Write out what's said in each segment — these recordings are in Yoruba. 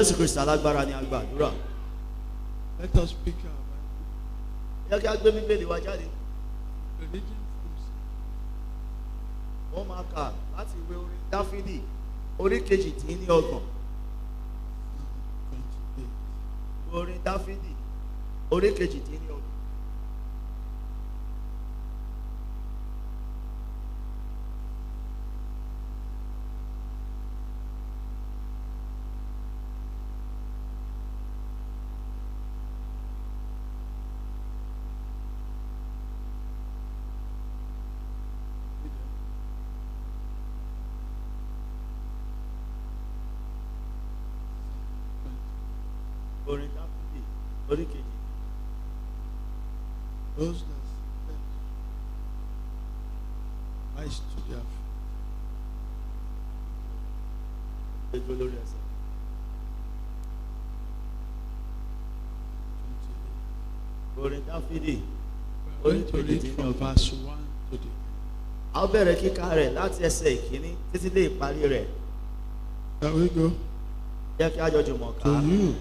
Jésù Kristi alágbára ni a gba àdúrà. Let us speak our Yẹ kí a gbé Bíbélì wa jáde. Bible. Religion Wọ́n máa kà láti ìwé orin Dáfídì orí kejì-dín-ní-ọgbọ̀n. from 28. Orin Dáfídì orí kejì-dín-ní-ọgbọ̀n. Orin Dáfídì orí kejì. Those that rise to their feet. Gbogbo lórí ẹsẹ̀. 28. Orin Dáfídì We are going to read from verse 1 to the a ó bẹ̀rẹ̀ kíkà rẹ̀ láti ẹsẹ̀ ìkíní títí dé ìparí rẹ̀. Shall we go? Jẹ́ kí a jọ jùmọ̀ ká. To you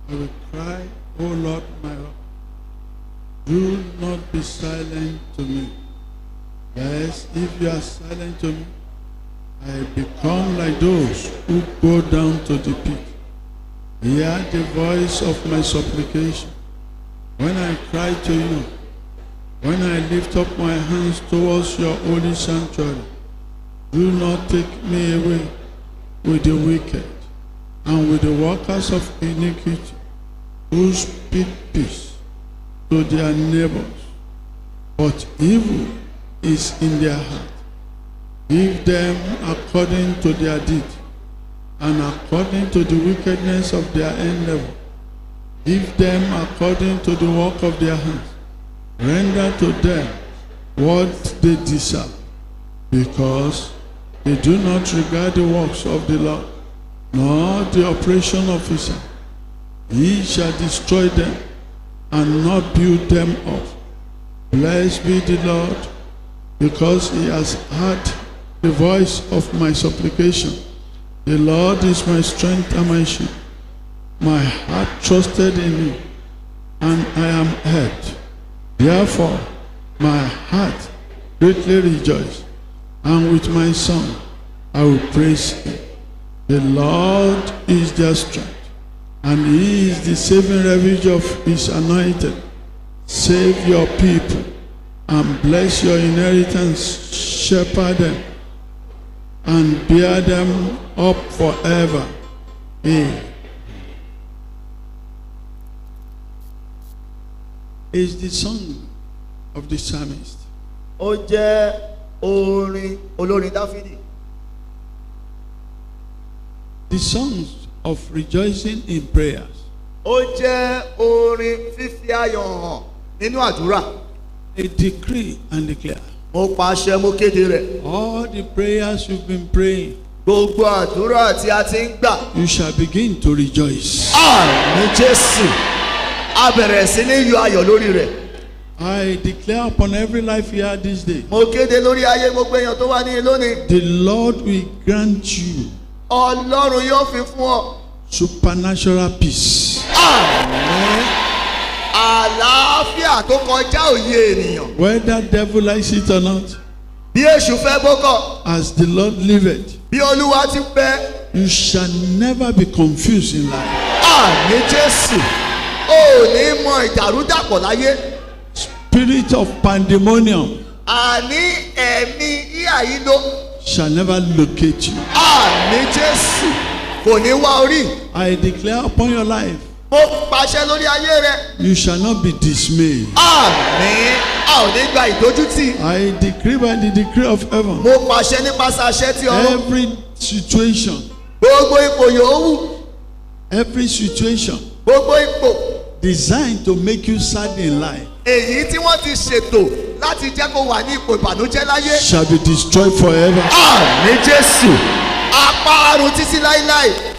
I will cry, O Lord my rock. Do not be silent to me. Yes, if you are silent to me, I become like those who go down to the pit. Hear the voice of my supplication when I cry to you, when I lift up my hands towards your holy sanctuary. Do not take me away with the wicked and with the workers of iniquity, who speak peace to their neighbors, but evil is in their heart. Give them according to their deed, and according to the wickedness of their endeavor. Give them according to the work of their hands. Render to them what they deserve, because they do not regard the works of the Lord, nor the operation of his hand. He shall destroy them and not build them up. Blessed be the Lord, because he has heard the voice of my supplication. The Lord is my strength and my shield. My heart trusted in him, and I am helped. Therefore, my heart greatly rejoiced, and with my song I will praise him. The Lord is their strength, and he is the saving refuge of his anointed. Save your people and bless your inheritance. Shepherd them and bear them up forever. Amen. Is the song of the psalmist. Ó jẹ́ orin olórin Dáfídì. The songs of rejoicing in prayers. Ó jẹ́ orin fífi ayọ̀ hàn nínú àdúrà. A decree and declare. Mo pàṣẹ, mo kéde rẹ̀. All the prayers you've been praying, Gbogbo àdúrà tí a ti ń gbà. you shall begin to rejoice. Àmín Jésù. A bẹ̀rẹ̀ sí ní yọ ayọ̀ lórí rẹ̀. I declare upon every life here this day, Mo kéde lórí ayé gbogbo èèyàn tó wà ní lónìí. the Lord will grant you Ọlọ́run yóò fi fún ọ. supernatural peace. Àmín. Àlàáfíà tó kọjá òye ènìyàn. Whether devil likes it or not, Bí èṣù fẹ́ bókọ̀, as the Lord liveth, bí Olúwa ti fẹ́. you shall never be confused in life. Àmín Jésù. O ò ní mọ ìdàrúdàpọ̀ láyé. Spirit of pandemonium Àní ẹ̀mí ìhàyílò. shall never locate you. Àmín Jésù. Kò ní wá orí. I declare upon your life, Mo pàṣẹ lórí ayé rẹ. you shall not be dismayed. Àmín. A ò ní gba ìdójútì. I decree by the decree of heaven, Mo pàṣẹ nípasẹ̀ àṣẹ tí ọ̀run. every situation, Gbogbo ipò yòówù. every situation Gbogbo ipò. designed to make you sad in life Èyí tí wọ́n ti ṣètò láti jẹ́ kó wà ní ipò ìbànújẹ́ láyé. shall be destroyed forever. Àmín Jésù. Apárun títí láíláí.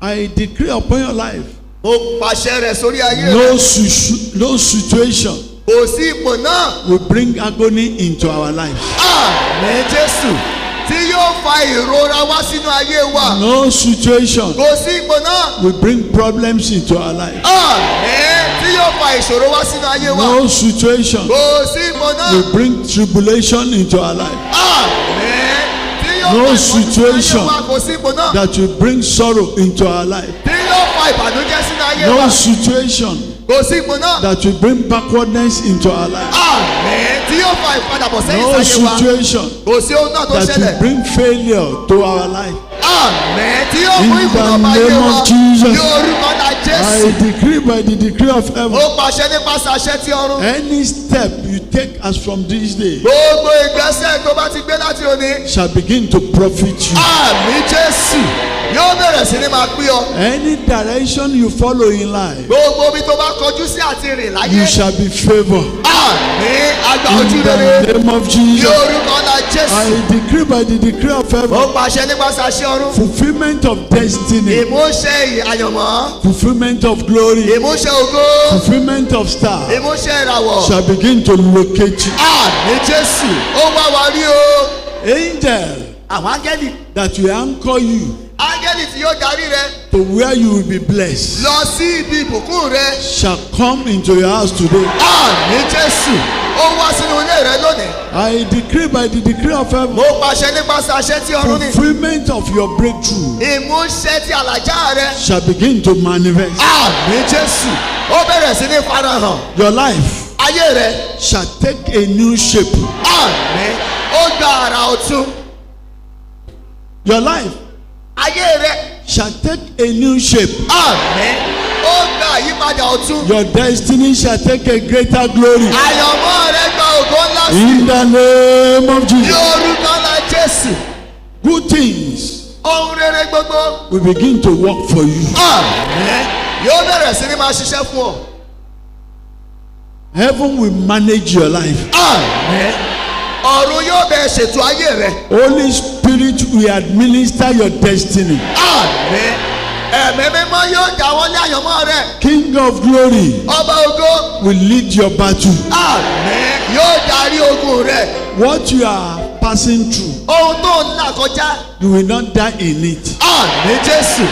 I decree upon your life, Mo pàṣẹ rẹ̀ sórí ayé rẹ. no situation Kò sí ipò náà. will bring agony into our lives. Àmín Jésù. tí yóò fa ìrora wá sínú ayé wa. No situation Kò sí ipò náà. will bring problems into our life. Àmín. Tí yóò fa ìṣòro wá sínú ayé wa. No situation Kò sí ipò náà. will bring tribulation into our life. Àmín. Tí yóò No fa ìpọ́njú sínú ayé situation wa. Kò sí ipò náà. that will bring sorrow into our life. Tí yóò fa ìbànújẹ́ sínú ayé No wa. situation Kò sí ipò náà. that will bring backwardness into our life. Àmín. Tí yóò fa ìpadàbọ̀ sẹ́yìn No sáyé wa. situation Kò sí ohun náà tó that will ṣẹlẹ̀. bring failure to our life. Àmín. Tí yóò In mú the ìkùnà bá ayé name wa. of Jesus. Ní orúkọ náà I Jésù. decree by the decree of heaven, Ó pàṣẹ nípasẹ̀ àṣẹ tí ọ̀run. any step you take as from this day Gbogbo ìgbésẹ̀ tó bá ti gbé láti òní. shall begin to profit you. Àmín Jésù. Yóò bẹ̀rẹ̀ sí ní máa pín ọ. Any direction you follow in life, Gbogbo ibi tó bá kọjú sí àti rìn láyé. you shall be favored. Àmín. Àgbà ojú In rere. the name of Ní Jesus, orúkọ náà Jésù. I decree by the decree of heaven, Ó pàṣẹ nípasẹ̀ àṣẹ ọ̀run. fulfillment of destiny, Ìmúṣẹ àyànmọ́. fulfillment of glory, Ìmúṣẹ ògo. fulfillment of star Ìmúṣẹ ìràwọ̀. shall begin to locate you. Àmín Jésù. Ó wá wa rí o. Angel Àwọn áńgẹ́lì. that will anchor you Áńgẹ́lì tí yóò darí rẹ to where you will be blessed lọ sí ibi ìbùkún rẹ. shall come into your house today. Àmín Jésù. Ó wá sínú ilé rẹ lónìí. I decree by the decree of heaven, Mo pàṣẹ nípasẹ̀ àṣẹ tí ọ̀run ní. fulfillment of your breakthrough Ìmúṣẹ ti àlàjá rẹ. shall begin to manifest. Àmín Jésù. Ó bẹ̀rẹ̀ sí ní farahàn. Your life Ayé rẹ. shall take a new shape. Àmín. Ó gba àrà ọ̀tun. Your life Ayé rẹ. shall take a new shape. Àmín. Ó gba àyípadà ọ̀tun. Your destiny shall take a greater glory. Àyànmọ́ rẹ gba ògo ńlá sí. In the name of Ní Jesus, orúkọ ńlá Jésù. good things Ohun rere gbogbo. will begin to work for you. Àmín. Yóò bẹ̀rẹ̀ sí ní máa ṣiṣẹ́ fún ọ. Heaven will manage your life. Àmín. Ọ̀run yóò bẹ̀ ṣètò ayé rẹ. Holy Spirit will administer your destiny. Àmín. Ẹ̀mí mímọ́ yóò dáwọ́ lé àyànmọ́ rẹ. King of glory Ọba ògo. will lead your battle. Àmín. Yóò darí ogun rẹ. What you are passing through, Ohun tó ń là kọjá. you will not die in it. Àmín Jésù.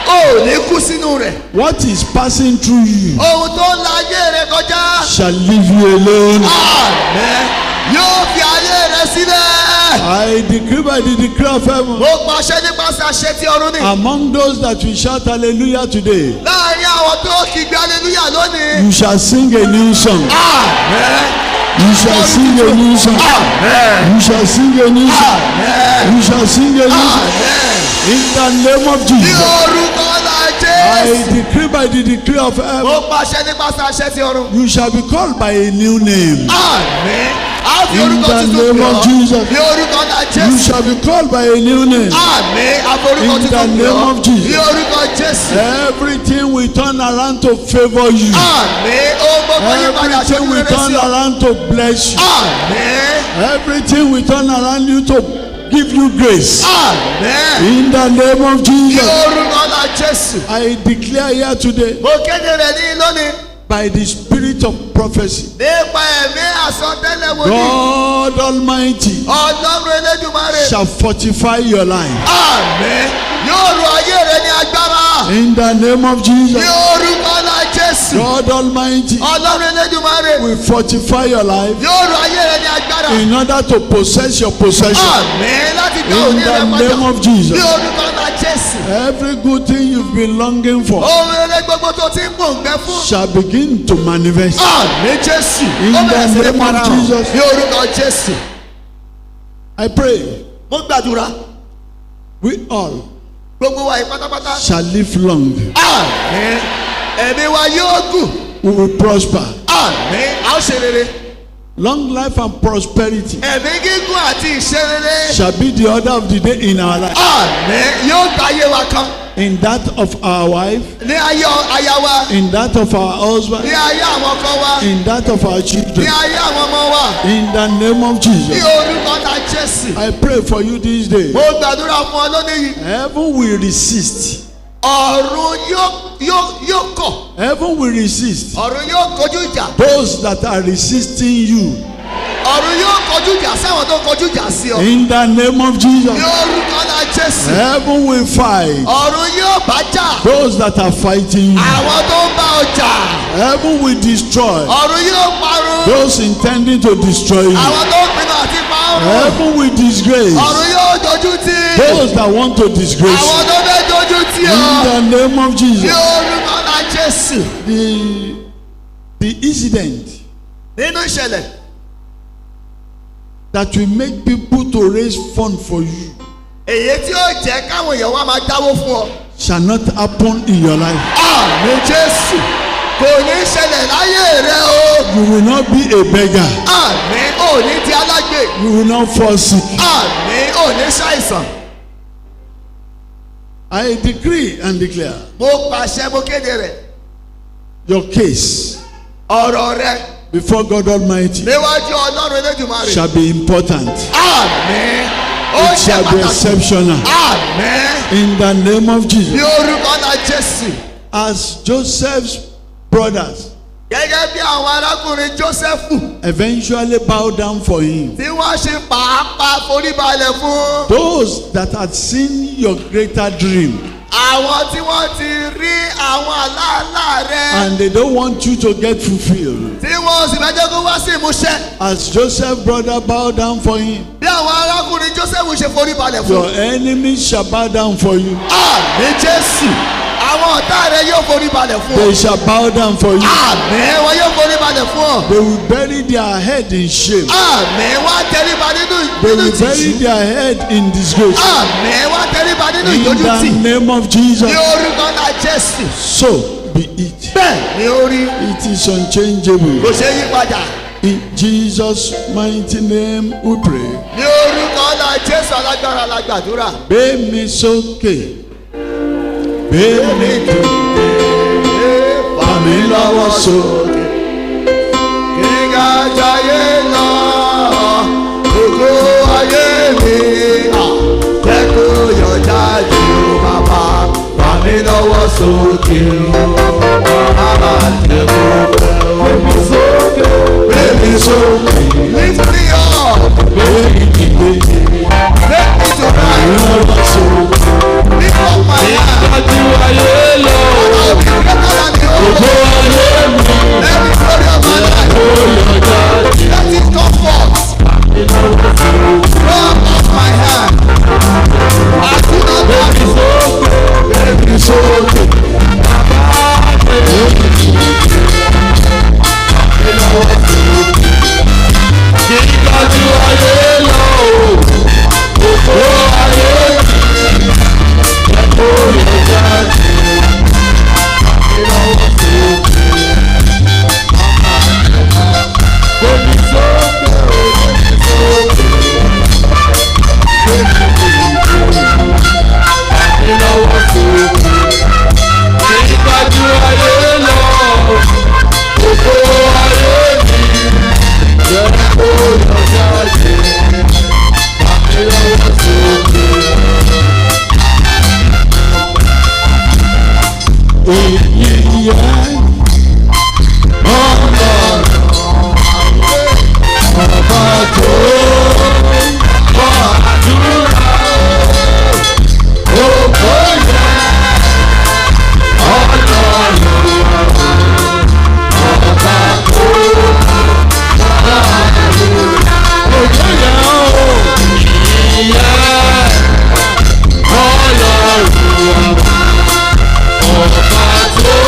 O ò ní kú sínú rẹ̀. What is passing through you Ohun tó ń la ayé rẹ kọjá. shall leave you alone. Àmín. Yóò fi ayé rẹ sílẹ̀. I decree by the decree of heaven, Mo pàṣẹ nípasẹ̀ àṣẹ tí ọ̀run ní. among those that will shout hallelujah today, Láàárín àwọn tó kígbe hallelujah lónìí. you shall sing a new song. Àmín. You shall sing a new song. Àmín. You shall sing a new song. Àmín. You shall sing a new song. Àmín. In the name of Ní Jesus, orúkọ ńlá I Jésù. decree by the decree of heaven, Mo pàṣẹ nípasẹ̀ àṣẹ tí ọ̀run. you shall be called by a new name. Àmín. A fi In orúkọ the tuntun name pè of ọ́. Jesus. Ní orúkọ ńlá You Jésù. shall be called by a new name. Àmín. A fi orúkọ In the tuntun pè name ọ́. of Jesus. Ní orúkọ Jésù. Everything will turn around to favor you. Àmín. Ohun gbogbo yí padà sí Everything will rere sí turn ọ. around to bless you. Àmín. Everything will turn around you to give you grace. Àmín. In the name of Ní Jesus, orúkọ ńlá Jésù. I declare here today Mo kéde rẹ̀ ní lónìí. by the spirit of prophecy, Nípa ẹ̀mí àsọtẹ́lẹ̀ wòlíì. God Almighty Ọlọ́run Elédùmarè. shall fortify your life. Àmín. Yóò ro ayé rẹ ní agbára. In the name of Ní Jesus, orúkọ ńlá Jésù. God Almighty Ọlọ́run Elédùmarè. will fortify your life Yóò ro ayé rẹ ní agbára. in order to possess your possession. Àmín. Láti dá In òní rẹ the name padà. of Jesus, Ní orúkọ ńlá Jésù. every good thing you've been longing for Ohun rere gbogbo tó ti ń gbòǹgbẹ fún. shall begin to manifest. Àmín Jésù. In Ó bẹ̀rẹ̀ sí the ní name of farahàn. Jesus. Ní orúkọ Jésù. I pray Mo gbàdúrà. we all Gbogbo wa yìí pátápátá. shall live long. Àmín. Ẹ̀mí wa yóò gùn. We will prosper. Àmín. A ó ṣe rere. Long life and prosperity Ẹ̀mí gígùn àti ìṣe rere. shall be the order of the day in our life. Àmín. Yóò gba ayé wa kan. In that of our wife, Ní ayé aya wa. in that of our husband, Ní ayé àwọn ọkọ wa. in that of our Ní children. ayé àwọn ọmọ wa. In the name of Ní Jesus, orúkọ ńlá Jésù. I pray for you this day. Mo gbàdúrà fún ọ lónìí yìí. Heaven will resist. Ọ̀run yóò kọ̀. Heaven will resist Ọ̀run yóò kojú ìjà. those that are resisting you. Ọ̀run yóò kọjú ìjà sí àwọn tó ń kọjú ìjà sí ọ. In the name of Ní Jesus. orúkọ náà Jésù. Heaven will fight Ọ̀run yóò bá jà. those that are fighting you. Àwọn tó ń bá ọ jà. Heaven will destroy Ọ̀run yóò parun. those intending to destroy you. Àwọn tó ń pinnu àti pa ọ̀run. Heaven will disgrace Ọ̀run yóò dojú tì. those that want to disgrace Àwọn you. tó fẹ́ dojú tì In ọ. the name of Ní Jesus. orúkọ náà Jésù. The incident Nínú ìṣẹ̀lẹ̀ that will make people to raise fund for you èyí tí ó jẹ́ káwọn èèyàn wá máa dáwó fún ọ. shall not happen in your life. Àmín Jésù. Kò ní ṣẹlẹ̀ láyé rẹ o. You will not be a beggar. Àmín ò ní di alágbe. You will not fall sick. Àmín ò ní ṣàìsàn. I decree and declare Mo pàṣẹ mo kéde rẹ̀. your case Ọ̀rọ̀ rẹ before God Almighty níwájú Ọlọ́run Elédùmarè. shall be important. Àmín. Ó It ṣe shall be pàtàkì. exceptional. Àmín. In the name of Ní Jesus. orúkọ náà Jésù. As Joseph's brothers Gẹ́gẹ́ bí àwọn arákùnrin Jósẹ́fù eventually bowed down for him, tí wọ́n ṣe pàápàá foríbalẹ̀ fún. those that had seen your greater dream Àwọn tí wọ́n ti rí àwọn àlàálà rẹ. and they don't want you to get fulfilled. Tí wọ́n sì fẹ́ jẹ́ kó wá sí ìmúṣẹ. As Joseph's brother bowed down for him, Bí àwọn arákùnrin Jósẹ́fù ṣe foríbalẹ̀ fún. your enemies shall bow down for you. Àmín Jésù. Àwọn ọ̀tá rẹ yóò foríbalẹ̀ fún ọ. They shall bow down for you. Àmín wọn yóò foríbalẹ̀ fún ọ. They will bury their head in shame. Àmín wọn á tẹríba nínú They nínú will bury ìtìjú. their head in disgrace. Àmín wọn á tẹríba nínú In ìdójútì. the name of Jesus. Ní orúkọ náà Jésù. So be it. Bẹ́ẹ̀ ni ó rí. It is unchangeable. Kò ṣe yí padà. In Jesus' mighty name we pray. Ní orúkọ náà Jésù alágbára la gbàdúrà. Gbé mi sókè. Gbé mi dìde. Fà mí lọ́wọ́ sókè. Gíga jayé lọ, gbogbo ayé mi. Jẹ́ kó yọ jáde o bàbá. Fà mí lọ́wọ́ sókè o. Bàbá jẹ́ kó gbé mi sókè. Gbé mi sókè. Lift me up. Gbé mi dìde. Take me to Fà mí rise. lọ́wọ́ sókè. Lift up my hand. Dájú ayé lọ. I'll be greater than the Gbogbo old. ayé mi. Let me glory of my life. Ó yọ jáde. Let it come forth. From off my hand. I do not have it. Gbé mi sókè. Dájú ayé lọ. Gbogbo ayé mi. Ó yọ jáde. Gbé mi sókè. Ìlọ́wọ́ sókè. Ìgbàjú ayé lọ. Gbogbo ayé mi. Jẹ́ kó yọ jáde. Ìlọ́wọ́ sókè. Èyí yẹ Ọlọ́run ọba tó gbọ́ àdúrà ògo yẹ Ọlọ́run ọba tó gbọ́ àdúrà ògo yẹ ìyẹ Ọlọ́run ọba tó.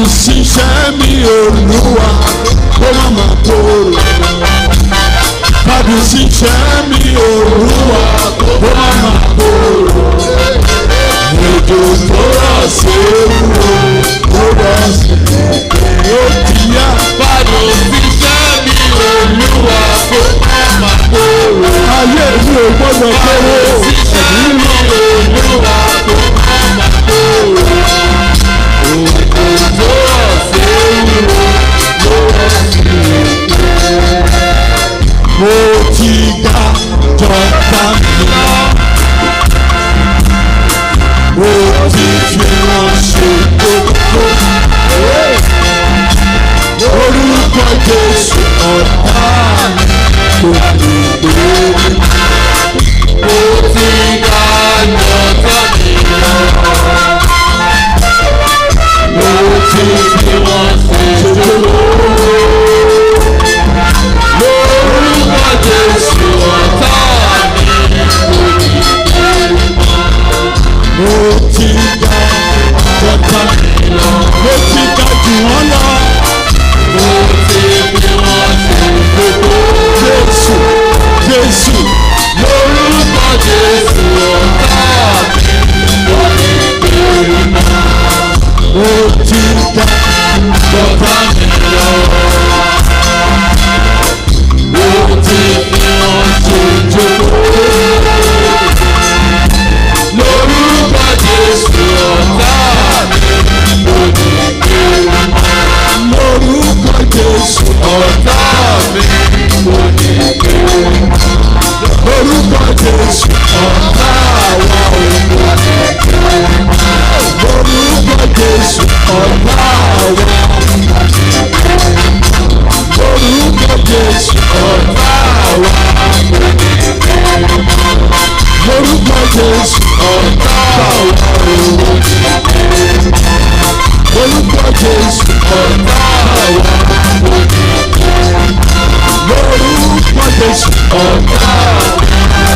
ṣiṣẹ́ mi Olúwa kó má má kóró. Fàdùn ṣiṣẹ́ mi Olúwa kó má má kóró. Òjò tó rọ̀ sí ewúro ó rọ̀ sí ó ti yá. Fàdùn ṣiṣẹ́ mi Olúwa kó má má kóró. Ayé mi ò gbọ́dọ̀ kóró. Ṣiṣẹ́ mi Olúwa kó má má kóró. Òjò tó rọ̀ sí ewúro ó rọ̀ sí mo ti gbà jọba mi lọ. Mo ti fi wọn ṣe gbogbo. Orúkọ Jésù ọ̀tá mi kò lè gbé. Mo ti gbà jọba mi lọ. Mo ti fi wọn ṣe gbogbo. Lórúkọ Jésù ọ̀tá mi kò ní gbé mọ́. Mo ti gbà jọba mi lọ. Mo ti gbà jù wọ́n lọ. Mo ti fi wọn ṣe gbogbo. Jésù Jésù Lórúkọ Jésù ọ̀tá mi kò ní gbé mọ́. mo ti gbà jọba mi lọ. Mo ti fi wọn ṣe gbogbo. Lórúkọ Jésù ọ̀tá mi kò ní gbé mọ́. Lórúkọ Jésù Ọ̀tá mi kò ní gbé mọ́. lórúkọ Jésù Ọ̀tá wa ò ní gbé mọ́. lórúkọ Jésù ọ̀tá wa. Lórúkọ Jésù Ọ̀tá wa kò ní gbé mọ́. lórúkọ Jésù Ọ̀tá wa ò ní gbé mọ́. lórúkọ Jésù Ọ̀tá wa kò ní gbé mọ́. lórúkọ Jésù Ọ̀tá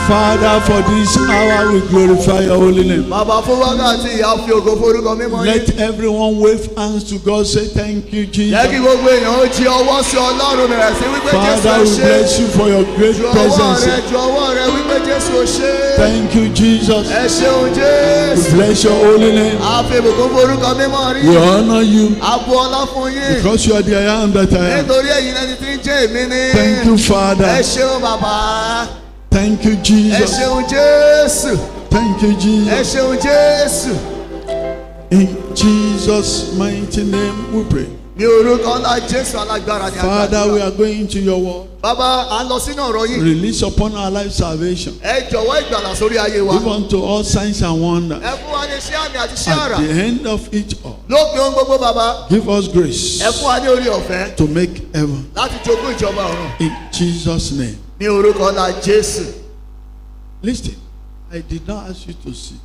Father, for this hour we glorify your holy name. Bàbá fún wákàtí ìyá fi ògo forúkọ mímọ́ yín. Let everyone wave hands to God, say thank you, Jẹ́ kí Jesus. gbogbo èèyàn ó jí ọwọ́ sí Ọlọ́run bẹ̀rẹ̀ sí wípé Jésù Father, ó we ṣe. bless you for your great Ju ọwọ́ presence. rẹ ju ọwọ́ rẹ wípé Jésù ó ṣe. Thank you, Jesus. Ẹ ṣeun We Jésù. bless your holy name. A fi ìbùkún forúkọ mímọ́ We rí. honor you A bu ọlá fún yín. because you are the I am that I am. Nítorí èyí lẹni tí ń jẹ́ èmi ni. Thank you, Ẹ Father. ṣeun bàbá. Thank you, Ẹ Jesus. ṣeun Jésù. Thank you, Ẹ Jesus. ṣeun Jésù. In Jesus' mighty name we pray. Ní orúkọ ńlá Jésù alágbára ni a Father, we gbàdúrà. are going to your word. Bàbá à ń lọ sínú ọ̀rọ̀ yìí. Release upon our life salvation. Ẹ jọ̀wọ́ ìgbàlà sórí ayé wa. Give unto all signs and wonders. Ẹ fún wa ní iṣẹ́ àmì àti iṣẹ́ At àrà. the end of it all, Lópin ohun gbogbo bàbá. give us grace Ẹ fún wa ní orí ọ̀fẹ́ to make heaven. láti jogún ìjọba ọ̀run. In Jesus' name. Ní orúkọ ńlá Jésù. Listen, I did not ask you to sit.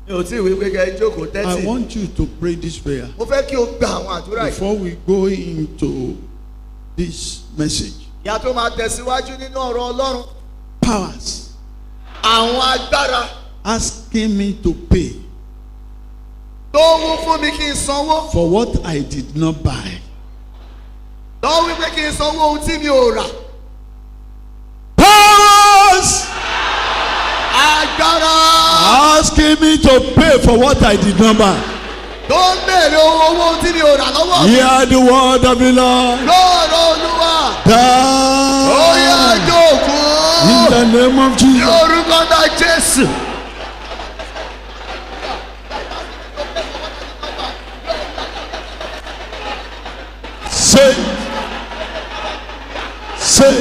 Mi ò tí ì wí pé kẹ́ ẹ jókòó I tẹ́tì. want you to pray this prayer Mo fẹ́ kí o gba àwọn àdúrà yìí. before we go into this message. Ìyá tó máa tẹ̀síwájú nínú ọ̀rọ̀ Ọlọ́run. Powers Àwọn agbára asking me to pay tó wú fún mi kí n sanwó. for what I did not buy. Tó wí pé kí n sanwó ohun tí mi ò rà. Powers Agbára asking me to pay for what I did not buy. tó ń béèrè owó tí mi ò rà lọ́wọ́ mi. Hear the word of the Lord. Lọ́ọ̀rọ̀ Olúwa. Ó yá Down jókòó. in the name of Ní Jesus. orúkọ ńlá Jésù. Say, say,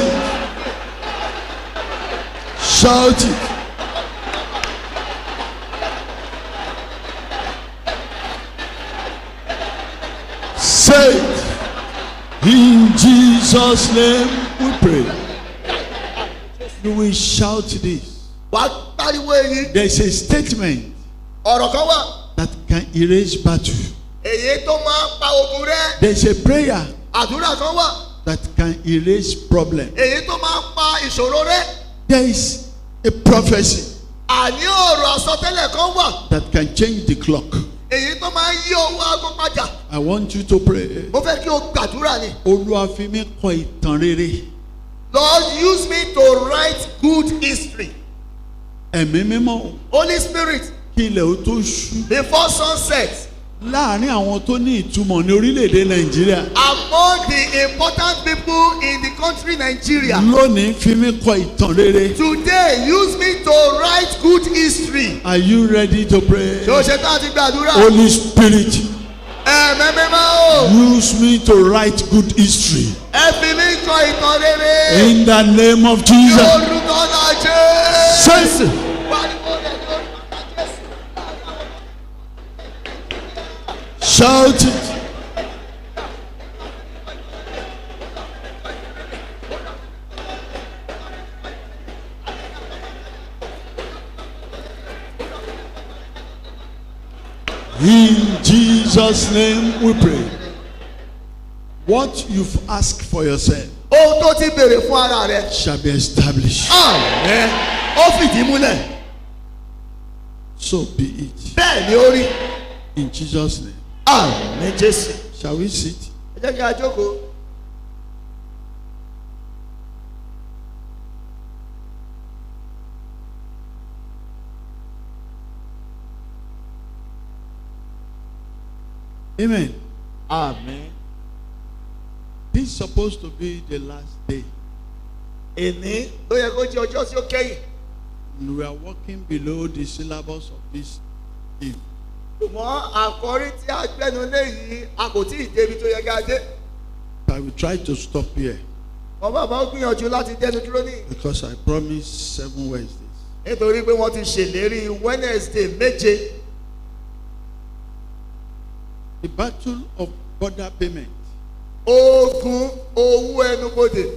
shout it. Say it. In Jesus' name we pray. You will shout this. Wà á pariwo èyí. There is a statement Ọ̀rọ̀ kan wà. that can erase battle. Èyí tó máa ń pa ogun rẹ́. There is a prayer Àdúrà kan wà. that can erase problem. Èyí tó máa ń pa ìṣòro rẹ́. There is a prophecy àní ọ̀rọ̀ àsọtẹ́lẹ̀ kan wà. that can change the clock. èyí tó máa ń yí owó aago padà. I want you to pray. mo fẹ́ kí o gbàdúrà ni. Olúwa fi mí kọ ìtàn rere. Lord, use me to write good history. Ẹ̀mí mímọ́ Holy Spirit, kí ilẹ̀ ó tó ṣú. before sunset, Láàárín àwọn tó ní ìtumọ̀ ní orílẹ̀-èdè Nàìjíríà. among the important people in the country Nigeria, Lónìí fi mí kọ ìtàn rere. today use me to write good history. Are you ready to pray? ṣé o ṣe tán àti gbàdúrà? Holy Spirit, Ẹ̀mẹ́mẹ́mẹ́ o. use me to write good history. Ẹ fi mí kọ ìtàn rere. In the name of Jesus. Yorùbá náà jẹ́. Jésù. Pariwo rẹ̀ lórúkọ Jésù. Shout it. In Jesus' name we pray. What you've asked for yourself Ohun tó ti béèrè fún ara rẹ̀. shall be established. Àmín. Ó fìdí múlẹ̀. So be it. Bẹ́ẹ̀ ni ó rí. In Jesus' name. Àmín Jésù. Shall we sit? Ẹ jẹ́ kí a jókòó. Amen. Àmín. This is supposed to be the last day. Èní ló yẹ kó jẹ́ ọjọ́ tí ó kẹ́yìn. And we are working below the syllabus of this theme. Ṣùgbọ́n àkọ́rí tí a gbẹ́nu lé yìí, a kò tí ì débi tó yẹ ká dé. I will try to stop here Bàbá bá gbìyànjú láti dẹnu dúró ní. because I promised 7 Wednesdays. Nítorí pé wọ́n ti ṣèlérí Wednesday méje. The battle of border payment. Ogun owó ẹnubodè.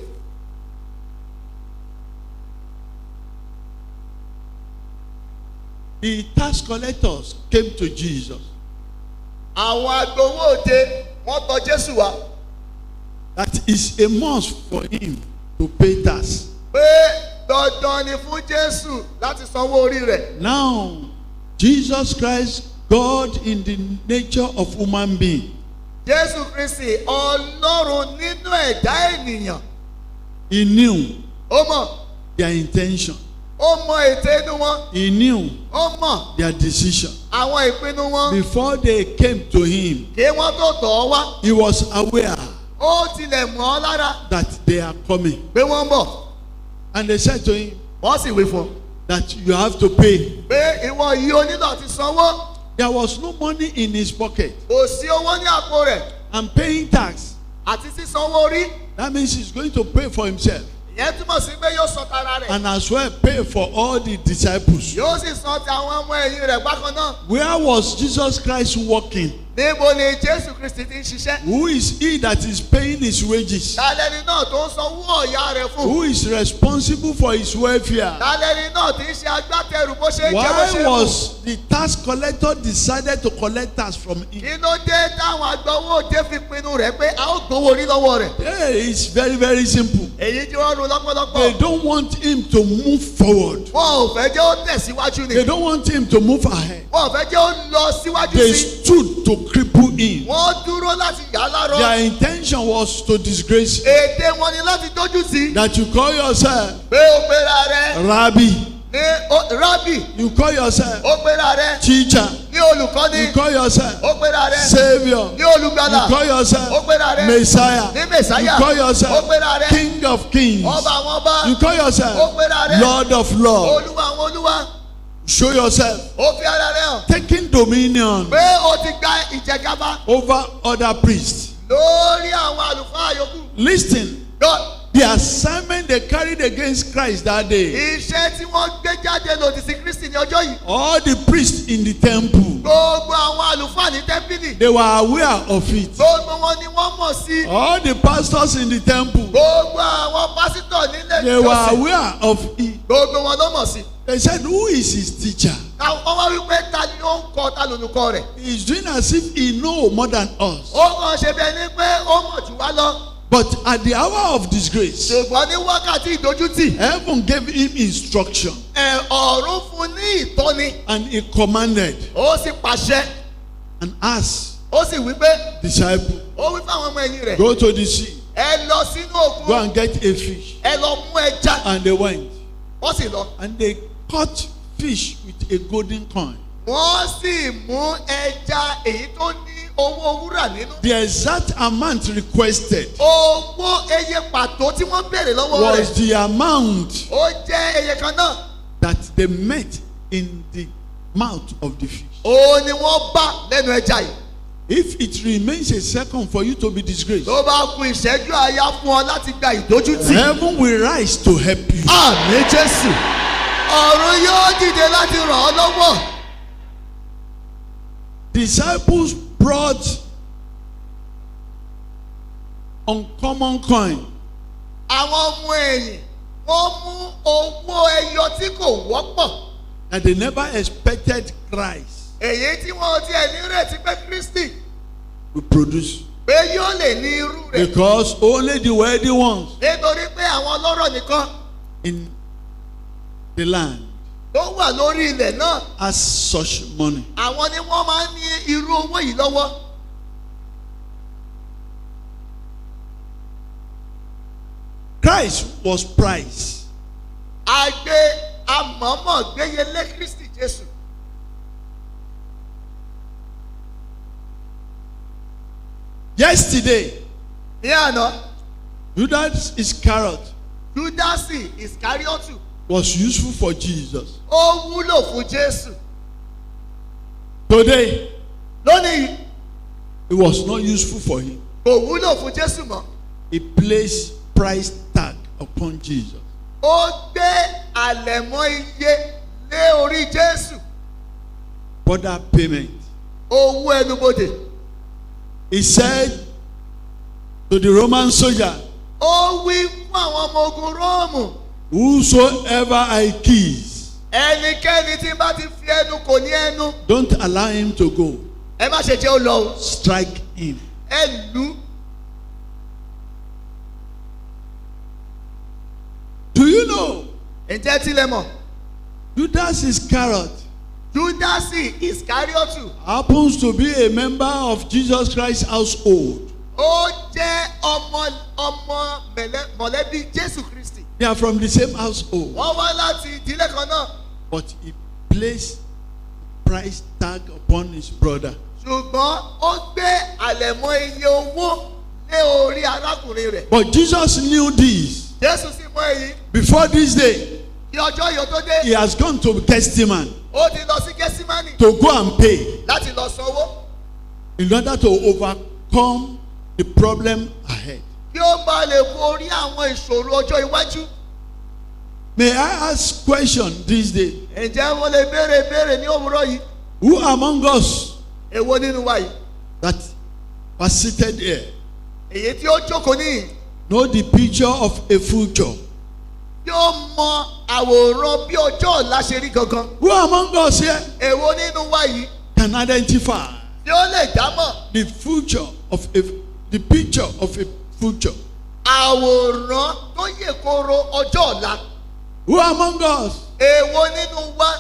The tax collectors came to Jesus. Àwọn agbowó òde wọ́n tọ̀ Jésù wá. That is a must for him to pay tax. Pé dandan ni fún Jésù láti sanwó orí rẹ̀. Now, Jesus Christ, God in the nature of human being, Jésù Kristi Ọlọ́run nínú ẹ̀dá ènìyàn. he knew Ó mọ̀, their intention. ó mọ ète inú wọn. He knew Ó mọ̀ their decision. àwọn ìpinnu wọn. Before they came to him, Kí wọ́n tó tọ̀ ọ́ wá. he was aware Ó tilẹ̀ mọ̀ ọ́ lára that they are coming. pé wọ́n ń bọ̀. And they said to him Wọ́n sì wí fún un that you have to pay. pé ìwọ yìí o nílò àti sanwó. There was no money in his pocket. Kò sí owó ní àpò rẹ̀ And paying tax, àti sísanwó orí. that means he's going to pay for himself. Ìyẹn túmọ̀ sí pé yóò san tara rẹ̀. And as well pay for all the disciples. Yóò sì san ti àwọn ọmọ ẹ̀yìn rẹ̀ bákan náà. Where was Jesus Christ working? Níbo ni Jésù Kristi ti ń ṣiṣẹ́? Who is he that is paying his wages? Tálẹ́ni náà tó ń sanwó ọ̀yà rẹ̀ fún. Who is responsible for his welfare? Tálẹ́ni náà tí ń ṣe agbátẹrù bó ṣe ń jẹ́ bó Why ṣe mú. was the tax collector decided to collect tax from him? Kí ló dé táwọn agbowó òde fi pinnu rẹ̀ pé a ó gbowó orí lọ́wọ́ rẹ̀? Hey, it's very, very simple. Èyí tí wọ́n ru lọ́pọ̀lọpọ̀. They don't want him to move forward. Wọn ò fẹ́ jẹ́ ó tẹ̀síwájú ni. They don't want him to move ahead. Wọn ò fẹ́ jẹ́ ó lọ síwájú They sí. stood to cripple him. Wọ́n dúró láti yà á lárọ́. Their intention was to disgrace him. Ète wọn ni láti dójú sí. That you call yourself Pé ó pera rẹ̀ Rabbi. ní rábì. You call yourself Ó pera rẹ̀ teacher. ní olùkọ́ni. You call yourself Ó pera rẹ̀ Savior. ní You olùgbàlà. call Ó yourself pera rẹ̀ Messiah. ní Mèsáyà. You call Ó yourself pera rẹ̀ King of Kings. ọba àwọn ọba. You call Ó yourself pera rẹ̀ Lord of Lords. olúwa àwọn olúwa. Show yourself Ó fi ara rẹ̀ hàn taking dominion pé ó ti gba ìjẹgàba over other priests. lórí àwọn àlùfáà yòókù. Listen, Lọ- the assignment they carried against Christ that day, Iṣẹ́ tí wọ́n gbé jáde lòdì sí Kristi ní ọjọ́ yìí. all the priests in the temple, Gbogbo àwọn àlùfáà ní tẹ́ḿpìlì. they were aware of it. Gbogbo wọn ni wọ́n mọ̀ sí. All the pastors in the temple, Gbogbo àwọn pásítọ̀ nílé they were ìjọsìn. aware of it. Gbogbo wọn ló mọ̀ sí. They said, who is his teacher? Wọ́n wá wípé ta ni ó ń kọ́ ta lolùkọ́ rẹ̀. He's doing as if he know more than us. Ó kàn ṣe bí ẹni pé ó mọ̀ jù wá lọ. But at the hour of disgrace, Ṣùgbọ́n ní wákàtí ìdójútì. heaven gave him instruction. ọ̀run fún ní ìtọ́ni. And he commanded Ó sì pàṣẹ. and asked Ó sì wí pé. disciples, Ó wí fún àwọn ọmọ ẹ̀yìn rẹ̀. go to the sea, Ẹ lọ sínú òkun. go and get a fish. Ẹ lọ mú ẹja. And they went. Wọ́n sì lọ. And they caught fish with a golden coin. Wọ́n sì mú ẹja èyí tó ní owó wúrà nínú. The exact amount requested Owó eye pàtó tí wọ́n béèrè lọ́wọ́ was rẹ̀. the amount Ó jẹ́ eye kan náà. that they met in the mouth of the fish. Ó ní wọ́n bá lẹ́nu ẹja yìí. If it remains a second for you to be disgraced, Tó bá kù ìṣẹ́jú àáyá fún ọ láti gba ìdójútì. heaven will rise to help you. Àmín Jésù. Ọ̀run yóò dìde láti ràn ọ́ lọ́wọ́. Disciples brought uncommon coin. Àwọn ọmọ ẹ̀yìn wọ́n mú owó ẹyọ tí kò wọ́pọ̀. And they never expected Christ Èyí tí wọ́n ti ẹ̀ nírètí pé Kristi to produce. pé yóò lè ní irú rẹ̀. Because only the wealthy ones Nítorí pé àwọn ọlọ́rọ̀ nìkan in the land tó wà lórí ilẹ̀ náà. has such money. Àwọn ni wọ́n máa ń ní irú owó yìí lọ́wọ́. Christ was priced. Àmọ̀mọ̀ gbéyelé Kristi Jésù. Yesterday, Ní àná, Judas Iscariot Júdásì Ìskáríọ́tù was useful for Jesus. ó wúlò fún Jésù. Today, Lónìí it was not useful for him. kò wúlò fún Jésù mọ́. He placed price tag upon Jesus. Ó gbé àlẹ̀mọ́ iye lé orí Jésù. Border payment. Owó ẹnubodè. He said to the Roman soldier, Ó wí fún àwọn ọmọ ogun Róòmù. whosoever I kiss, Ẹnikẹ́ni tí bá ti fi ẹnu kò ní ẹnu. don't allow him to go. Ẹ má ṣe jẹ́ ó lọ o. Strike him. Ẹ lù ú. Do you know Ǹjẹ́ tilẹ̀ mọ̀? Judas Iscariot Júdásì Ìskáríọ́tù. happens to be a member of Jesus Christ's household. Ó jẹ́ ọmọ mọ̀lẹ́bí Jésù Kristi. They are from the same household. Wọ́n wá láti ìdílé kan náà. But he placed price tag upon his brother. Ṣùgbọ́n ó gbé àlẹ̀mọ́ iye owó lé orí arákùnrin rẹ̀. But Jesus knew this. Jésù sì mọ èyí. Before this day, Ní ọjọ́ yìí tó dé, he has gone to Gethsemane ó ti lọ sí Gẹ́símánì to go and pay láti lọ sanwó. in order to overcome the problem ahead. Kí ó bá lè borí àwọn ìṣòro ọjọ́ iwájú. May I ask question this day? Ǹjẹ́ wọ́n lè béèrè ní òwúrọ̀ yìí? Who among us Èwo nínú wa yìí? that was seated here Èyí tí ó jókòó níyì. know the picture of a future? Yóò mọ àwòrán bí ọjọ́ ọ̀la ṣe rí gangan. Who among us here Èwo nínú wa yìí can identify tí ó lè dámọ̀ the future of the picture of a future? àwòrán tó yè koro ọjọ́ ọ̀la? Who among us Èwo nínú wa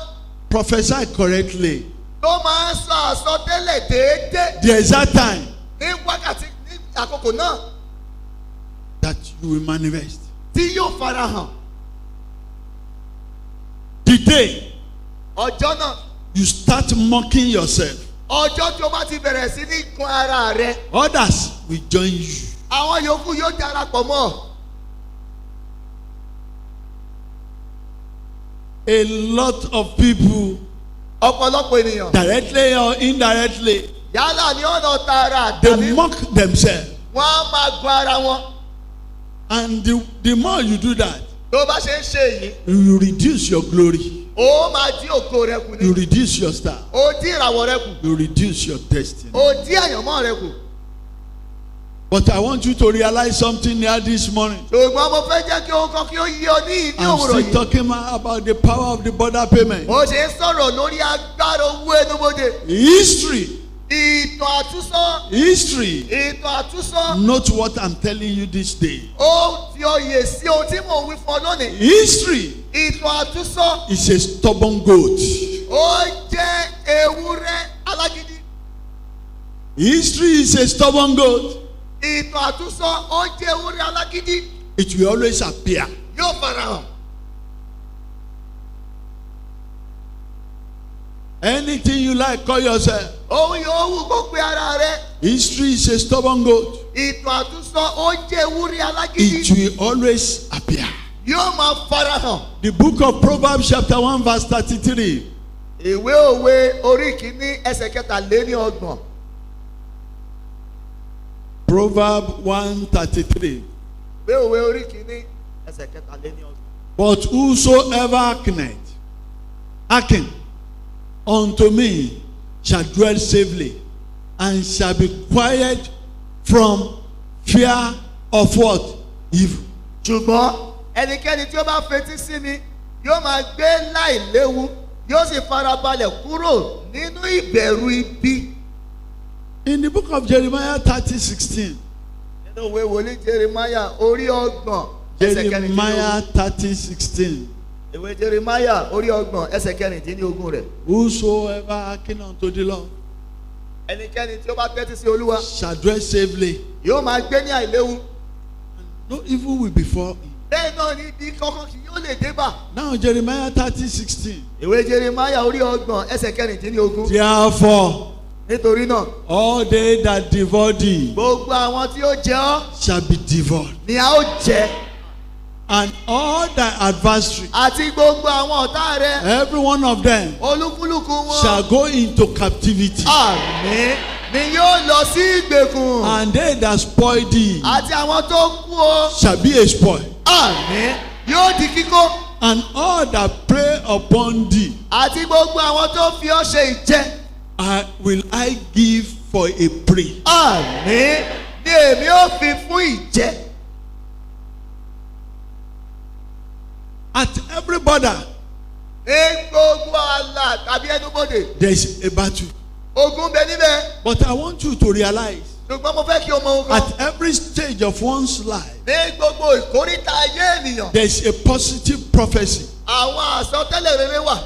prophesy correctly tó máa ń sọ àsọtẹ́lẹ̀ déédéé the exact time ní wákàtí ní àkókò náà that you will manifest? tí yóò farahàn? The day Ọjọ́ náà, you start mocking yourself, ọjọ́ tí o bá ti bẹ̀rẹ̀ sí ní gun ara rẹ, others will join you. àwọn yòókù yóò darapọ̀ mọ́. A lot of people, Ọ̀pọ̀lọpọ̀ ènìyàn directly or indirectly, yálà ní ọ̀nà tààrà they tàbí mock themselves. wọ́n á máa gun ara wọn. And the more you do that, Tó bá ṣe ń ṣe èyí, you reduce your glory, ó máa dí ògo rẹ kù you ní. reduce your star, Ó dí ìràwọ̀ rẹ kù. you reduce your destiny. Ó dí àyànmọ́ rẹ kù. But I want you to realize something here this morning. Ṣùgbọ́n mo fẹ́ jẹ́ kí o kọ́ kí ó yí ọ ní I'm òwúrọ̀ still yìí. talking about the power of the border payment. Mo ṣe ń sọ̀rọ̀ lórí agbára owó ẹnubodè. History Ìtàn àtúnsọ. History. Ìtàn àtúnsọ. Note what I'm telling you this day. Ó fi oyè sí ohun tí mò ń wí fún ọ lónìí. History Ìtàn àtúnsọ. is a stubborn goat. Ó jẹ́ ewúrẹ́ alágídí. History is a stubborn goat. Ìtàn àtúnsọ ó jẹ́ ewúrẹ́ alágídí. It will always appear. Yóò farahàn. Anything you like, call yourself. Ohun yòówù kó pe ara rẹ̀. History is a stubborn goat. Ìtàn àtúnsọ ó jẹ́ ewúrẹ́ alágídí. It will always appear. Yóò máa farahàn. The book of Proverbs chapter 1 verse 33. Ìwé òwe orí kìíní ẹsẹ̀ kẹtàléníọgbọ̀n. Proverbs 1:33. Ìwé òwe orí kìíní ẹsẹ̀ kẹtàléníọgbọ̀n. But whosoever hearken unto me shall dwell safely, and shall be quiet from fear of what? Evil. Ṣùgbọ́n ẹnikẹ́ni tí ó bá fetí sí mi yóò máa gbé láìléwu yóò sì farabalẹ̀ kúrò nínú ìbẹ̀rù ibi. In the book of Jeremiah 30:16. Nínú ìwé wòlíì Jeremiah orí ọgbọ̀n ẹsẹ̀ kẹrìndínlógún. Jeremiah 30:16. Ìwé Jeremiah orí ọgbọ̀n ẹsẹ̀ kẹrìndínlógún rẹ̀. Whosoever hearken unto the Lord Ẹnikẹ́ni tí ó bá tẹ́tí sí Olúwa shall dwell safely, yóò máa gbé ní àìléwu. no evil will befall him. Bẹ́ẹ̀ náà ni ibi kankan kì yóò lè dé bá. Now Jeremiah 30:16. Ìwé Jeremiah orí ọgbọ̀n ẹsẹ̀ kẹrìndínlógún. Therefore, Nítorí náà all they that devour thee gbogbo àwọn tí ó jẹ ọ́ shall be devoured, ni a ó jẹ. and all thy adversaries, Àti gbogbo àwọn ọ̀tá rẹ̀ every one of them, olúkúlùkù wọn. shall go into captivity, Àmín ni yóò lọ sí ìgbèkùn. and they that spoil thee Àti àwọn tó kú o. shall be a spoil, Àmín yóò di kíkó. and all that prey upon thee Àti gbogbo àwọn tó fi ọ́ ṣe ìjẹ. will I give for a prey. Àmín ni èmi ó fi fún ìjẹ. At every border Ní gbogbo ààlà tàbí ẹnubodè. there is a battle, Ogun bẹ níbẹ̀. but I want you to realize Ṣùgbọ́n mo fẹ́ kí o mọ ohun kan. at every stage of one's life Ní gbogbo ìkórìtà ayé ènìyàn. there is a positive prophecy Àwọn àsọtẹ́lẹ̀ rere wà.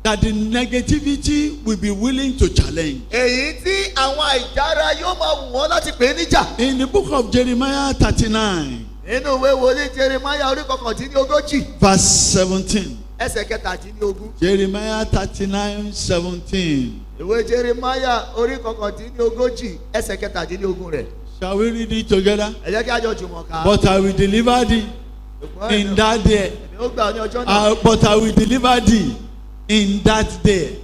that the negativity will be willing to challenge. Èyí tí àwọn àìjára yóò máa wù wọ́n láti pè é níjà. In the book of Jeremiah 39 Nínú ìwé wòlíì Jeremiah orí kọkàndínlógójì verse 17. ẹsẹ̀ kẹtàdínlógún. Jeremiah 39:17. Ìwé Jeremiah orí kọkàndínlógójì ẹsẹ̀ kẹtàdínlógún rẹ̀. Shall we read it together? Ẹ jẹ́ kí a jọ jùmọ̀ ká. But I will deliver thee Ṣùgbọ́n in that day. èmi ó gbà ọ́ ní ọjọ́ náà. But I will deliver thee in that day,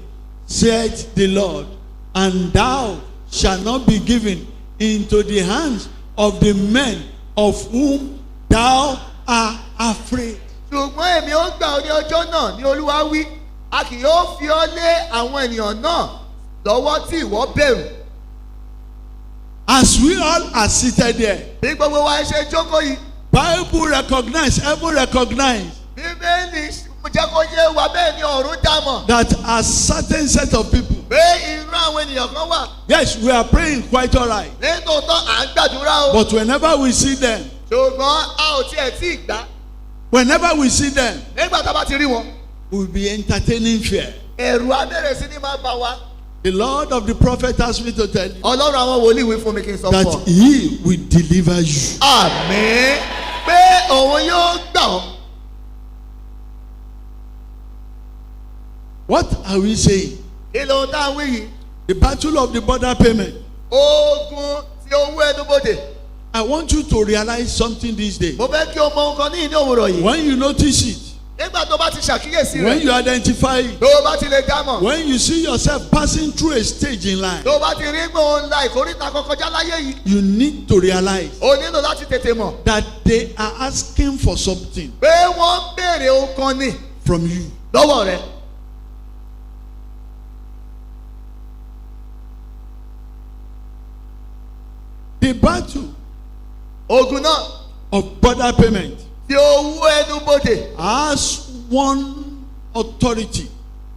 saith the Lord, and thou shalt not be given into the hands of the men of whom thou art afraid. Ṣùgbọ́n èmi ó gbà ọ́ ní ọjọ́ náà ní Olúwa wí. A kì yóò fi ọ́ lé àwọn ènìyàn náà lọ́wọ́ tí ìwọ bẹ̀rù. As we all are seated there, Bí gbogbo wa ṣe jókòó yìí. Bible recognize, heaven recognize Bíbélì jẹ́ kó yé wa bẹ́ẹ̀ ni ọ̀run dámọ̀. that a certain set of people, Pé irú àwọn ènìyàn kan wà. yes, we are praying quite all right, Nítòótọ́ à ń gbàdúrà o. but whenever we see them, Ṣùgbọ́n a ò tiẹ̀ tí ì gbà. whenever we see them, Nígbà tá a bá ti rí wọn. we'll be entertaining fear. Ẹ̀rù á bẹ̀rẹ̀ sí ní máa bà wá. The Lord of the prophet asked me to tell you Ọlọ́run àwọn wòlíì wí fún mi kí n sọ fún that ọ. he will deliver you. Àmín pé òun yóò gbà ọ́. What are we saying? Kí ló ń tá a wí yìí? The battle of the border payment. Ogun tí owó ẹnubodè. I want you to realize something this day. Mo fẹ́ kí o mọ ohun kan ní ìní òwúrọ̀ yìí. When you notice it, Nígbà tó bá ti ṣàkíyèsí when rẹ̀. you identify it, Tó o bá ti lè dámọ̀. when you see yourself passing through a stage in life, Tó o bá ti rí pé òun la ìkórìtà kan kọjá láyé yìí. you need to realize O nílò láti tètè mọ̀. that they are asking for something Pé wọ́n ń béèrè ohun kan ní from you. lọ́wọ́ rẹ̀. The battle Ogun náà of border payment tí owó ẹnubodè. has one authority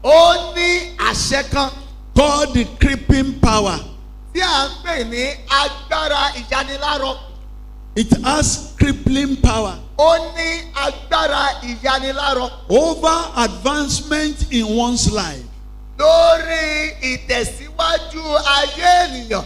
Ó ní àṣẹ kan called the creeping power. tí à ń pè ní agbára ìyaniláró. It has crippling power Ó ní agbára ìyaniláró over advancement in one's life. lórí ìtẹ̀síwájú ayé ènìyàn.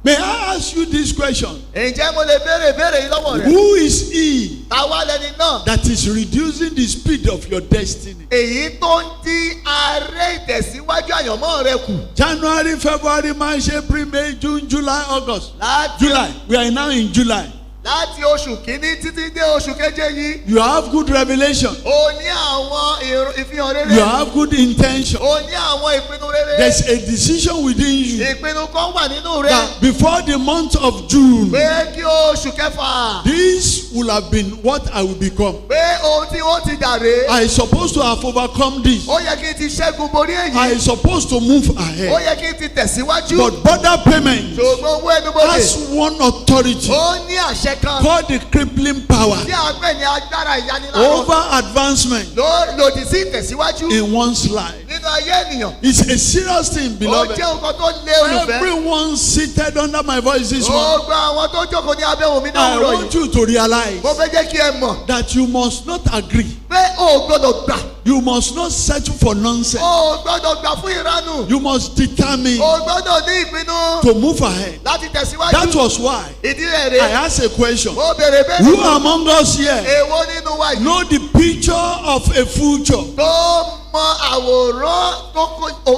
May I ask you this question? Ǹjẹ́ mo lè béèrè yìí lọ́wọ́ rẹ? Who is he Táwa lẹni náà. that is reducing the speed of your destiny? Èyí tó ń dí aré ìtẹ̀síwájú àyànmọ́ rẹ kù. January, February, March, April, May, June, July, August. Láti July. We are now in July. láti oṣù kìíní títí dé oṣù keje yìí. You have good revelation. O ní àwọn ìfihàn rere. You have good intention. O ní àwọn ìpinnu rere. There's a decision within you Ìpinnu kan wà nínú rẹ. that before the month of June, Pé kí oṣù kẹfà. this will have been what I will become. Pé ohun tí ó ti dàré. I supposed to have overcome this. Ó yẹ kí n ti ṣẹ́gun borí èyí. I supposed to move Ó ahead. yẹ kí n ti tẹ̀síwájú. But border payment Ṣùgbọ́n owó ẹnubodè. has one authority Ó ní àṣẹ kan. called the crippling power Tí a pè ní agbára ìyaniláró. over advancement Lòdì sí ìtẹ̀síwájú. in one's life. Nínú ayé ènìyàn. It's a serious thing, Ó beloved. jẹ́ nǹkan tó lé olùfẹ́. Everyone seated under my voice this morning, Gbogbo àwọn tó jókòó ní abẹ́ omi náà I ń ròyìn. want you to realize Mo fẹ́ jẹ́ kí ẹ mọ̀ that you must not agree. pé o ò gbọ́dọ̀ gbà. You must not settle for nonsense. O ò gbọ́dọ̀ gbà fún ìranù. You must determine O ò gbọ́dọ̀ ní ìpinnu to move ahead. láti tẹ̀síwájú. That was why Ìdí rẹ̀ I rè. asked a question. Mo bèrè Who bẹ́ẹ̀. among us here Èwo nínú wa yìí know the picture of a future? tó mọ àwòrán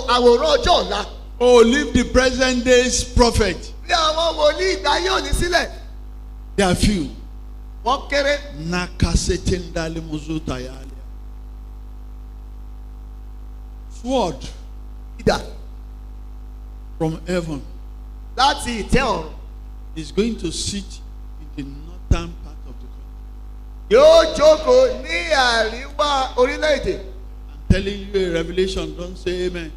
àwòrán ọjọ́ ọ̀la? Oh, leave the present day's prophet. Bí àwọn wòlíì ìgbà yóò ní sílẹ̀, They are few. wọ́n kéré. Nakasetendalimuzutayalia. Sword Idà from heaven láti ìtẹ́ ọ̀run is going to sit in the northern part of the country. yóò jókòó ní àríwá orílẹ̀-èdè. I'm telling you a revelation, don't say amen.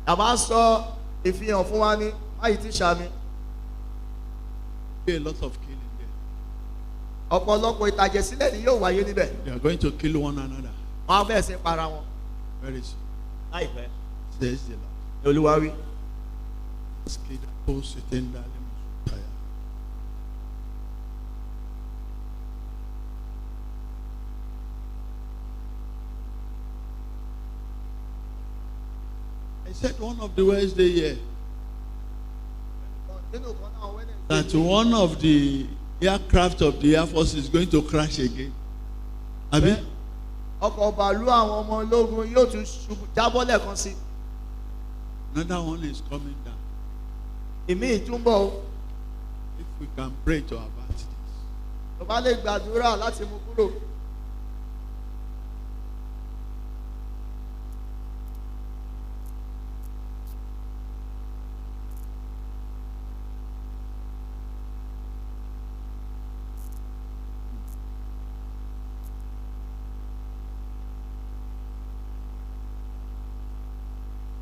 A máa ń sọ ìfihàn fún wa ní báyìí tí sàmì. Be a lot of killing there. Ọ̀pọ̀lọpọ̀ ìtàjẹ̀sílẹ̀ ni yóò wáyé níbẹ̀. They are going to kill one another Wọ́n á fẹ́ ṣe para wọn very soon. láìpẹ́. Says the Lord. Olúwa wí. I said one of the Wednesday here Nínú kan náà wẹ́nẹ̀. that one of the aircraft of the Air Force is going to crash again. Abi? Ọkọ̀ bàálù àwọn ọmọ ológun yóò tún ṣubú jábọ́ lẹ́ẹ̀kan sí. Another one is coming down. Ìmí ìtúbọ̀ o. If we can pray to avert this. Tó bá lè gbàdúrà láti mú kúrò.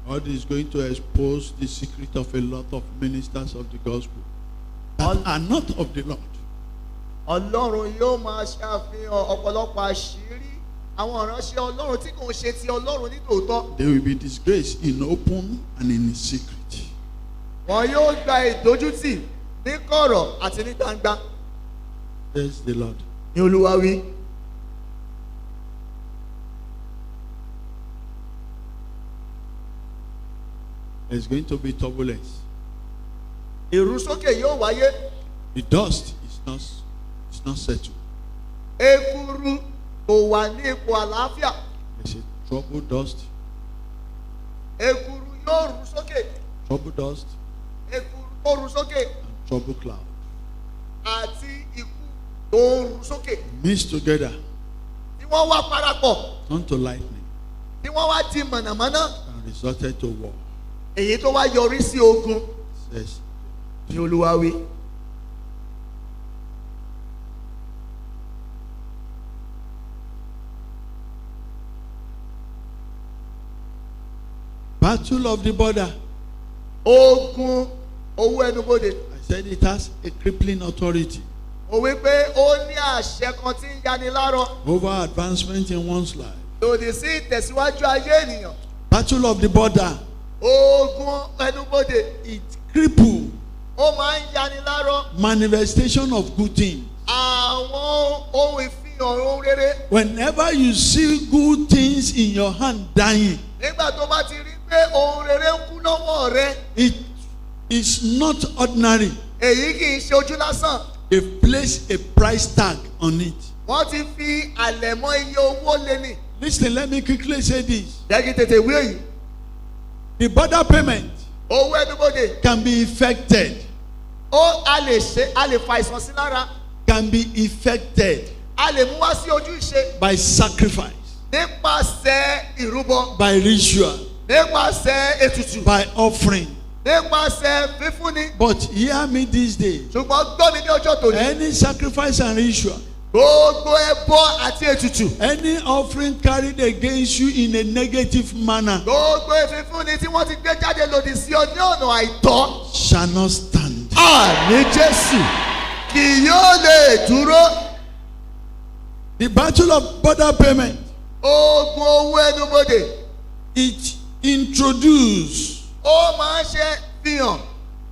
God is going to expose the secret of a lot of ministers of the gospel that are not of the Lord. Ọlọ́run yóò máa ṣàfihàn ọ̀pọ̀lọpọ̀ àṣírí àwọn ìránṣẹ́ Ọlọ́run tí kò ń ṣe ti Ọlọ́run ní tòótọ́. They will be disgraced in open and in secret. Wọn yóò gba ìdójútì ní kọ̀rọ̀ àti ní gbangba. Says the Lord. Ní Olúwa wí. There's going to be turbulence. Ìrúsókè yóò wáyé. The dust is not settled. Ekuru kò wà ní ipò àlàáfíà. There's a trouble dust. Ekuru yóò rú sókè. Trouble dust Ekuru tó rú sókè. and trouble cloud. Àti ikú tó rú sókè. Mixed together, Tí wọ́n wá parapọ̀. turned to lightning, Tí wọ́n wá di mọ̀nàmọ́ná. and resulted to war. Èyí tó wá yọrí sí ogun. Says Ní Olúwa wí. battle of the border. Ogun owó ẹnubodè. I said it has a crippling authority Ó wí pé ó ní àṣẹ kan tí ń yani lárọ. over advancement in one's life. Lòdì sí ìtẹ̀síwájú ayé ènìyàn. Battle of the border. Ogun ẹnubodè. It cripple Ó máa ń yaniláró. Manifestation of good things. Àwọn ohun ìfihàn ohun rere. Whenever you see good things in your hand dying, Nígbà tó bá ti rí pé ohun rere ń kú lọ́wọ́ rẹ. it is not ordinary. Èyí kì í ṣe ojú lásán. They place a price tag on it. Wọ́n ti fi àlẹ̀mọ́ iye owó lé ní. Listen, let me quickly say this. Jẹ́ kí tètè wí èyí. The border payment Owó ẹnubodè. can be effected, A lè fa àìsàn sí lára. can be effected A lè mú wá sí ojú ìṣe. by sacrifice, Nípasẹ̀ ìrúbọ. by ritual, Nípasẹ̀ ètùtù. by offering. Nípasẹ̀ fífúnni. But hear me these days. Ṣùgbọ́n gbọ́ mi ní ọjọ́ tòní. Any sacrifice and ritual, Gbogbo ẹbọ àti ètùtù. any offering carried against you in a negative manner Gbogbo ìfífúnni tí wọ́n ti gbé jáde lòdì sí ọ ní ọ̀nà àìtọ́. shall not stand. Àmì Jésù kì yóò lè dúró. The battle of border payment, Ogun owó ẹnubodè. it introduced Ó máa ń ṣe fihàn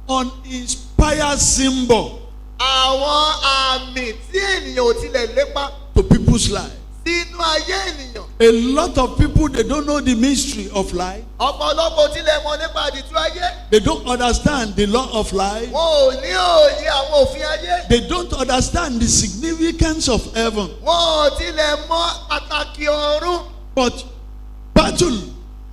uninspired symbol àwọn àmì tí ènìyàn ò tilẹ̀ lépa to people's life. sínú ayé ènìyàn. A lot of people, they don't know the mystery of life. Ọ̀pọ̀lọpọ̀ tilẹ̀ mọ̀ nípa àdìtú ayé. They don't understand the law of life. Wọn ò ní òye àwọn òfin ayé. They don't understand the significance of heaven. Wọn ò tilẹ̀ mọ̀ pàtàkì ọ̀run. But battle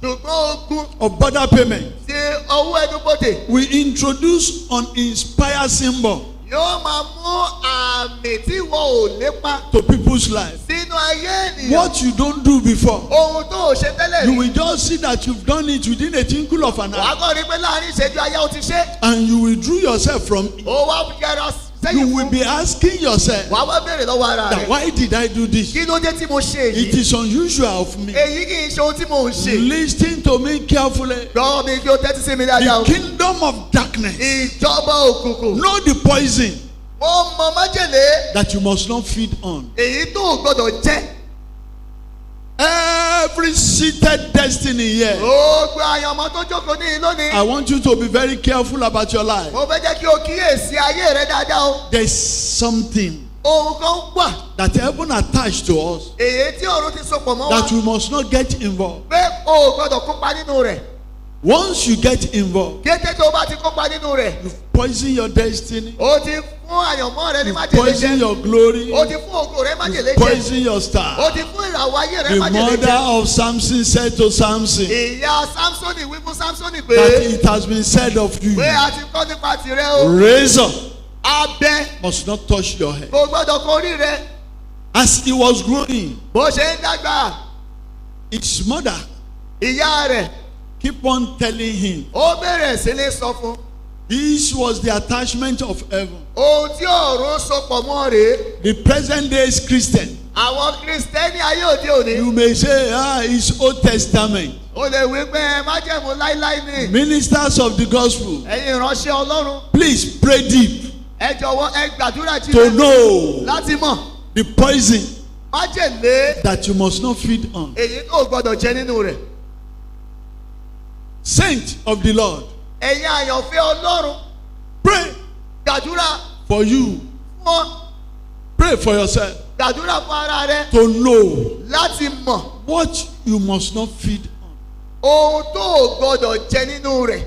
Ṣùgbọ́n ogun of border payment, ti owó ẹnubodè we introduce uninspired symbol yóò máa mú àmì tí wọn ò lépa to people's life. sínú ayé ènìyàn. What you don't do before, Ohun tó ò ṣe tẹ́lẹ̀ you rí. will just see that you've done it within a twinkle of an Wàá eye, kọ́ rí pé láàrin ìṣẹ́jú ayé ó ti ṣe. and you withdraw yourself from it. Ó wá yẹra You sẹ́yìn will fún. be asking yourself Wàá wá béèrè lọ́wọ́ ara that rẹ̀. why did I do this? Kí ló dé tí mo ṣe It èyí? is unusual of me. Èyí kì í ṣe ohun tí mò ń ṣe. Listen to me carefully. Gbọ́ mi kí o tẹ́tí sí mi dáadáa o. The kingdom of darkness, Ìjọba òkùnkùn. know the poison Ó mọ májèlé. that you must not feed on. Èyí tó o gbọ́dọ̀ jẹ́. Every seated destiny here, Gbogbo àyànmọ́ tó jókòó ní lónìí. I want you to be very careful about your life. Mo fẹ́ jẹ́ kí o kíyèsí ayé rẹ dáadáa o. There's something Ohun kan wà. that heaven attached to us Èyí tí ọ̀run ti sopọ̀ mọ́ that wa. we must not get involved. Pé o ò gbọ́dọ̀ kópa nínú rẹ̀. Once you get involved, Kété tó o bá ti kópa nínú rẹ̀. you poison your destiny, O ti fún àyànmọ́ rẹ ní you májèlé poison jẹ. your glory, O ti fún ògo rẹ májèlé you jẹ. poison your O star. ti fún ìràwọ̀ ayé rẹ The májèlé mother jẹ. of Samson said to Samson Ìyá Sámsónì wí fún Sámsónì that pé it has been said of you, pé a ti kọ́ nípa tìrẹ o. razor Abẹ must not touch your head. kò gbọ́dọ̀ kórí rẹ. As he was growing, Bó ṣe ń dàgbà, his mother ìyá rẹ̀ keep on telling him ó bẹ̀rẹ̀ sí ní sọ fún. this was the attachment of heaven. Ohun tí ọ̀run sopọ̀ mọ́ rèé. The present days Christian, Àwọn Kristẹni ayé òde òní. you may say, it's Old Testament. O lè wí pé májẹ̀mú láíláí ni. Ministers of the gospel, Ẹ̀yin ìránṣẹ́ Ọlọ́run. please pray deep Ẹ jọ̀wọ́ ẹ gbàdúrà to jíjẹ know láti mọ̀. the poison Májèlé that you must not feed on. èyí tó gbọ́dọ̀ jẹ nínú rẹ̀. Saint of the Lord, Ẹ̀yin àyànfẹ́ Ọlọ́run. pray Gbàdúrà for you. fún ọ. Pray for yourself Gbàdúrà fún ara rẹ. to know Láti mọ̀ what you must not feed on. ohun tó gbọ́dọ̀ jẹ nínú rẹ̀.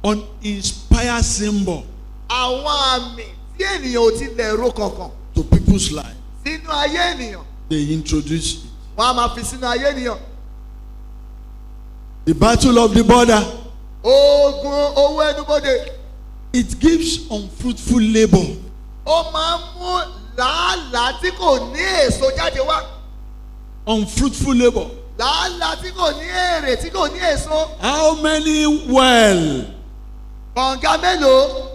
Uninspired symbol Àwọn àmì tí ènìyàn ò tilẹ̀ ro kankan to people's life. sínú ayé ènìyàn. They introduce it. Wọ́n á máa fi sínú ayé ènìyàn. The battle of the border, Ogun owó ẹnubodè. it gives unfruitful labor. Ó máa ń mú làálàá tí kò ní èso jáde wá. Unfruitful labor. Làálàá tí kò ní èrè tí kò ní èso. How many well Kànga mélòó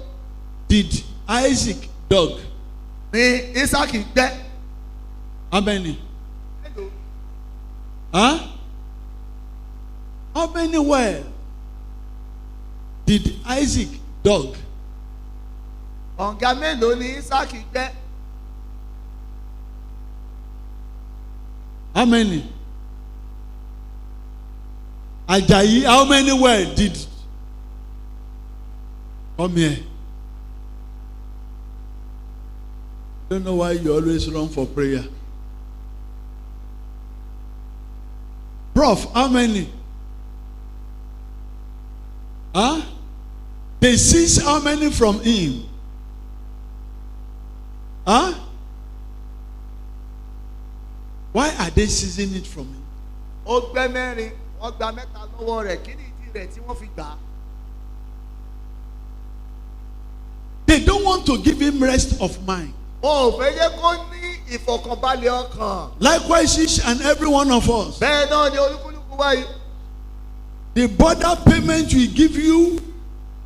did Isaac dug? ni Ísákì gbẹ́? How many? Mélòó? Huh? How many well did Isaac dug? Kànga mélòó ni Ísákì gbẹ́? How many? Ajayi, how many words did come here? Don't know why you always run for prayer. Prof, how many? Huh? They seize how many from him? Huh? Why are they seizing it from him? Ó gbẹ́ mẹ́rin, wọ́n gba mẹ́ta lọ́wọ́ rẹ̀. Kí ni ìdí rẹ̀ tí wọ́n fi gbà á? They don't want to give him rest of mind. Wọn ò fẹ́ yẹ kó ní ìfọ̀kànbalẹ̀ ọkàn. Likewise, each and every one of us. Bẹ́ẹ̀ náà ni olúkúlùkù wáyé. The border payment will give you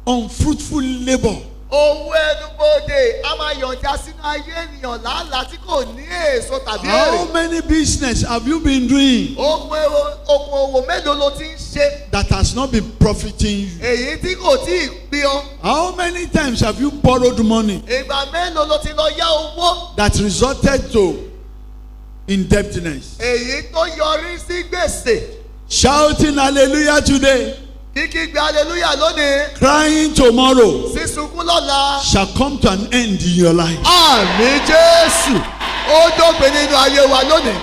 unfruitful labor. Owó ẹnubodè a máa yọ̀ǹda sínú ayé ènìyàn làálàá tí kò ní èso tàbí èrè. How many business have you been doing Okòwò mélòó ló ti ń ṣe? that has not been profiting you? Èyí tí kò tí ì pín ọ. How many times have you borrowed money Ìgbà mélòó ló ti lọ yá owó? that resulted to indebtedness? Èyí tó yọrí sí gbèsè. Shouting hallelujah today, Kíkí gbé hallelujah lónìí. crying tomorrow Sísunkún lọ́la. shall come to an end in your life. Àmín Jésù. Ó dópin nínú ayé wa lónìí.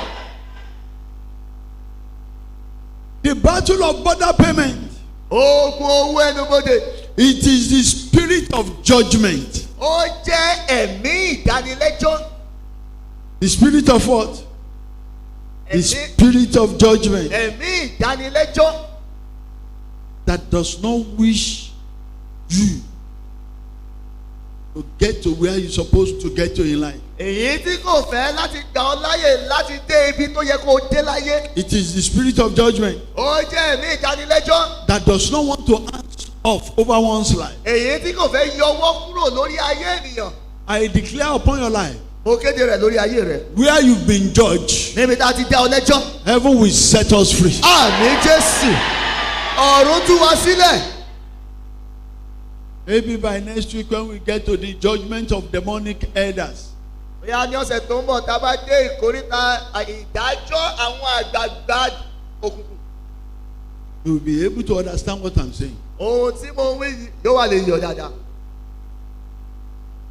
The battle of border payment, Ogun owó ẹnubodè. it is the spirit of judgment. Ó jẹ́ ẹ̀mí ìdánilẹ́jọ́. The spirit of what? The Ẹ̀mí spirit of judgment ẹ̀mí ìdánilẹ́jọ́. that does not wish you to get to where you're supposed to get to in life. Èyí tí kò fẹ́ láti gbà ọ́ láyè láti dé ibi tó yẹ kó o dé láyé. It is the spirit of judgment Ó jẹ́ ẹ̀mí ìdánilẹ́jọ́. that does not want to hands off over one's life. Èyí tí kò fẹ́ yọwọ́ kúrò lórí ayé ènìyàn. I declare upon your life, Mo kéde rẹ̀ lórí ayé rẹ̀. where you've been judged, Níbi tá a ti dá ọ lẹ́jọ́. heaven will set us free. Àmín Jésù. Ọ̀run tú wa sílẹ̀. Maybe by next week when we get to the judgment of demonic elders, Bóyá ní ọ̀sẹ̀ tó ń bọ̀ tá a bá dé ìkóríta ìdájọ́ àwọn àgbààgbà òkùnkùn. you will be able to understand what I'm saying. Ohun tí mo wí yìí yóò wà lè yọ dáadáa.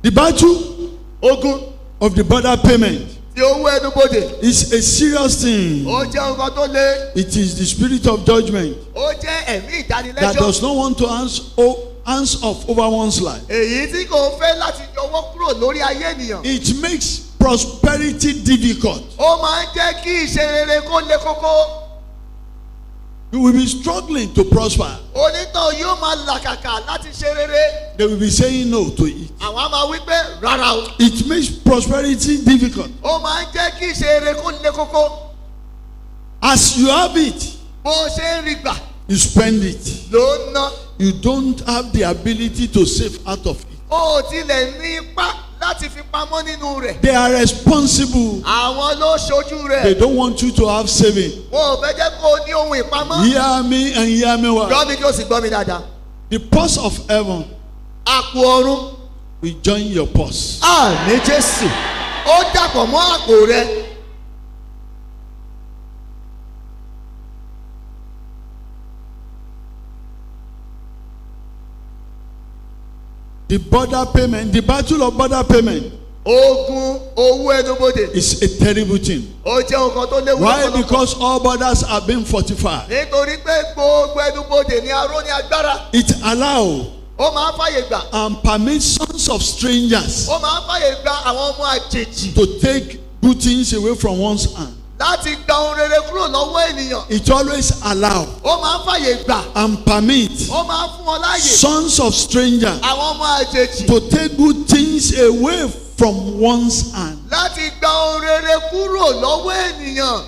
The battle Ogun of the border payment tí owó ẹnubodè. is a serious thing. Ó jẹ́ nǹkan tó le. It is the spirit of judgment Ó jẹ́ ẹ̀mí that ìdánilẹ́jọ́. does not want to hands off over one's life. Èyí tí kò fẹ́ láti yọwọ́ kúrò lórí ayé ènìyàn. It makes prosperity difficult. Ó máa ń jẹ́ kí ìṣe rere kó le kókó. You will be struggling to prosper. Onítàn yóò máa làkàkà láti ṣe rere. They will be saying no to it. Àwọn á máa wí pé rárá o. It makes prosperity difficult. Ó máa ń jẹ́ kí ìṣe rere kó le kókó. As you have it, Bó ṣe ń rí gbà you spend it. ló ń ná. You don't have the ability to save out of it. Ó tilẹ̀ ní ipá láti fi pamọ́ nínú rẹ̀. They are responsible. Àwọn ló ṣojú They rẹ̀. don't want you to have saving. Wọn ò fẹ́ jẹ́ kó o ní ohun ìpamọ́. Hear me and hear me well. Gbọ́ mi kí o sì gbọ́ mi dáadáa. The purse of heaven Àpò ọ̀run. will join your purse. Àmín Jésù. Ó dàpọ̀ mọ́ àpò rẹ. The border payment, the battle of border payment Ogun owó ẹnubodè. is a terrible thing. Ó jẹ́ nǹkan tó léwu Why? lọ́pọ̀lọpọ̀. Because all borders are being fortified. Nítorí pé gbogbo ẹnubodè ní aró ní agbára. It allows Ó máa ń fàyè gbà. and permits sons of strangers Ó máa ń fàyè gba àwọn ọmọ àjèjì. to take good things away from one's hand. Láti gba ohun rere kúrò lọ́wọ́ ènìyàn. It always allows Ó máa ń fàyè gbà. and permits Ó máa ń fún wọn láàyè. sons of strangers Àwọn ọmọ àjèjì. to take good things away from one's hand. Láti gba ohun rere kúrò lọ́wọ́ ènìyàn.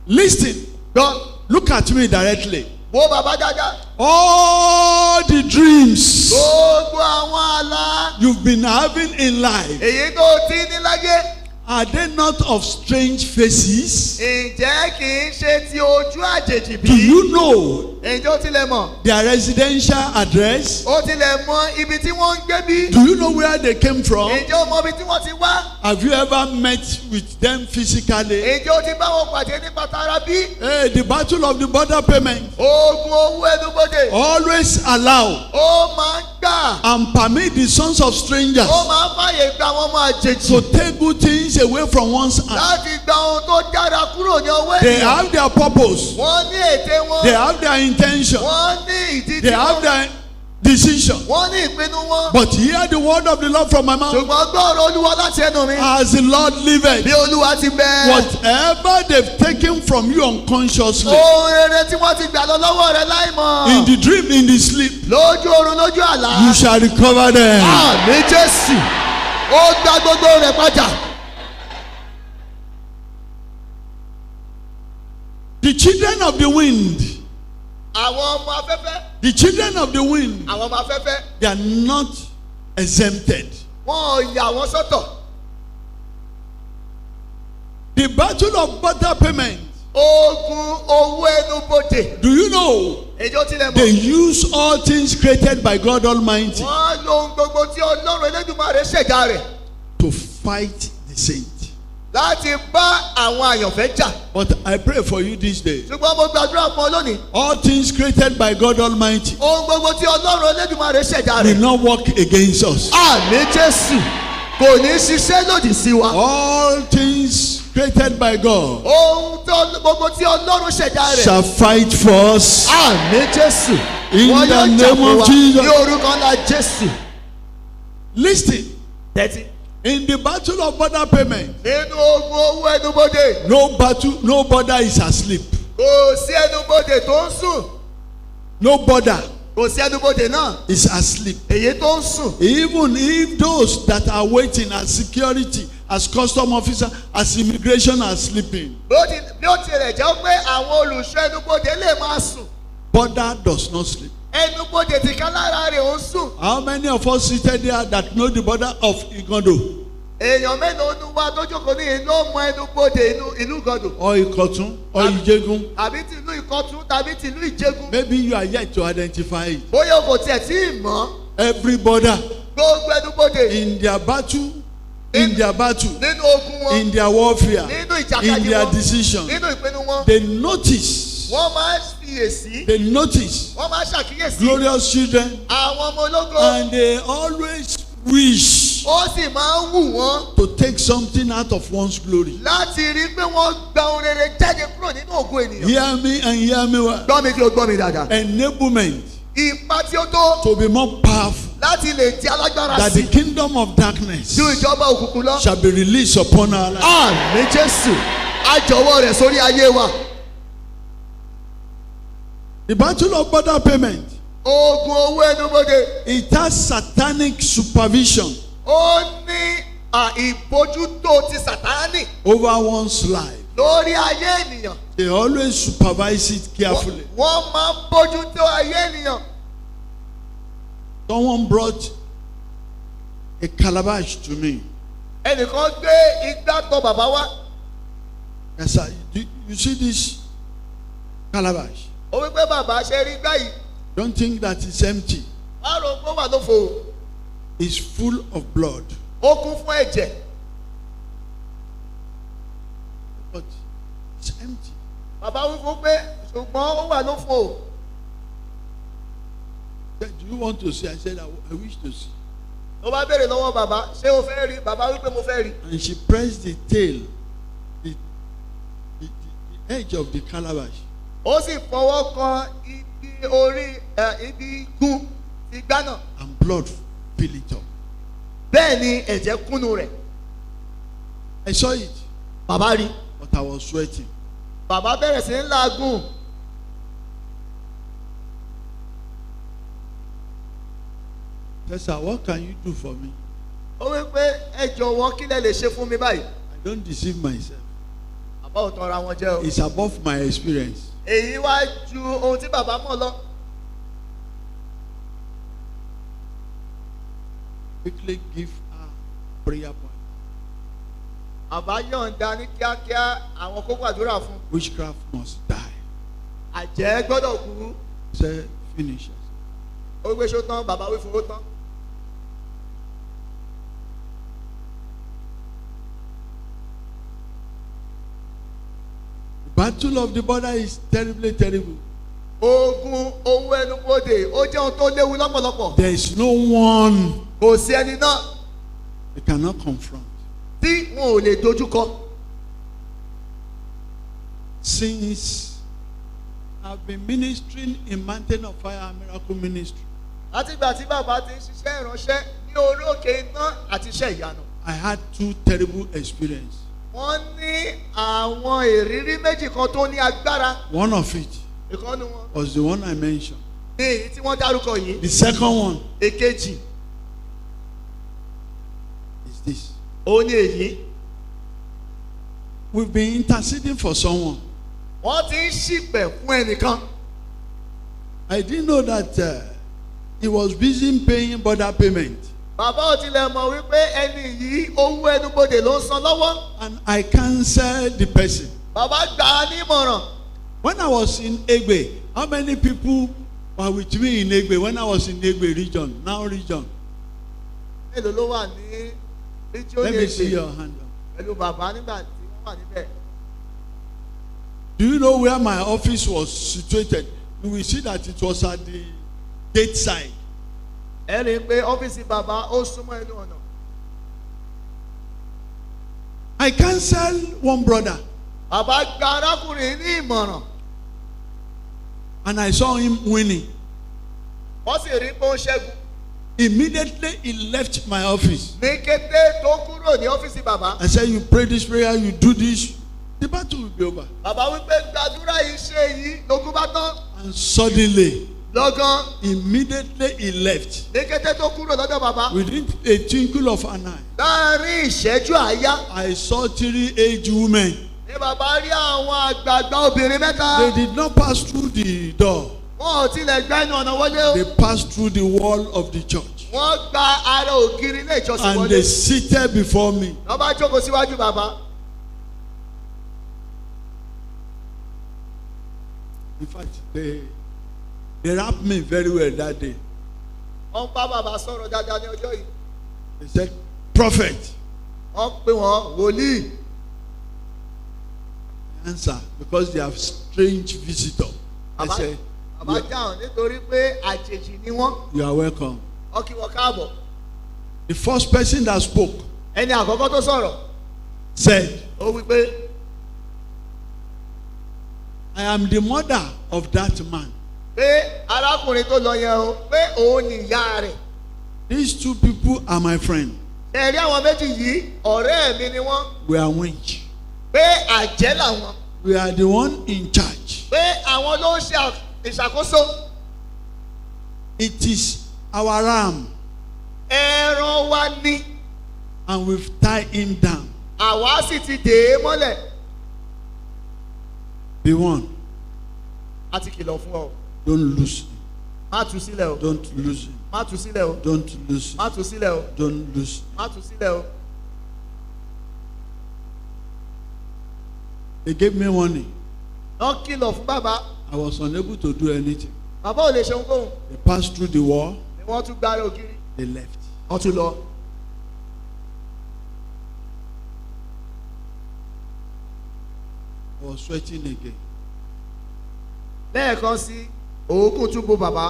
Listen, Gbọ́. look at me directly. Wo bàbá dáadáa. All the dreams Gbogbo àwọn àlá. you've been having in life, Èyí tó ti ní láyé. are they not of strange faces? Ǹjẹ́ kì í ṣe ti ojú àjèjì bí? Do you know Ǹjẹ́ ó tilẹ̀ mọ̀? their residential address? Ó tilẹ̀ mọ ibi tí wọ́n ń gbé bí? Do you know where they came from? Ǹjẹ́ ó mọ ibi tí wọ́n ti wá? Have you ever met with them physically? Ǹjẹ́ ó ti bá wọn pàdé nípa tara bí? Hey, the battle of the border payment. Ogun owó ẹnubodè. Always allow Ó máa ń gbà. and permit the sons of strangers Ó máa ń fàyè gba àwọn ọmọ àjèjì. to take good things away from one's hand. Láti gba ohun tó dára kúrò ní ọwọ́ They ènìyàn. have their purpose. Wọ́n ní ète wọn. They have their intention. Wọ́n ní ìdí They tí have wọ́n. their decision. Wọ́n ní ìpinnu wọn. But hear the word of the Lord from my mouth. Ṣùgbọ́n gbọ́ ọ̀rọ̀ Olúwa láti ẹnu mi. As the Lord Bí liveth, Olúwa ti bẹ. whatever they've taken from you unconsciously, Ohun rere tí wọ́n ti gbà lọ lọ́wọ́ rẹ láìmọ̀. in the dream, in the sleep, Lójú oorun lójú àlá. you shall recover them. Àmín Jésù. Ó gba gbogbo rẹ̀ padà. The children of the wind, Àwọn ọmọ afẹ́fẹ́. the children of the wind, Àwọn ọmọ afẹ́fẹ́. they are not exempted. Wọ́n ò yà wọ́n sọ́tọ̀. The battle of border payment, Ogun owó ẹnubodè. do you know? Èjó tilẹ̀ They mọ̀. use all things created by God Almighty Wọ́n lo ohun gbogbo tí Ọlọ́run Elédùmarè ṣẹ̀dá rẹ̀ to fight the saint. láti bá àwọn àyànfẹ́ jà. But I pray for you this day. Ṣùgbọ́n mo gbàdúrà fún ọ lónìí. All things created by God Almighty Ohun gbogbo tí Ọlọ́run Elédùmarè ṣẹ̀dá will rẹ̀. not work against us. Àmín Jésù. Kò ní ṣiṣẹ́ lòdì sí wa. All things created by God Ohun gbogbo tí Ọlọ́run ṣẹ̀dá rẹ̀. shall fight for us. Àmín Jésù. In Wọ́n the yóò jà name fún of wa Jesus. ní orúkọ ńlá Jésù. Listen, Tẹ́tí. in the battle of border payment, Nínú ogun owó ẹnubodè. no border is asleep. Kò sí ẹnubodè tó ń sùn. No border Kò sí ẹnubodè náà. is asleep. Èyí tó ń sùn. Even if those that are waiting as security, as custom officer, as immigration are sleeping, Bí ó tilẹ̀ jẹ́ pé àwọn olùṣọ́ ẹnubodè lè máa sùn. border does not sleep. Ẹnubodè ti ká lára rẹ̀ ó ń sùn. How many of us seated there that know the border of Igondo Èèyàn mélòó nu wa tó jókòó ní ìlú mọ ẹnubodè ìlú Ìgàndò. or Ikotun or Ijegun? Tàbí tìlú Ìkọ̀tún tàbí tìlú Ìjẹ̀gùn. Maybe you are yet to identify it. Bóyá o kò tiẹ̀ tí ì mọ̀. Every border Gbogbo ẹnubodè in their battle, in their battle, nínú ogun wọn. in their warfare, Nínú in ìjàkadì their wọn. decision, Nínú ìpinnu wọn. they notice, Wọ́n máa ń fiyèsí. they notice Wọ́n máa ń ṣàkíyèsí. glorious children, Àwọn ọmọ ológo. and they always wish Ó sì máa ń wù wọ́n to take something out of one's glory. láti rí i pé wọ́n gba ohun rere jáde kúrò nínú ògo ènìyàn. Hear me and hear me well. Gbọ́ mi kí o gbọ́ mi dáadáa. Enablement Ipa tí ó tó to be more powerful, láti lè di alágbára that sí the kingdom of darkness ju ìjọba òkùnkùn lọ. shall be released upon our lives. Àmín Jésù. A jọ̀wọ́ rẹ̀ sórí ayé wa. The battle of border payment, Ogun owó ẹnubodè. it has satanic supervision Ó ní ìbójútó ti Sàtánì over one's life. lórí ayé ènìyàn. They always supervise it carefully. Wọ́n máa ń bójútó ayé ènìyàn. Someone brought a calabash to me. Ẹnìkan gbé igbá tọ̀ bàbá wá. Yes, sir. You see this calabash? Ó wí pé bàbá ṣe rí igbá yìí. Don't think that it's empty. Wọ́n rò pé ó wà lófo. It's full of blood. Ó kún fún ẹ̀jẹ̀. But it's empty. Bàbá wí fún pé ṣùgbọ́n ó wà lófo. Said, do you want to see? I said, I wish to see. Ó bá béèrè lọ́wọ́ bàbá ṣé o fẹ́ rí? Bàbá wí pé mo fẹ́ rí. And she pressed the tail, the edge of the calabash. Ó sì fọwọ́ kan ibi orí ibi igun igbá náà. And blood filled it up. Bẹ́ẹ̀ ni ẹ̀jẹ̀ kúnnú rẹ̀. I saw it, Bàbá rí. but I was sweating. Bàbá bẹ̀rẹ̀ sí ń làágùn. I said, what can you do for me? Ó wí pé ẹ jọ̀wọ́ kí lẹ lè ṣe fún mi báyìí. I don't deceive myself. Bàbá ò tanra wọn jẹ́ o. It's above my experience. Èyí wá ju ohun tí bàbá mọ̀ lọ. Quickly give her prayer point. Bàbá yọ̀ǹda ní kíákíá àwọn kókó àdúrà fún. Witchcraft must die. Àjẹ́ gbọ́dọ̀ kú. Say, finish. Ó gbé ṣó tán, bàbá wí fowó tán. The battle of the border is terribly terrible. Ogun owó ẹnubodè ó jẹ́ ohun tó léwu lọ́pọ̀lọpọ̀. There is no one Kò sí ẹni náà they cannot confront. tí wọn ò lè dojúkọ. Since I've been ministering in Mountain of Fire and Miracle Ministry, Látìgbà tí bàbá ti ń ṣiṣẹ́ ìránṣẹ́ ní orí òkè iná àti iṣẹ́ ìyanu. I had 2 terrible experiences. Wọ́n ní àwọn ìrírí méjì kan tó ní agbára. One of it Ìkànnì wọn was the one I mentioned. ní èyí tí wọ́n dárúkọ yìí. The second one Èkejì is this. ó ní èyí. We've been interceding for someone. Wọ́n ti ń ṣìpẹ̀ fún ẹnìkan. I didn't know that he was busy paying border payment. Bàbá ò tilẹ̀ mọ̀ wípé ẹni yìí owó ẹnubodè ló ń san lọ́wọ́. And I cancelled the person. Bàbá gbà á nímọ̀ràn. When I was in Egbe, how many people were with me in Egbe when I was in Egbe region, now region? Èlò ló wà ní region Let me see Ègbè your hand up. pẹ̀lú bàbá nígbà tí wọ́n wà níbẹ̀. Do you know where my office was situated? You will see that it was at the gate side. Ẹ rí i pé ọ́fíìsì bàbá ó súnmọ́ ẹnu ọ̀nà. I cancelled one brother Bàbá gba arákùnrin ní ìmọ̀ràn. and I saw him winning. Wọ́n sì rí i pé ó ṣẹ́gun. Immediately he left my office. Ní kété tó kúrò ní ọ́fíìsì bàbá. I said, you pray this prayer, you do this, the battle will be over. Bàbá wípé gbàdúrà yìí ṣe yìí lógún bá tán. And suddenly, Lọ́gán immediately he left. ní kété tó kúrò lọ́dọ̀ bàbá. Within a twinkle of an eye, Láàárín ìṣẹ́jú àáyá I saw 3 aged women. ní bàbá rí àwọn àgbààgbà obìnrin mẹ́ta. They did not pass through the door. Wọ́n ò tilẹ̀ gba ẹnu ọ̀nà wọlé o. They passed through the wall of the church. Wọ́n gba ara ògiri ilé ìjọsìn And they wọlé. seated before me. Wọ́n bá jókòó síwájú bàbá. In fact, they wrapped me very well that day. Wọ́n bá bàbá sọ̀rọ̀ dáadáa ní ọjọ́ yìí. They said, prophet. Wọ́n pè wọ́n wòlíì. Answer, because they have strange visitor. I said, Bàbá dáhùn nítorí pé àjèjì ni wọ́n. you are welcome. Wọ́n kí wọn káàbọ̀. The first person that spoke Ẹni àkọ́kọ́ tó sọ̀rọ̀. said, Ó wí pé I am the mother of that man. pé arákùnrin tó lọ yẹn o pé òun ni ìyá rẹ̀. These 2 people are my friend. Ẹ̀rí àwọn méjì yìí ọ̀rẹ́ mi ni wọ́n. We are winch. Pé àjẹ́ làwọn. We are the one in charge. Pé àwọn ló ń ṣe ìṣàkóso. It is our ram, Ẹran wa ní. and we've tied him down. Àwa sì ti dè é mọ́lẹ̀. Be one. A ti kìlọ̀ fún ọ. Don't lose him. Má tú sílẹ̀ o. Don't lose him. Má tú sílẹ̀ o. Don't lose him. Má tú sílẹ̀ o. Don't lose him. Má tú sílẹ̀ o. They gave me warning. Wọ́n kìlọ̀ fún bàbá. I was unable to do anything. Bàbá ò lè ṣe ohunkóhun. They passed through the wall. Ni wọ́n tún gbára ògiri. They left. Wọ́n tún lọ. I was sweating again. Lẹ́ẹ̀kan sí òógùn tún bo bàbá.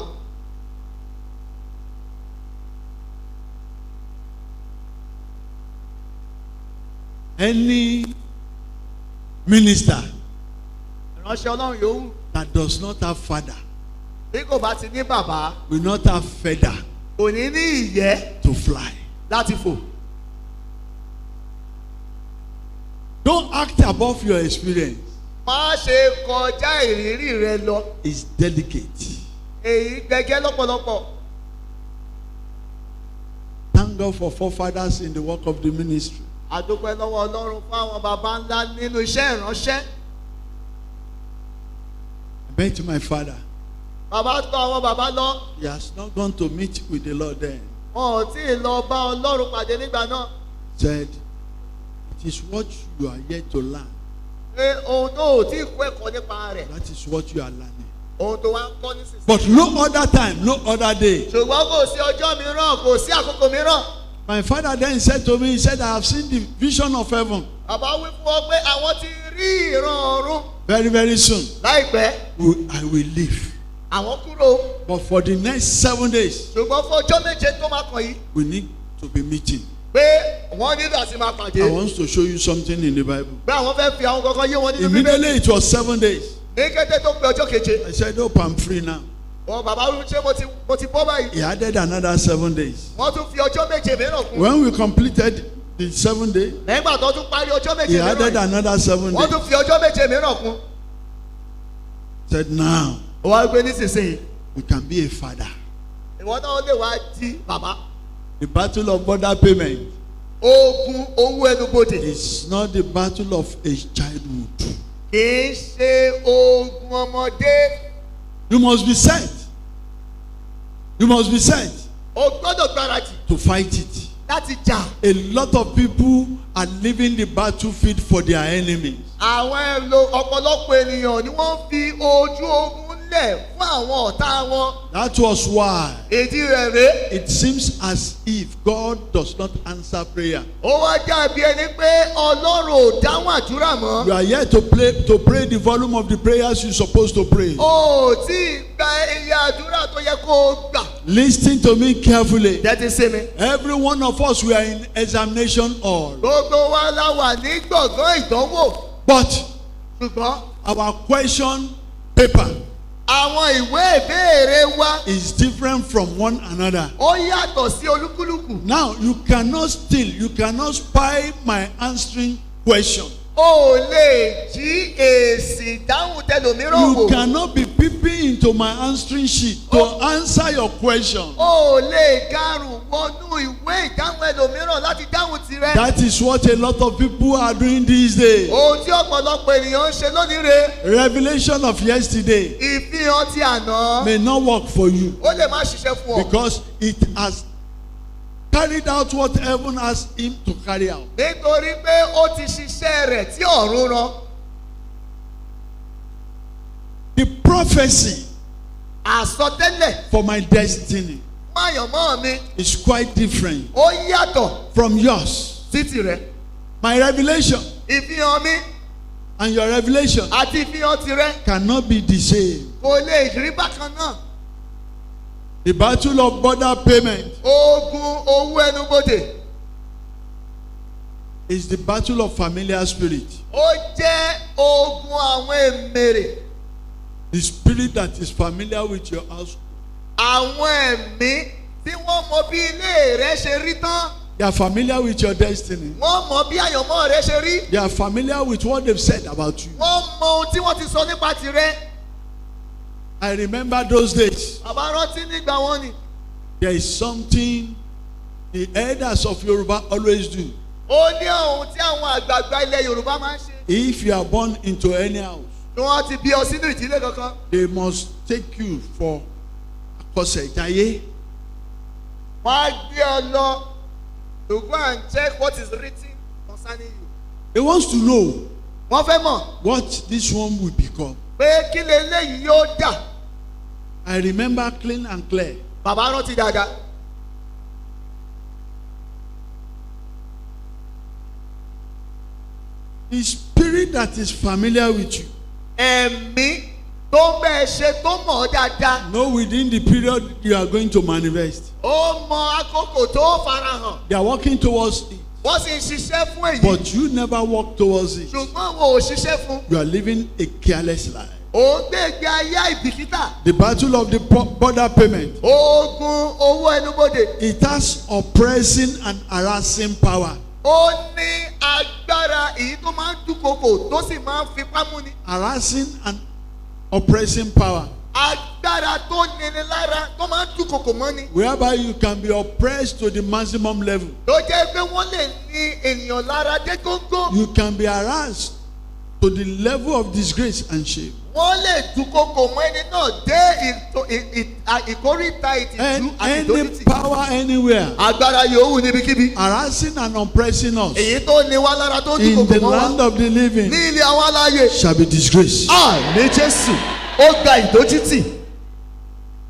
Any minister Ìránṣẹ́ Ọlọ́run yòówù. that does not have father Bí kò bá ti ní bàbá, will not have feather kò ní ní ìyẹ́ to fly. láti fò. Don't act above your experience. Má ṣe kọjá ìrírí rẹ lọ. It's delicate. Èyí gbẹgẹ́ lọ́pọ̀lọpọ̀. Thank God for forefathers in the work of the ministry. A dúpẹ́ lọ́wọ́ Ọlọ́run fún àwọn baba ńlá nínú iṣẹ́ ìránṣẹ́. I met my father. Bàbá tọ̀ àwọn baba lọ. He has not gone to meet with the Lord then. Wọn ò tí ì lọ bá Ọlọ́run pàdé nígbà náà. Said, it is what you are yet to learn. Pé ohun tó ò tí ì kó ẹ̀kọ́ nípa rẹ̀. That is what you are learning. ohun tó wá ń kọ́ nísinsìnyí. But no other time, no other day. ṣùgbọ́n kò sí ọjọ́ mìíràn, kò sí àkókò mìíràn. My father then said to me, he said, I have seen the vision of heaven. Bàbá wí fún ọ pé àwọn ti rí ìran ọ̀run. Very, very soon, Láìpẹ́, I will leave. àwọn kúrò. But for the next 7 days, ṣùgbọ́n fún ọjọ́ méje tó máa kàn yìí, we need to be meeting. pé wọ́n nílò àti máa pàdé. I want to show you something in the Bible. pé àwọn fẹ́ fi àwọn kankan yé wọn nínú Immediately Bíbélì. it was 7 days. ní kété tó pé ọjọ́ keje. I said, oh, I'm free now. Wọ́n bàbá wí ṣé mo ti bọ́ báyìí. He added another 7 days. Wọ́n tún fi ọjọ́ méje mìíràn kún. When we completed the 7 days, Nígbà tó tún parí ọjọ́ méje he mìíràn added yìí, another 7 wọ́n days. tún fi ọjọ́ méje mìíràn kún. Said, now ó wá gbé nísinsìnyí, we can be a father. ìwọ náà lè wá di bàbá. The battle of border payment Ogun owó ẹnubodè is not the battle of a childhood. kì í ṣe ogun ọmọdé. You must be set. You must be set O gbọ́dọ̀ gbáradì to fight it. láti jà. A lot of people are leaving the battlefield for their enemies. Àwọn ọ̀pọ̀lọpọ̀ ènìyàn ni wọ́n fi ojú ogun lẹ̀ fún àwọn ọ̀tá wọn. That was why Ìdí rẹ̀ rèé. it seems as if God does not answer prayer. Ó wá dàbí ẹni pé Ọlọ́run ò dáhùn àdúrà mọ́. You are here to pray the volume of the prayers you're supposed to pray. O ò tí ì gba iye àdúrà tó yẹ kó o gbà. Listen to me carefully. Tẹ́tí sí mi. Every one of us, we are in examination hall. Gbogbo wa la wà ní gbọ̀ngàn ìdánwò. But Ṣùgbọ́n our question paper àwọn ìwé ìbéèrè wa is different from one another. ó yàtọ̀ sí olúkúlùkù. Now, you cannot steal, you cannot spy my answering question. O ò lè jí èsì ìdáhùn tẹlòmíràn You wò. cannot be peeping into my answering sheet to answer your question. O ò lè garùn wọnú ìwé ìdáhùn ẹlòmíràn láti dáhùn tirẹ̀. That is what a lot of people are doing these days. Ohun tí ọ̀pọ̀lọpọ̀ ènìyàn ń ṣe lónìí re. Revelation of yesterday Ìfihàn ti àná. may not work for you Ó lè má ṣiṣẹ́ fún ọ. because it has carried out what heaven asked him to carry out. Nítorí pé ó ti ṣiṣẹ́ rẹ̀ tí ọ̀run rán. The prophecy Àsọtẹ́lẹ̀ for my destiny máyọ̀mọ́ mi is quite different ó yàtọ̀ from yours. sí tirẹ̀. My revelation Ìfihàn mi and your revelation àti ìfihàn tirẹ̀ cannot be the same. kò lè rí bákan náà. The battle of border payment Ogun owó ẹnubodè is the battle of familiar spirit. ó jẹ́ ogun àwọn èmèrè. The spirit that is familiar with your house. Àwọn ẹ̀mí tí wọ́n mọ bí ilé rẹ ṣe rí tán. They are familiar with your destiny. Wọ́n mọ bí àyànmọ́ rẹ ṣe rí. They are familiar with what they've said about you. Wọ́n mọ ohun tí wọ́n ti sọ nípa tirẹ̀. I remember those days. Bàbá rántí nígbà wọn ni. There is something the elders of Yoruba always do. Ó ní ohun tí àwọn àgbààgbà ilẹ̀ Yorùbá máa ń ṣe. If you are born into any house, Tí wọ́n ti bí ọ sínú ìdílé kankan. they must take you for Akọ̀sẹ̀jayé. Wọ́n á gbé ọ lọ to go and check what is written concerning you. He wants to know Wọ́n fẹ́ mọ̀ what this one will become. pé kí leléyìí yóò dà. I remember clean and clear. Bàbá rántí dáadáa. The spirit that is familiar with you, Ẹ̀mí tó bẹ́ẹ̀ ṣe tó mọ̀ ọ́ dáadáa. know within the period you are going to manifest. Ó mọ àkókò tó farahàn. They are working towards it, Wọ́n sì ń ṣiṣẹ́ fún èyí. but you never walk towards it. Ṣùgbọ́n wọn ò ṣiṣẹ́ fún. You are living a careless life. Ó ń gbé ìgbé ayé àìbìkítà. The battle of the border payment, Ogun owó ẹnubodè. it has oppressing and harassing power. Ó ní agbára èyí tó máa ń dúnkokò tó sì máa ń fipá múni. Harassing and oppressing power. Agbára tó níni lára tó máa ń dúnkokò mọ́ni. Whereby you can be oppressed to the maximum level. Tó jẹ́ pé wọ́n lè ní ènìyàn lára dé góńgó. You can be harassed to the level of disgrace and shame. Wọ́n lè dúnkokò mọ́ ẹni náà dé ìkórìtà ìtìjú àti Any ìdójútì. power anywhere Agbára yòówù níbikíbi. harassing and oppressing us Èyí tó ní wá lára tó ń in dúnkokò the mọ́ land wa of the living ní ilé àwọn aláyè. shall be disgraced. Àmín Jésù. ó gba ìdójútì.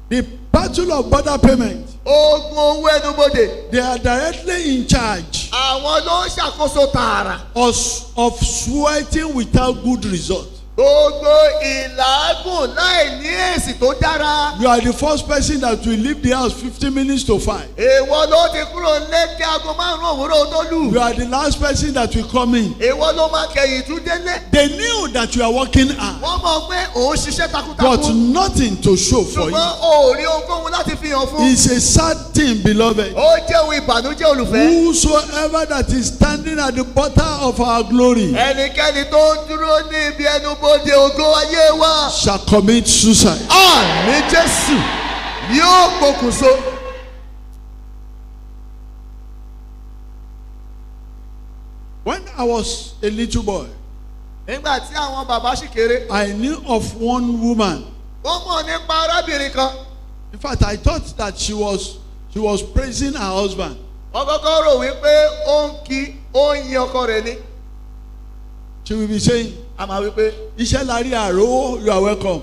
The battle of border payment, Ogun owó ẹnubodè. they are directly in charge Àwọn ló ń ṣàkóso tààrà. of sweating without good result. Gbogbo ìlàágùn láì ní èsì tó dára. You are the first person that will leave the house 15 minutes to 5. Èwo ló ti kúrò nílé kí aago 5 òwúrọ̀ tó lù. You are the last person that will come in. Èwo ló máa kẹ̀yìn tún délé. They knew that you are working hard, Wọ́n mọ̀ pé òun ṣiṣẹ́ but takuntakun. nothing to show for Ṣùgbọ́n you. o ò rí ohunkóhun láti fi hàn fún. It's a sad thing, beloved. Ó jẹ́ ohun ìbànújẹ́ olùfẹ́. Whosoever that is standing at the bottom of our glory Ẹnikẹ́ni tó ń dúró ní ibi ẹnubodè ògo ayé wa. shall commit suicide. Àmín Jésù yóò pokùnso. When I was a little boy, Nígbà tí àwọn bàbá ṣì kéré, I knew of one woman. wọ́n mọ̀ nípa arábìnrin kan. In fact, I thought that she was praising her husband. Wọ́n kọ́kọ́ rò wípé ó ń kí ó ń yin ọkọ rẹ̀ ní. She will be saying, A máa wípé Iṣẹ́ lárí àrò, you are welcome.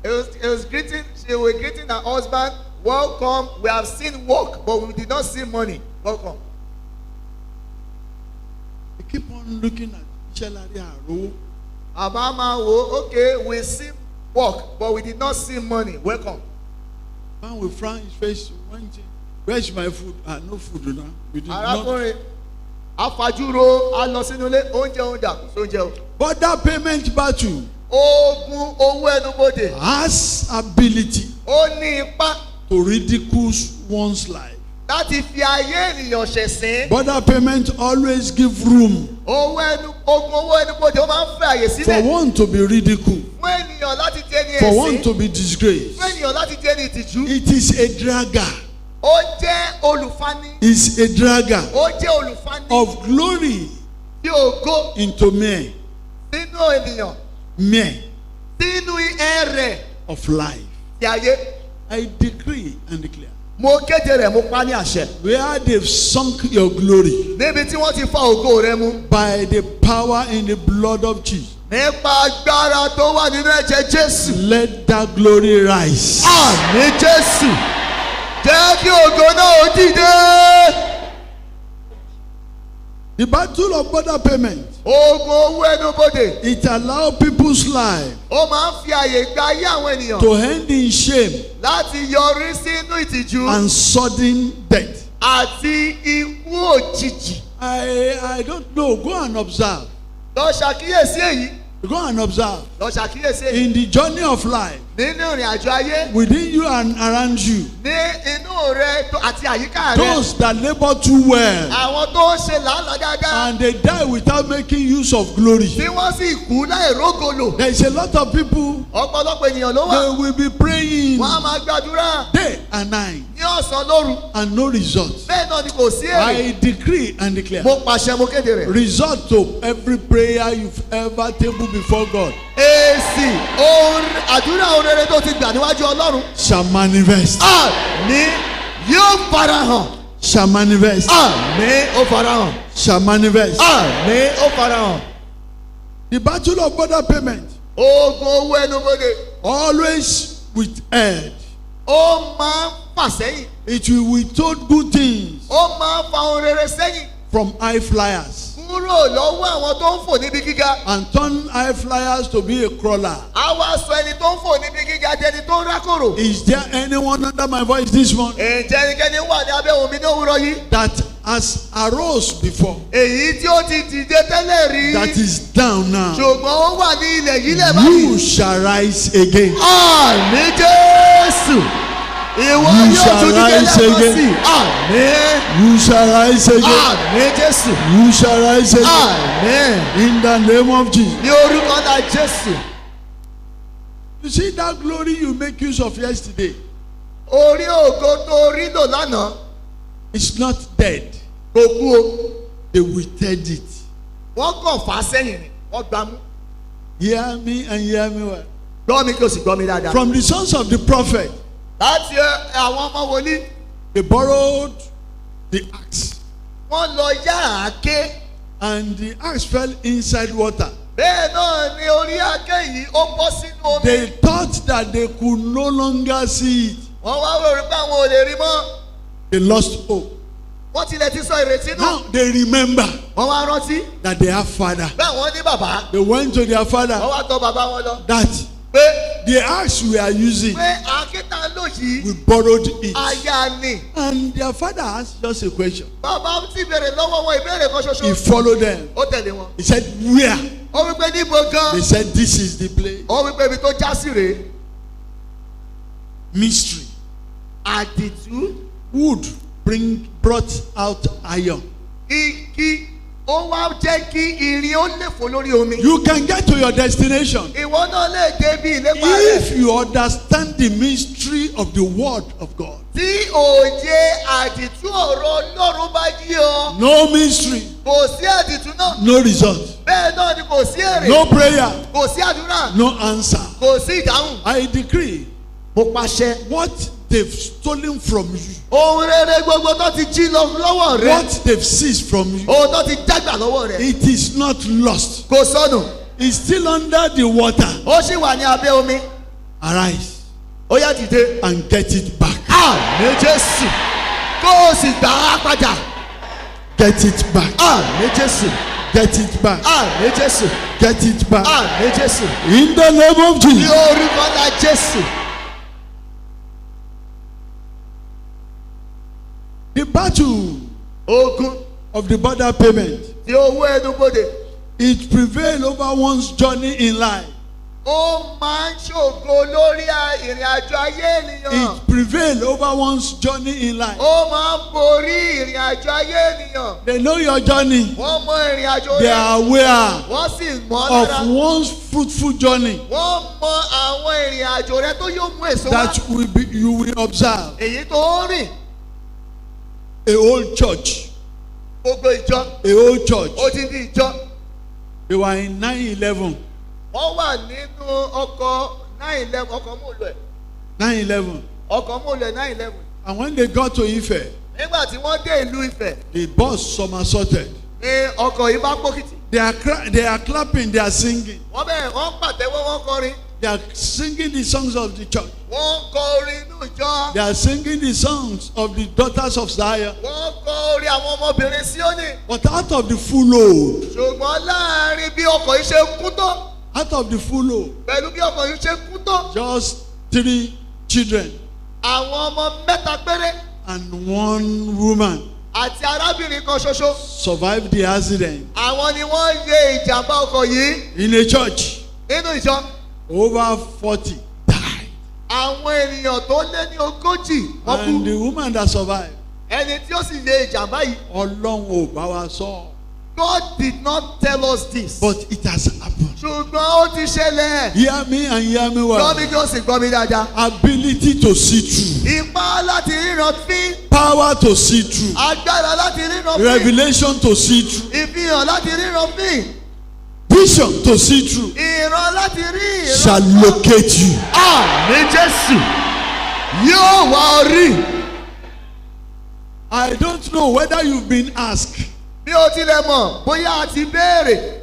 it was greeting, she was greeting her husband, welcome, we have seen work but we did not see money, welcome. I keep on looking at Iṣẹ́ lárí àrò. Àbá máa wò ó, okay, we see work but we did not see money, welcome. Man will frown his face. Where's my food? No food now. We did not. Arákùnrin afajúro á lọ sínú ilé oúnjẹ oúnjẹ àkóso o. But that payment battle Ogun owó ẹnubodè has ability ó ní ipá to ridicule one's life. láti fi ayé ènìyàn ṣẹ̀sín. But that payment always give room Ogun owó ẹnubodè ó máa ń fẹ́ àyè for sílẹ̀ one to be ridiculed, fún ènìyàn láti jẹ́ ní for one ẹ̀sín, to be disgraced. fún ènìyàn láti jẹ́ ní ìtìjú. It is a dragger. Ó jẹ́ olùfani. It's a dragger Ó jẹ́ olùfani of glory tí ògo into mere nínú ènìyàn sínú ẹrẹ̀ of life. ti ayé. I decree and declare, Mo kéde rẹ̀ mo pa ní àṣẹ. where they've sunk your glory Níbi tí wọ́n ti fa ògo rẹ mú. by the power in the blood of Jesus, Nípa agbára tó wà nínú ẹ̀jẹ̀ Jésù. let that glory rise. Àmín Jésù. Jẹ́ kí ògo náà ó dìde. The battle of border payment, Ogun owó ẹnubodè. it allows people's life Ó máa ń fi àyè gba ayé àwọn ènìyàn to end in shame láti yọrí sínú ìtìjú and sudden death. àti ikú òjijì. I don't know. Go and observe. Lọ ṣàkíyèsí èyí. Go and observe. Lọ ṣàkíyèsí èyí. In the journey of life, Nínú ìrìn àjò ayé. within you and around you, Ní inú rẹ àti àyíká rẹ. those that labor too well Àwọn tó ń ṣe làálàá dáadáa. and they die without making use of glory. Tí wọ́n sì kú láì rógolo. There is a lot of people, Ọ̀pọ̀lọpọ̀ ènìyàn ló wà. they will be praying Wọ́n á máa gbàdúrà day and night ní ọ̀sán lóru. and no result. Bẹ́ẹ̀ náà ni kò sí èrè. I decree and declare, Mo pàṣẹ mo kéde rẹ̀. result to every prayer you've ever tabled before God Èsì àdúrà ohun rere tó ti gbà níwájú Ọlọ́run. shall manifest. Àmín yóò farahàn. Shall manifest. Àmín ó farahàn. Shall manifest. Àmín ó farahàn. The battle of border payment, Ogun owó ẹnubodè. always withheld. Ó máa ń fà sẹ́yìn. It will withhold good things Ó máa ń fa ohun rere sẹ́yìn. from high flyers Kúrò lọ́wọ́ àwọn tó ń fò níbi gíga. and turn high flyers to be a crawler. A wá sọ ẹni tó ń fò níbi gíga di ẹni tó ń rákòrò. Is there anyone under my voice this morning Ǹjẹ́ ẹnikẹ́ni wà ní abẹ́ omi ní òwúrọ̀ yìí? that has arose before, Èyí tí ó ti dìde tẹ́lẹ̀ rí. that is down now? Ṣùgbọ́n ó wà ní ilẹ̀ yìí lẹ̀ báyìí. You shall rise again. Àmín Jésù. Ìwọ You yóò shall tún dìde rise lẹ́kọ̀ọ́ again. sí. Àmín. You shall rise again. Àmín Jésù. You shall rise again. Àmín. In the name of Jesus. Ní orúkọ náà Jésù. You see that glory you make use of yesterday, Orí ògo tó rí lò lánàá it's not dead. kò kú o. They withheld it. Wọ́n kàn fà á sẹ́yìn ni. Wọ́n gbà mú. Hear me and hear me well. Gbọ́ mi kí o sì gbọ́ mi dáadáa. From the sons of the prophet, Láti àwọn ọmọ wòlíì. they borrowed the axe, Wọ́n lọ yá àáké. and the axe fell inside water. Bẹ́ẹ̀ náà ni orí àgé yìí ó bọ́ sínú omi. They thought that they could no longer see it. Wọ́n wá rò pé àwọn ò lè rí mọ́. They lost hope. Wọ́n tilẹ̀ ti sọ ìrètí nù. Now they remember Wọ́n wá rántí. that they have father. Bẹ́ẹ̀ wọ́n ní bàbá. They went to their Wọ́n father wá tọ̀ bàbá wọn lọ. that Pé the axe we are using, àkítà lò yìí. we borrowed it. Aya ni. And their father asked just a question. Bàbá ti béèrè lọ́wọ́ wọn ìbéèrè kan ṣoṣo. He followed them. Ó tẹ̀lé wọn. He said, where? Ó wí pé níbo gan. They said, this is the place. Ó wí pé ibi tó já sí rèé. Mystery. Àdìtú. Wood brought out iron. Igi ó wá jẹ́ kí irin ó lè fò lórí omi. You can get to your destination Ìwọ náà lè dé bí ìlépa rẹ̀. if you understand the mystery of the word of God. Tí òye àdìtú ọ̀rọ̀ Ọlọ́run bá yí ọ. No mystery, Kò sí àdìtú náà. no result. Bẹ́ẹ̀ náà ni kò sí èrè. No prayer, Kò sí àdúrà. no answer. Kò sí ìdáhùn. I decree Mo pàṣẹ. what they've stolen from you, Ohun rere gbogbo tó ti jí lọ lọ́wọ́ rẹ. what they've seized from you, Ohun tó ti jágbà lọ́wọ́ rẹ. it is not lost. Kò sọnù. It's still under the water. Ó sì wà ní abẹ́ omi. Arise Ó yá dìde. and get it back. Àmín Jésù. Kó o sì gbà á padà. Get it back. Àmín Jésù. Get it back. Àmín Jésù. Get it back. Àmín Jésù. In the name of Ní Jesus. orúkọ ńlá Jésù. The battle Ogun of the border payment, tí owó ẹnubodè. it prevailed over one's journey in life. Ó máa ń ṣògo lórí ìrìn àjò ayé ènìyàn. It prevailed over one's journey in life. Ó máa ń borí ìrìn àjò ayé ènìyàn. They know your journey. Wọ́n mọ ìrìn àjò They rẹ̀. are aware Wọ́n sì mọ̀ of lára. one's fruitful journey Wọ́n mọ àwọn ìrìn àjò rẹ̀ tó yóò mú èso wá. that you will observe. Èyí tó ń rìn. A whole church. Gbogbo ìjọ. A whole church. Ó ti di ìjọ. They were in 9/11. Wọ́n wà nínú ọkọ̀ 9/11 ọkọ̀ mòlù ẹ̀. 9/11. Ọkọ̀ mòlù ẹ̀ 9/11. And when they got to Ife, Nígbà tí wọ́n dé ìlú Ifẹ̀ the bus somersaulted. ni ọkọ̀ yìí bá pókìtì. They are clapping, they are singing. Wọ́n bẹ̀rẹ̀ wọ́n pàtẹ́wọ́ wọ́n kọrin. They are singing the songs of the church. Wọ́n kọ orin inú ìjọ. They are singing the songs of the daughters of Zion. Wọ́n kọ orin àwọn ọmọbìnrin Síónì. But out of the full load, Ṣùgbọ́n láàrin bí ọkọ̀ yìí ṣe kún tó. out of the full load, Pẹ̀lú bí ọkọ̀ yìí ṣe kún tó. just 3 children Àwọn ọmọ mẹ́ta péré and 1 woman àti arábìnrin kan ṣoṣo. survived the accident Àwọn ni wọ́n yẹ ìjàmbá ọkọ̀ yìí in a church. nínú ìjọ. Over 40 died. Àwọn ènìyàn tó lé ní ogójì wọ́n And kú. the woman that survived, Ẹni tí ó sì yẹ ìjàmbá yìí. Ọlọ́run ò bá wa sọ. God did not tell us this. But it has happened. Ṣùgbọ́n ó ti ṣẹlẹ̀. Hear me and hear me Gbọ́ well. mi kí o sì gbọ́ mi dáadáa. Ability to see through. Ipá láti ríran fín. Power to see through. Agbára láti ríran fín. Revelation to see through. Ìfihàn láti ríran fín. Vision to see through. Ìran láti rí ìran. Shall locate you. Àmín Jésù yóò wá orí. I don't know whether you've been asked Bí o tilẹ̀ mọ̀ bóyá a ti béèrè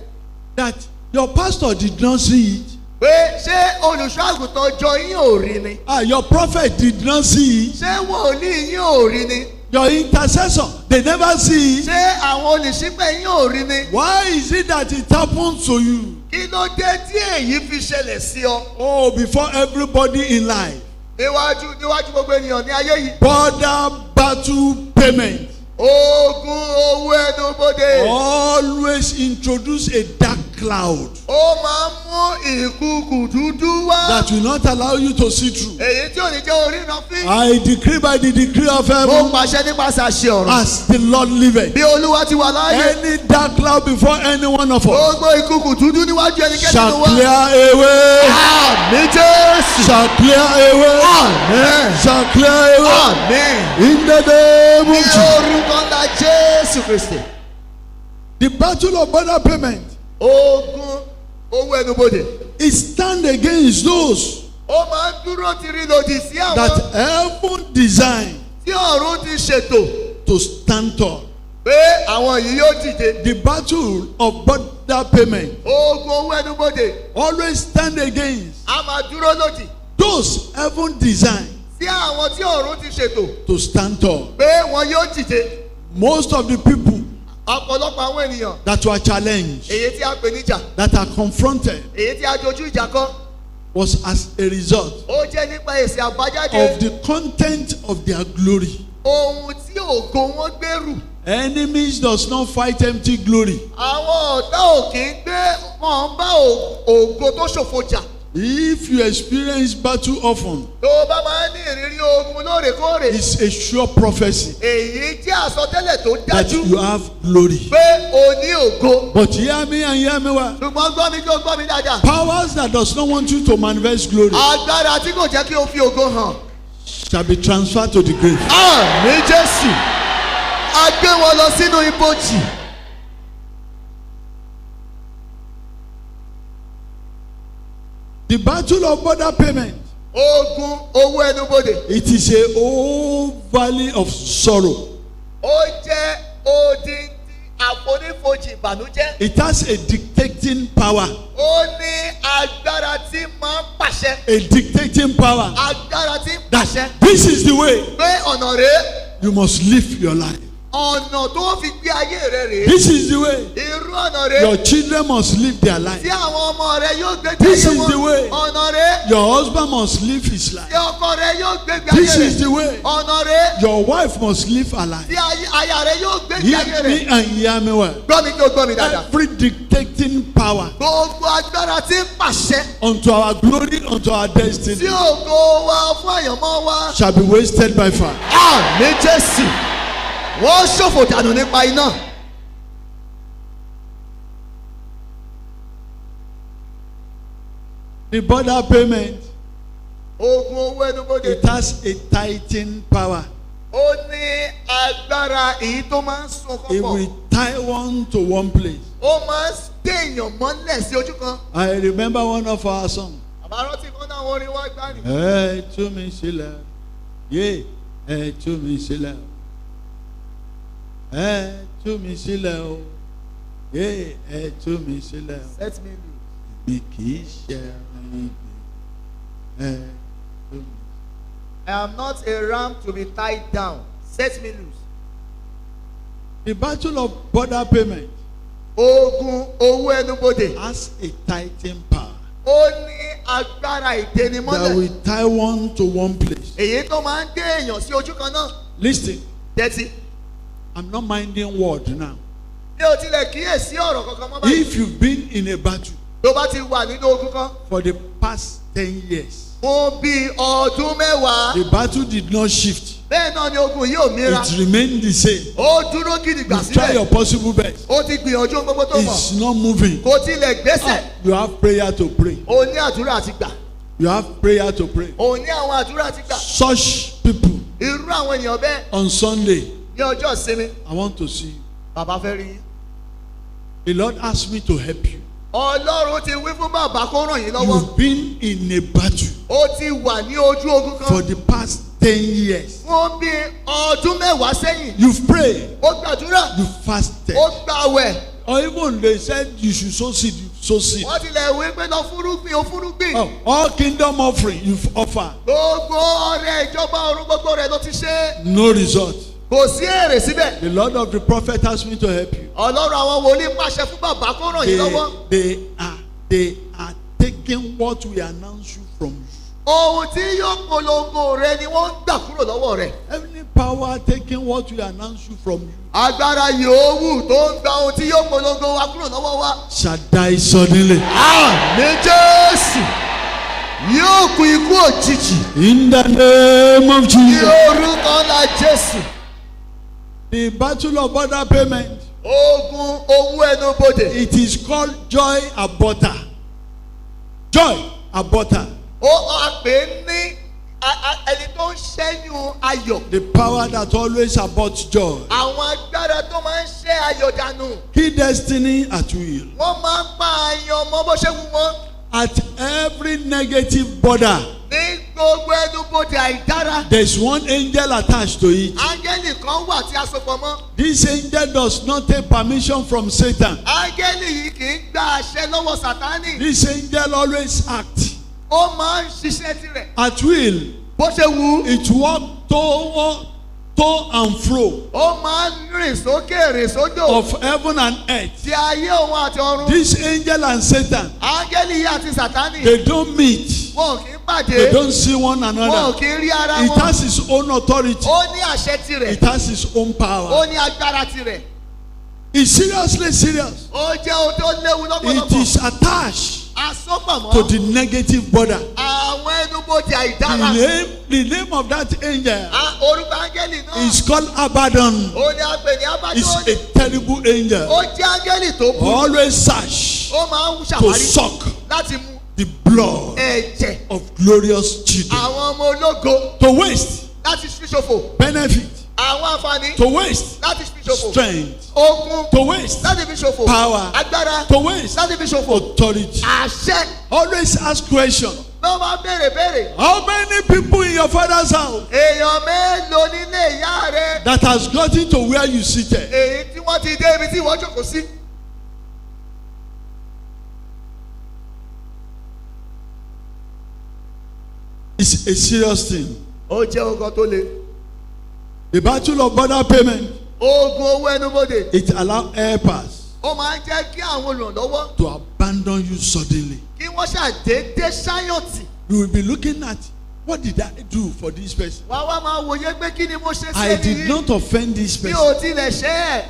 that your pastor did not see it. pé ṣé olùṣọ́ àgùntàn jọ yín ò rí ni? Your prophet did not see it. Ṣé wòlíì yín ò rí ni? Your intercessor, they never see it. Ṣé àwọn olùṣípẹ̀ yín ò rí ni? Why is it that it happens to you? Kí ló dé tí èyí fi ṣẹlẹ̀ sí ọ? Oh, before everybody in life. Níwájú gbogbo ènìyàn ní ayé yìí. Border battle payment Ogun owó ẹnubodè. always introduce a dark cloud Ó máa ń mú ìkùkù dúdú wá. that will not allow you to see through. Èyí tí ò ní jẹ́ oríran fín. I decree by the decree of Mo heaven, pàṣẹ nípasẹ̀ àṣẹ ọ̀run. as the Lord liveth, Bí Olúwa ti wà láàyè. any dark cloud before any one of us Gbogbo ìkùkù dúdú níwájú ẹnikẹ́ni shall ló wá. clear away, Àmín Jésù. shall clear away, Àmín. shall clear away Àmín. in the name Ní of Jesus. orúkọ ńlá Jésù Kristi. The battle of border payment Ogun owó ẹnubodè. is stand against those Ó máa ń dúró tiri lòdì sí àwọn that heaven designed tí ọ̀run ti ṣètò to stand tall. pé àwọn yìí yóò dìde. The battle of border payment Ogun owó ẹnubodè always stand against a máa dúró lòdì those heaven designed sí àwọn tí ọ̀run ti ṣètò to stand tall. pé wọn yóò dìde. Most of the people Ọ̀pọ̀lọpọ̀ àwọn ènìyàn that were challenged, èyí tí a pè níjà, that are confronted, èyí tí a dojú ìjà kọ, was as a result ó jẹ́ nípa èsì àbájáde of the content of their glory. ohun tí ògo wọn gbèrú. Enemies does not fight empty glory. Àwọn ọ̀tá ò kì í gbé wọn ń bá ògo tó ṣòfò jà. If you experience battle often, Tó o bá máa ń ní ìrírí ogun lóòrèkóòrè, it's a sure prophecy èyí jẹ́ àsọtẹ́lẹ̀ tó that dájú you have glory. pé o ní ògo. But hear me and hear me well. Ṣùgbọ́n gbọ́ mi kí o gbọ́ mi dáadáa. Powers that does not want you to manifest glory Agbára tí kò jẹ́ kí o fi ògo hàn. shall be transferred to the grave. Àmín Jésù. A gbé wọn lọ sínú ibojì. The battle of border payment, Ogun owó ẹnubodè. it is a whole valley of sorrow. Ó jẹ́ odindi àfonífojì ìbànújẹ́. It has a dictating power. Ó ní agbára tí máa ń pàṣẹ. A dictating power. Agbára tí ń That pàṣẹ. this is the way Pé ọ̀nà rèé. you must live your life. Ọ̀nà tó fi gbé ayé rẹ rèé. This is the way Irú ọ̀nà rèé. your children must live their life. Tí àwọn ọmọ rẹ yóò gbé This ayé is wọn. the way. Ọ̀nà rèé. Your husband must live his life. Tí ọkọ rẹ yóò gbé This ayé is rẹ. the way. Ọ̀nà rèé. Your wife must live her life. Tí aya rẹ yóò gbé ayé Hear me rẹ. and hear me well. Gbọ́ mi kí o gbọ́ mi dáadáa. Every dictating power Gbogbo agbára tí ń pàṣẹ. unto our glory, unto our Tí destiny, ògo wa fún àyànmọ́ wa. shall be wasted by fire. Àmín Jésù. Wọ́n ṣòfò dànù nípa iná. The border payment, Ogun owó ẹnubodè. it has a tithing power. Ó ní agbára èyí tó máa ń sun It kọ́kọ́. will tie one to one place. Ó máa ń dé èèyàn mọ́lẹ̀ sí ojú kan. I remember one of our songs. Àbárọ́tì kan náà wọ́n rí wá gbá ni. Ẹ tú mi sílẹ̀, yé, ẹ tú mi sílẹ̀, ẹ tú mi sílẹ̀ o, yé, ẹ tú mi sílẹ̀ o. Set me loose. Mi kì í ṣe ẹran ìgbẹ́, ẹ tú mi. I am not a ram to be tied down. Set me loose. The battle of border payment Ogun owó ẹnubodè. has a tithing power Ó ní agbára that ìdènimọ́lẹ̀. will tie one to one place. Èyí tó máa ń dé èèyàn sí ojú kan náà. Listen, Tẹ́tí. I'm not minding word now. Bí o tilẹ̀ kíyèsí ọ̀rọ̀ kankan mọ́ báyìí. If you've been in a battle Tó bá ti wà nínú ogun kan. for the past 10 years, Fún bí ọdún mẹ́wàá. the battle did not shift. Bẹ́ẹ̀ náà ni ogun yìí ò mìíràn. It remained the same. Ó dúró gidigba You try sílẹ̀. your possible best. Ó ti gbìyànjú ohun gbogbo tó mọ̀. It's not moving. Kò tilẹ̀ gbésẹ̀. You have prayer to pray. O ní àdúrà ti gbà. You have prayer to pray. O ní àwọn àdúrà ti gbà. Such people Irú àwọn èèyàn bẹ́ẹ̀ on Sunday, ní ọjọ́ ìsinmi. I want to see you. Bàbá fẹ́ rí yín. The Lord asked me to help you. Ọlọ́run ti wí fún bàbá kó ràn yín lọ́wọ́. You've been in a battle Ó ti wà ní ojú ogun for kan. the past 10 years. Fún bí ọdún mẹ́wàá sẹ́yìn. You've prayed. Ó gbàdúrà. You fasted. Ó gbàwẹ̀. Or even they said you should sow seed. You sow seed. Wọ́n tilẹ̀ wí pé lọ fúrúgbìn ó fúrúgbìn. Oh, all kingdom offering you've offered. Gbogbo ọrẹ ìjọba ọ̀run gbogbo rẹ̀ ló ti ṣe. No result. Kò sí èrè síbẹ̀. The Lord of the prophet asked me to help you. Ọlọ́run àwọn wòlíì pàṣẹ fún bàbá kó ràn yín lọ́wọ́. They are taking what we announce you from you. Ohun tí yóò polongo rẹ ni wọ́n ń gbà kúrò lọ́wọ́ rẹ̀. Any power taking what we announce you from you Agbára yòówù tó ń gba ohun tí yóò polongo wa kúrò lọ́wọ́ wa. shall die suddenly. Àmín Jésù. Yóò kú ikú òjijì. In the name of Ní Jesus. orúkọ ńlá Jésù. The battle of border payment. Ogun owó ẹnubodè. It is called joy aborter. Joy aborter. Ó pè ní ẹni tó ń ṣẹ́yún ayọ̀. The power that always aborts joy. Àwọn agbára tó máa ń ṣẹ́ ayọ̀ dànù. Kill destiny at will. Wọ́n máa ń pa àyàn ọmọ bó ṣe wù wọ́n. At every negative border, Ní gbogbo ẹnubodè àìdára. there is one angel attached to it. Áńgẹ́lì kan wà tí a so pọ̀ mọ́. This angel does not take permission from Satan. Áńgẹ́lì yìí kì í gba àṣẹ lọ́wọ́ Sátánì. This angel always acts Ó máa ń ṣiṣẹ́ tirẹ̀. at will. Bó ṣe wù ú. It walks to and fro Ó máa ń rìn sókè rìn sódò. of heaven and earth. Ti ayé òun àti ọ̀run. This angel and Satan, Áńgẹ́lì yìí àti Sátánì. they don't meet. Wọn ò kì í pàdé. They don't see one Wọn ò another. kì í rí ara It wọn. has its own authority. Ó ní àṣẹ tirẹ̀. It has its own Ó power. ní agbára tirẹ̀. It's seriously serious. Ó jẹ́ ohun tó léwu It lọ́pọ̀lọpọ̀. is attached Asọ́pọ̀ to mọ́. the negative border. Àwọn ẹnubodè àìdára. The name of that angel Orúkọ áńgẹ́lì náà. is called Abaddon. Ó ní àpè ní It's Abádọ́nì. a terrible angel. Ó jẹ́ áńgẹ́lì tó burú. Always search Ó máa ń to ṣàwárí suck láti mu the blood ẹ̀jẹ̀ of glorious children. àwọn ọmọ ológo To waste láti fi ṣòfò. benefit. Àwọn àǹfààní To waste láti fi ṣòfò. strength. Ogun To waste láti fi ṣòfò. power. Agbára To waste láti fi ṣòfò. authority. Àṣẹ Always ask question. ló máa béèrè. How many people in your father's house Èèyàn mélòó nílé ìyá rẹ. that has gotten to where you seated? Èyí tí wọ́n ti dé ibi tí ìwọ jókòó sí. It's a serious thing. Ó jẹ́ ogun tó le. The battle of border payment, Ogun owó ẹnubodè. it allows helpers Ó máa ń jẹ́ kí àwọn olùrànlọ́wọ́ to abandon you suddenly. kí wọ́n ṣàdédé ṣáyọ̀tì. You will be looking at, what did I do for this person? Wá wá máa wòye pé kí ni mo ṣe sí I ẹni did yìí. not offend this Mi person. ò tilẹ̀ ṣe é.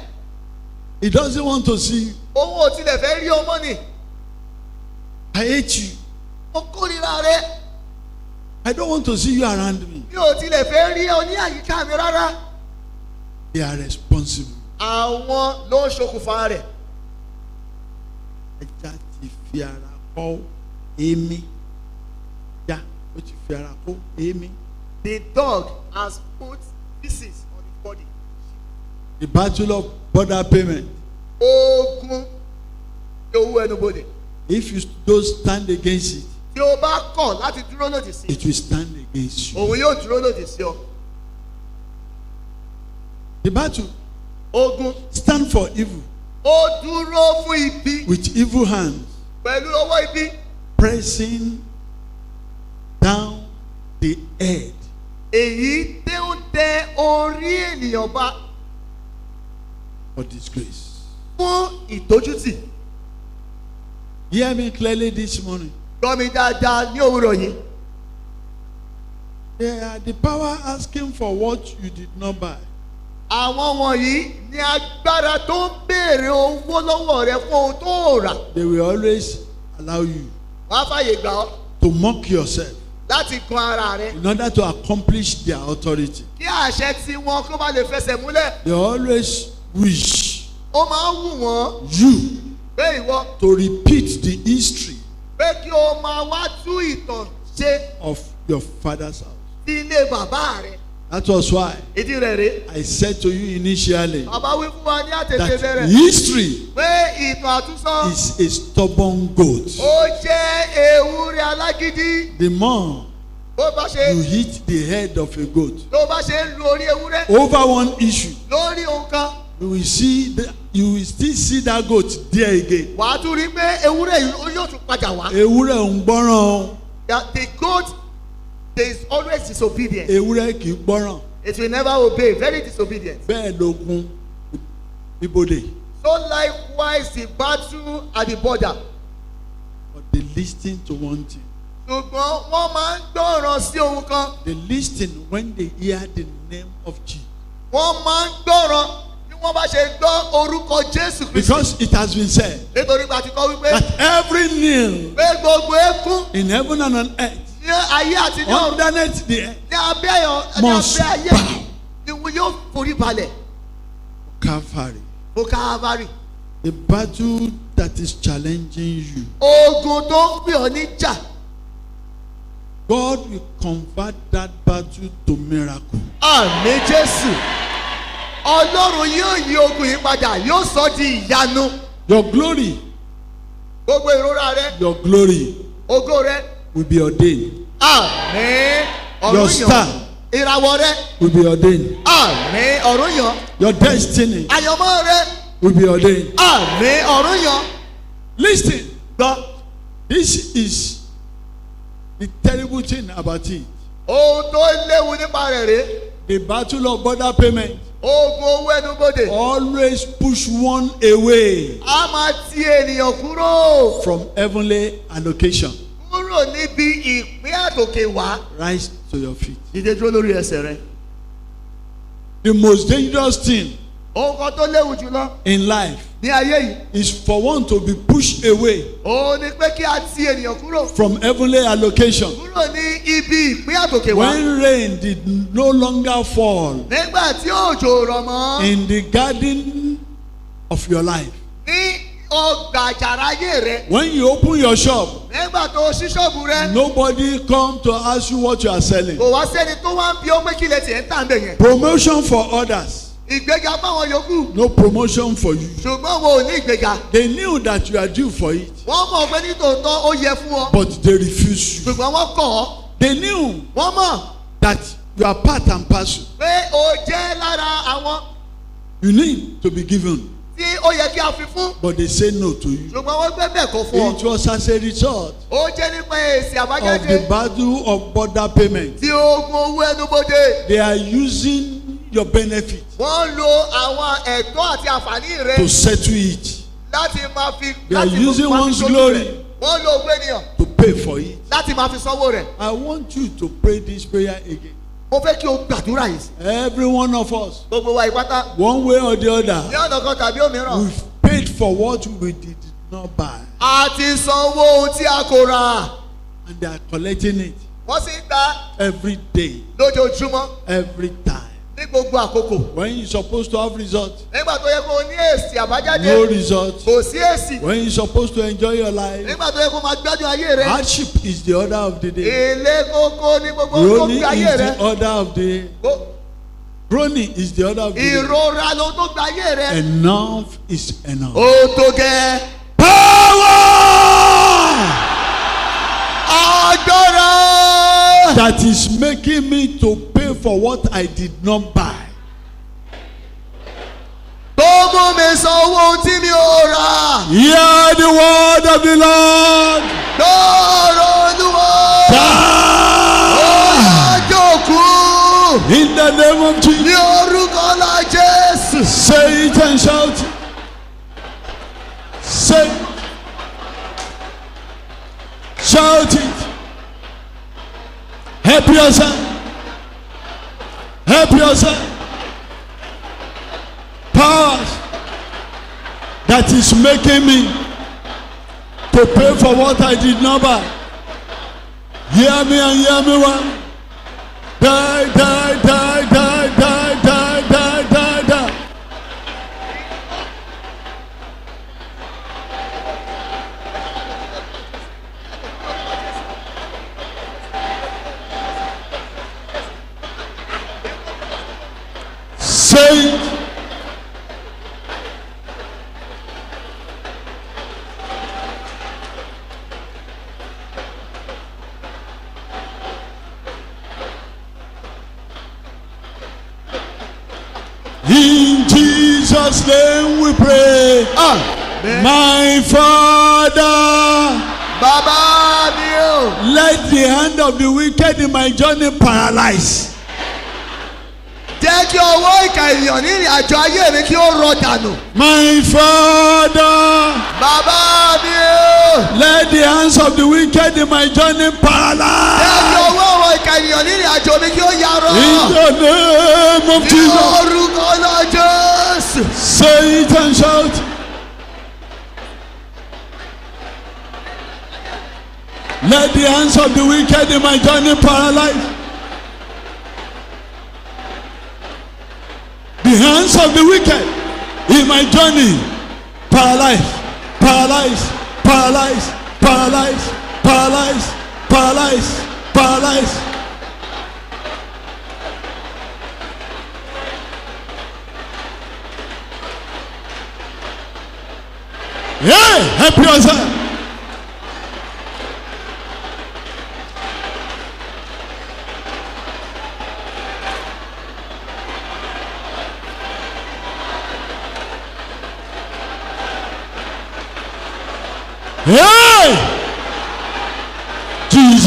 He doesn't want to see you. Òun ò tilẹ̀ fẹ́ rí ọmọ nì. I hate you. Mo kórìíra rẹ. I don't want to see you around me. Mi ò tilẹ̀ fẹ́ rí ọ ní àyíká mi rárá. They are responsible. Àwọn ló ń ṣokùnfà rẹ̀. Ẹja ti fi ara kọ́ èémí. Ya, ó ti fi ara kọ́ èémí. The dog has put pieces on his body. The battle of border payment. Ogun owó ẹnubodè. If you don't stand against it, Tí o bá kọ̀ láti dúró lòdì sí, it will stand against you. òun yóò dúró lòdì sí ọ. The battle Ogun stand for evil ó dúró fún ibi with evil hands, pẹ̀lú ọwọ́ ibi. pressing down the head. Èyí tí ó tẹ orí ènìyàn bá For disgrace. fún ìdójútì. Hear me clearly this morning. Gbọ́ mi dáadáa ní òwúrọ̀ yìí. They are the power asking for what you did not buy. Àwọn wọ̀nyí ní agbára tó ń béèrè owó lọ́wọ́ rẹ fún ohun tó rà. They will always allow you Wọ́n á fàyè gbà ọ́ to mock yourself láti kan ara rẹ. in order to accomplish their authority. Kí àṣẹ tí wọn kó bá lè fẹsẹ̀ múlẹ̀. They always wish Ó máa ń wù wọ́n you pé ìwọ to repeat the history pé kí o máa wá tú ìtàn ṣe of your father's house. sí ilé bàbá rẹ. That was why Ìdí rẹ̀ rèé. I said to you initially Bàbá wí fún wa ní àtètè that bẹ̀rẹ̀ history pé ìtàn àtúnsọ is a stubborn goat. ó jẹ́ ewúrẹ́ alágídí. The more Bó bá ṣe you hit the head of a goat tó bá ṣe ń lu orí ewúrẹ́ over one issue, lórí ohun kan, you will still see that goat there again. wàá tún rí pé ewúrẹ́ yìí yóò tún padà wá. Ewúrẹ́ ò ń gbọ́ràn o. The goat there is always disobedient. Ewúrẹ́ kì í gbọ́ràn. It will never obey, very disobedient. Bẹ́ẹ̀ lógun ibodè. So likewise the battle at the border. But they listen to one thing. Ṣùgbọ́n wọ́n máa ń gbọ́ràn sí ohun kan. They listen when they hear the name of Jesus. Wọ́n máa ń gbọ́ràn bí wọ́n bá ṣe gbọ́ orúkọ Jésù Kristi. Because it has been said Nítorí pé a ti kọ́ wípé that every knee pé gbogbo eékún in heaven and on earth, ní ayé àti ní ọ̀run underneath the earth, ní abẹ́ must ayé bow. ni wọn yóò forí balẹ̀ Calvary. fún Calvary. The battle that is challenging you, Ogun tó ń pè ọ́ níjà. God will convert that battle to miracle. Àmín Jésù. Ọlọ́run yóò yí ogun yìí padà, yóò sọ di ìyanu. Your glory, Gbogbo ìrora rẹ, your glory ògo rẹ. will be ordained. Àmín. Your Ọ̀run star yàn. ìràwọ̀ rẹ. will be ordained. Àmín ọ̀run yàn. Your destiny Àyànmọ́ rẹ. will be ordained. Àmín ọ̀run yàn. Listen, Gbọ́. this is the terrible thing about it. Ohun tó léwu nípa rẹ̀ rèé. The battle of border payment Ogun owó ẹnubodè. always push one away A máa ti ènìyàn kúrò. from heavenly allocation. Kúrò níbi ìpín àtòkè wá. Rise to your feet. Dìde dúró lórí ẹsẹ̀ rẹ. The most dangerous thing Ohun kan tó léwu jùlọ in life ní ayé yìí. is for one to be pushed away Òun ni pé kí a ti ènìyàn kúrò. from heavenly allocation. Kúrò ní ibi ìpín àtòkè wá. When rain did no longer fall Nígbà tí òjò rọ̀ mọ́. in the garden of your life, Ní ọgbà àjàrà ayé rẹ. when you open your shop, Nígbà tó ṣí ṣọ́ọ̀bù rẹ. nobody come to ask you what you are selling. Kò wá sẹ́ni tó wá ń bi ó pé kí lè tiẹ̀ ń tà ń bẹ̀ yẹn. Promotion for others, Ìgbéga fáwọn yòókù. no promotion for you. Ṣùgbọ́n wo ò ní ìgbéga. They knew that you are due for it, Wọ́n mọ̀ pé nítòótọ́ ó yẹ fún ọ. but they refused you. Ṣùgbọ́n wọ́n kọ̀ ọ́. They knew Wọ́n mọ̀ that you are part and parcel. pé o jẹ́ lára àwọn You need to be given, tí ó yẹ kí a fi fún. but they say no to you. Ṣùgbọ́n wọ́n gbé bẹ́ẹ̀ kọ́ fún ọ. It was as a result Ó jẹ́ nípa èsì of àbájáde the battle of border payment. tí ogun owó ẹnubodè. They are using your benefit Wọ́n lo àwọn ẹ̀tọ́ àti àǹfààní rẹ to settle it, láti máa fi They are láti using máa fi one's ṣojú glory. rẹ̀. Wọ́n lo ògbó ènìyàn to pay for it. láti máa fi sanwó rẹ̀. I want you to pray this prayer again. Mo fẹ́ kí o gbàdúrà yìí. Every one of us, Gbogbo wa ìpátá. one way or the Ní other, ọ̀nà kan tàbí òmíràn. we've paid for what we did not buy, A ti sanwó ohun tí a kò rà. and they are collecting it Wọ́n sì ń gbà every day, lójoojúmọ́ every time. ní gbogbo àkókò. When you're supposed to have results, Nígbà tó yẹ kó o ní èsì àbájáde. no results. Kò sí èsì. When you're supposed to enjoy your life, Nígbà tó yẹ kó o máa gbádùn ayé rẹ. hardship is the order of the day. Èlé kókó ní gbogbo Groaning tó gba ayé is rẹ. the order of the day. Groaning is the order of the day. Ìrora ló tó gba ayé rẹ. Enough is enough. Ó tó gẹ́. Power Agbára. that is making me to pay for what I did not buy. Tó mú mi san owó ohun tí mi ò rà. Hear the word of the Lord. Lọ́rọ̀ Olúwa. Die Jókòó. in the name of Jesus. Ní orúkọ ńlá Jésù. Say it and shout it. Say it. Shout it. Help yourself. Help yourself. Powers that is making me to pay for what I did not buy. Hear me and hear me well. Die, die, die, die, die, die, die, die, die. Say it. In Jesus' name we pray. Amen. My Father, Bàbá mi o. let the hand of the wicked in my journey paralyze. Jẹ́ kí ọwọ́ ìkà ènìyàn ní ìrìn àjò ayé mi kí ó rọ dànù. My Father, Bàbá mi o. let the hands of the wicked in my journey Jẹ́ kí paralyze. ọwọ́ àwọn ìkà ènìyàn ní ìrìn àjò mi kí ó yarọ. In the name of Ní Jesus, orúkọ náà Jésù. say it and shout. Let the hands of the wicked in my journey paralyze. The hands of the wicked in my journey paralyze, paralyze, paralyze, paralyze, paralyze, paralyze, paralyze. Hey, help yourself.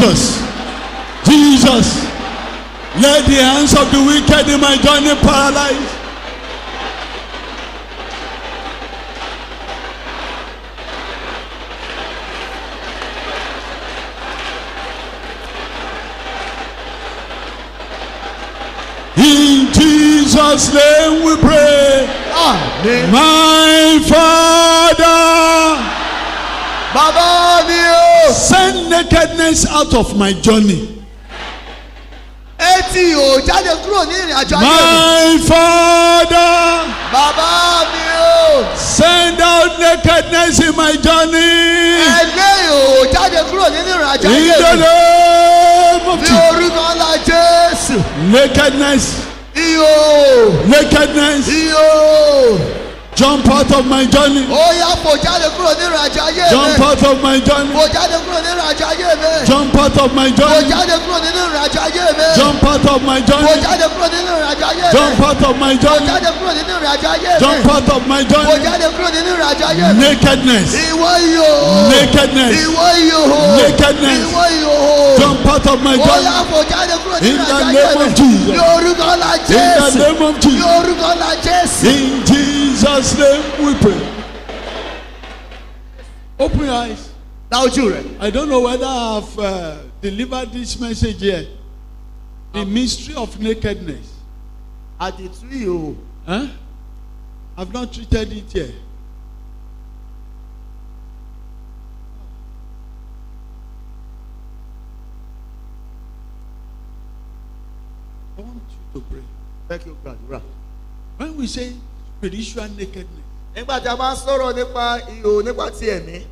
Jesus. Jesus. Let the hands of the wicked in my journey paralyze. In Jesus' name we pray. Amen. My Father, Baba mi o. send nakedness out of my journey. Etí o jáde kúrò ní ìrìn àjò ayé mi. My Father, Baba mi o. send out nakedness in my journey. Ẹlẹ́ o jáde kúrò nínú ìrìn àjò In ayé the mi. name of Ní Jesus. orúkọ ńlá Jésù. Nakedness, Iyo. nakedness, Iyo. jump out of my journey. Ó yá fò jáde kúrò nínú ìrìn àjò ayé mi. Jump out of my journey. Fò jáde kúrò nínú ìrìn àjò ayé mi. Jump out of my Fò journey. jáde kúrò nínú ìrìn àjò ayé mi. Jump out of my Fò journey. jáde kúrò nínú ìrìn àjò ayé mi. Jump out of my Fò journey. jáde kúrò nínú ìrìn àjò ayé mi. Jump out of my Fò journey. jáde kúrò nínú ìrìn àjò ayé mi. Nakedness, Ìwọ yóò. nakedness, Ìwọ yóò. nakedness. Ìwọ yóò. Jump out of my Ó yá journey. fò jáde kúrò nínú In ìrìn the àjò name ayé of mi. Jesus. Ní orúkọ ńlá In the Jésù. name of Ní Jesus. orúkọ ńlá Jésù. In Jesus' name we pray. Open your eyes. La ojú rẹ̀. I don't know whether I've delivered this message yet. The mystery of nakedness. Àdìtú ìhòòhò. Huh? I've not treated it yet. I want you to pray. Fẹ́ kí o gbàdúrà. When we say spiritual nakedness, Nígbà tí a máa ń sọ̀rọ̀ nípa ìhòòhò nípa ti ẹ̀mí.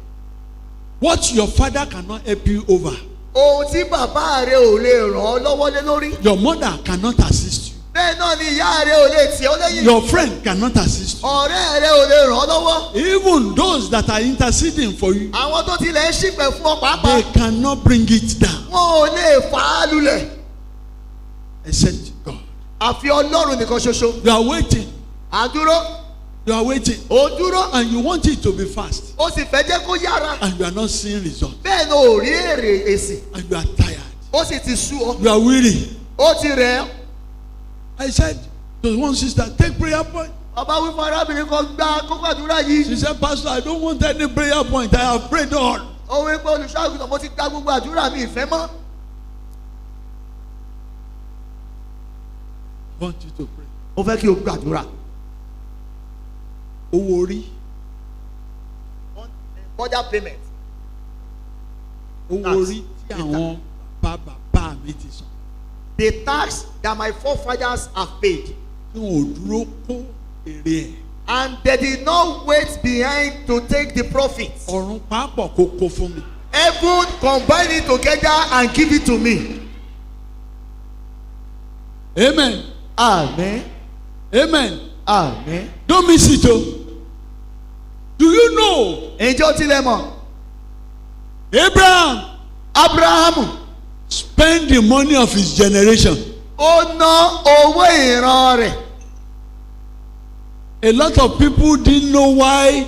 what your father cannot help you over, Ohun tí bàbá rẹ ò lè ràn ọ́ lọ́wọ́ lé lórí. your mother cannot assist you, Bẹ́ẹ̀ náà ni ìyá rẹ ò lè tì ọ́ lẹ́yìn. your friend cannot assist you, Ọ̀rẹ́ rẹ ò lè ràn ọ́ lọ́wọ́. even those that are interceding for you, Àwọn tó tilẹ̀ ń ṣìpẹ̀ fún ọ they pàápàá. cannot bring it down Wọn ò lè fà á lulẹ̀. except God. Àfi Ọlọ́run nìkan ṣoṣo. You are waiting, À ń dúró. you are waiting, Ó dúró. and you want it to be fast, Ó sì fẹ́ jẹ́ kó yára. and you are not seeing results, Bẹ́ẹ̀ ni ò rí èrè èsì. and you are tired, Ó sì ti sú ọ. you are weary. Ó ti rẹ̀ ọ́. I said to one sister, take prayer point. Bàbá wí fún arábìnrin kan gba kókó àdúrà yìí. She said, Pastor, I don't want any prayer point. I have prayed all. Ó wí pé olùṣọ́àgùtàn mo ti gba gbogbo àdúrà mi ìfẹ́ mọ́. I want you to pray. Mo fẹ́ kí o gbàdúrà. Owó orí, Border payment. owó orí tí àwọn bàbá mi ti sàn. The tax that my forefathers have paid. Tí wọn ò dúró kó èrè ẹ̀. And they did not wait behind to take the profit. Ọ̀run pàápọ̀ kó kó fún mi. Heaven combine it together and give it to me. Amen. Amen. Amen. Amen. Don't miss it o. Do you know Ǹjẹ́ o tilẹ̀ mọ̀? Abraham spent the money of his generation. Ó ná owó ìran rẹ̀. A lot of people didn't know why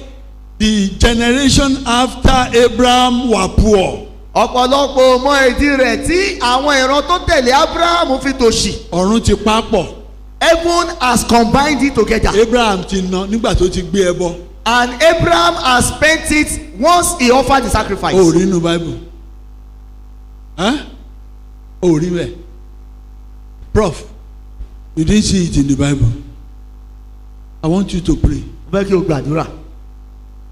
the generation after Abraham were poor. Ọ̀pọ̀lọpọ̀ mọ ìdí rẹ̀ tí àwọn ìran tó tẹ̀lé Abraham fi tòṣì. Ọ̀run ti papọ̀. Heaven has combined it together. Abraham ti ná nígbà tó ti gbé ẹbọ. And Abraham has spent it once he offered the sacrifice. O rí inú Bible. O rí bẹ́ẹ̀. Prof, you didn't see it in the Bible. I want you to pray. Mo fẹ́ kí o gbàdúrà.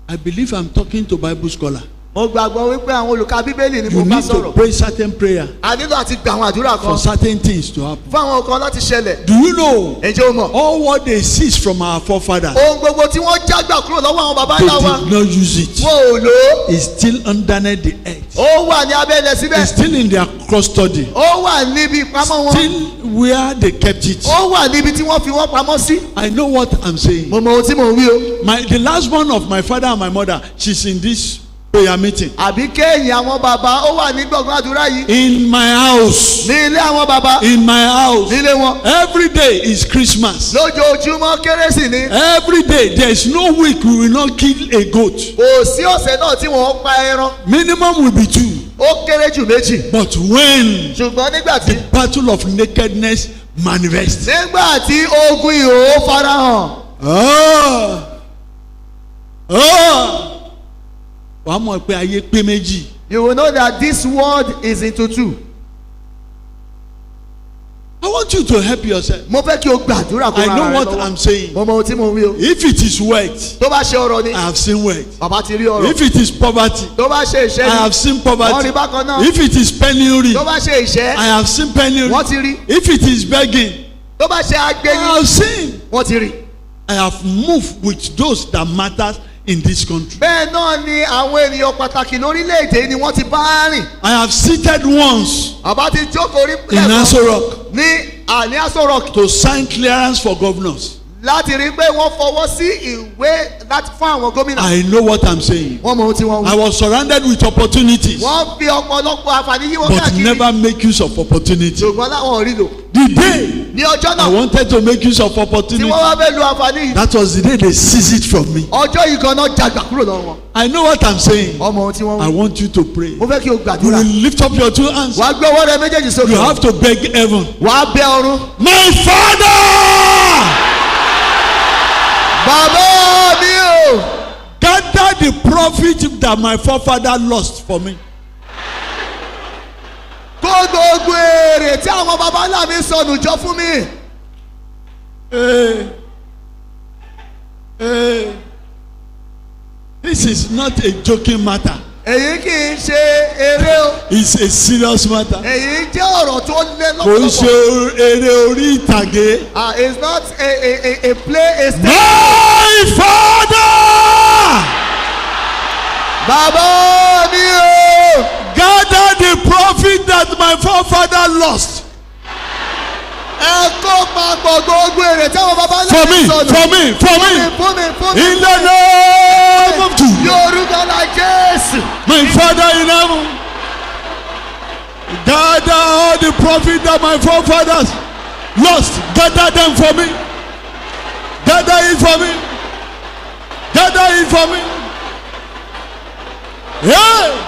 I believe I'm talking to Bible scholar. Mo gbàgbọ́ wípé àwọn olùka Bíbélì ni mo You bá need to sọ̀rọ̀. pray certain prayer A nílò àti gbà àwọn àdúrà for kan certain things to happen. fún àwọn kan láti ṣẹlẹ̀. Do you know Ǹjẹ́ o mọ̀? all what they seized from our forefathers? Ohun gbogbo tí wọ́n jágbà kúrò lọ́wọ́ àwọn bàbá They ńlá wa. did not use it. Wọn ò lò ó. It's still underneath the earth. Ó wà ní abẹ́lẹ̀ síbẹ̀. It's still in their custody. Ó wà níbi ìpamọ́ wọn. Still where they kept it. Ó wà níbi tí wọ́n fi wọ́n pamọ́ sí. I know what I'm saying. Mo mọ ohun tí mò ń wí o. The last born of my father and my mother, she's in this prayer meeting. àbí kéèyàn àwọn bàbá ó wà ní gbọ̀ngàn àdúrà yìí. In my house. ní ilé àwọn bàbá. In my house. nílé wọn. Every day is Christmas. lójoojúmọ́ kérésì ni. Every day there is no week we will not kill a goat. kò sí ọ̀sẹ̀ náà tí wọ́n pa ẹran. Minimum will be 2. ó kéré jù méjì. But when ṣùgbọ́n nígbà tí. the battle of nakedness manifests. nígbà tí ogun ìhòòhò farahàn. wàá mọ̀ pé ayé pé méjì. you will know that this world is into two. I want you to help yourself. mo fẹ́ kí o gbàdúrà kó I ràn know án what lọ́wọ́. I'm saying. mo mọ ohun tí mo wí o. If it is wealth, tó bá ṣe ọrọ̀ ni. I have seen wealth. bàbá ti rí ọrọ̀. If it is poverty, tó bá ṣe ìṣẹ́ I ni. have seen wọ́n poverty. rí bákan náà. If it is penury, tó bá ṣe ìṣẹ́. I have seen penury. wọ́n ti rí. If it is begging, tó bá ṣe I agbẹ́ni. have seen. wọ́n ti rí. I have moved with those that matters in this country. bẹ́ẹ̀ náà ni àwọn ènìyàn pàtàkì lórílẹ̀‐èdè ni wọ́n ti bá rìn. I have seated once bàbá ti jókòó rí in Aso Rock ní àní Aso Rock to sign clearance for governors. láti rí pé wọ́n fọwọ́ sí ìwé láti fún àwọn gómìnà. I know what I'm saying. wọ́n mọ ohun tí wọ́n I wí. was surrounded with opportunities, wọ́n fi ọ̀pọ̀lọpọ̀ àǹfààní yí wọn but káàkiri. never make use of opportunity. ṣùgbọ́n láwọn ò rí lò. The day ní ọjọ́ I náà wanted to make use of tí opportunity, wọ́n wá fẹ́ lo àǹfààní yìí. that was the day they seized it from me. ọjọ́ yìí gan náà jagbà kúrò lọ́wọ́ wọn. I know what I'm saying. ọmọ ohun tí wọ́n I wí. want you to pray. mo fẹ́ kí o You gbàdúrà. will lift up your 2 hands. wàá gbé ọwọ́ rẹ méjèèjì sókè. You have to beg heaven. wàá bẹ ọ̀run. My Father, bàbá mi o. gather the profit that my forefather lost for me. kó gbogbo èrè tí àwọn baba ńlá mi sọnù jọ fún mi. This is not a joking matter. èyí kì í ṣe eré o. It's a serious matter. èyí jẹ́ ọ̀rọ̀ tó lé Kò ń ṣe lọ́pọ̀lọpọ̀. eré orí ìtàgé. It's not a play a step. My Father, bàbá mi o. gather the profit that my forefather lost ẹ kó papọ̀ gbogbo èrè tí àwọn baba ńlá for mi me, sọnù. for me, for me. fún mi fún mi. In the name of Jesus. yorùbá la jésù. My Father in heaven, gather all the profit that my forefathers lost. Gather them for me. Gather it for me. Gather it for me. Yeah.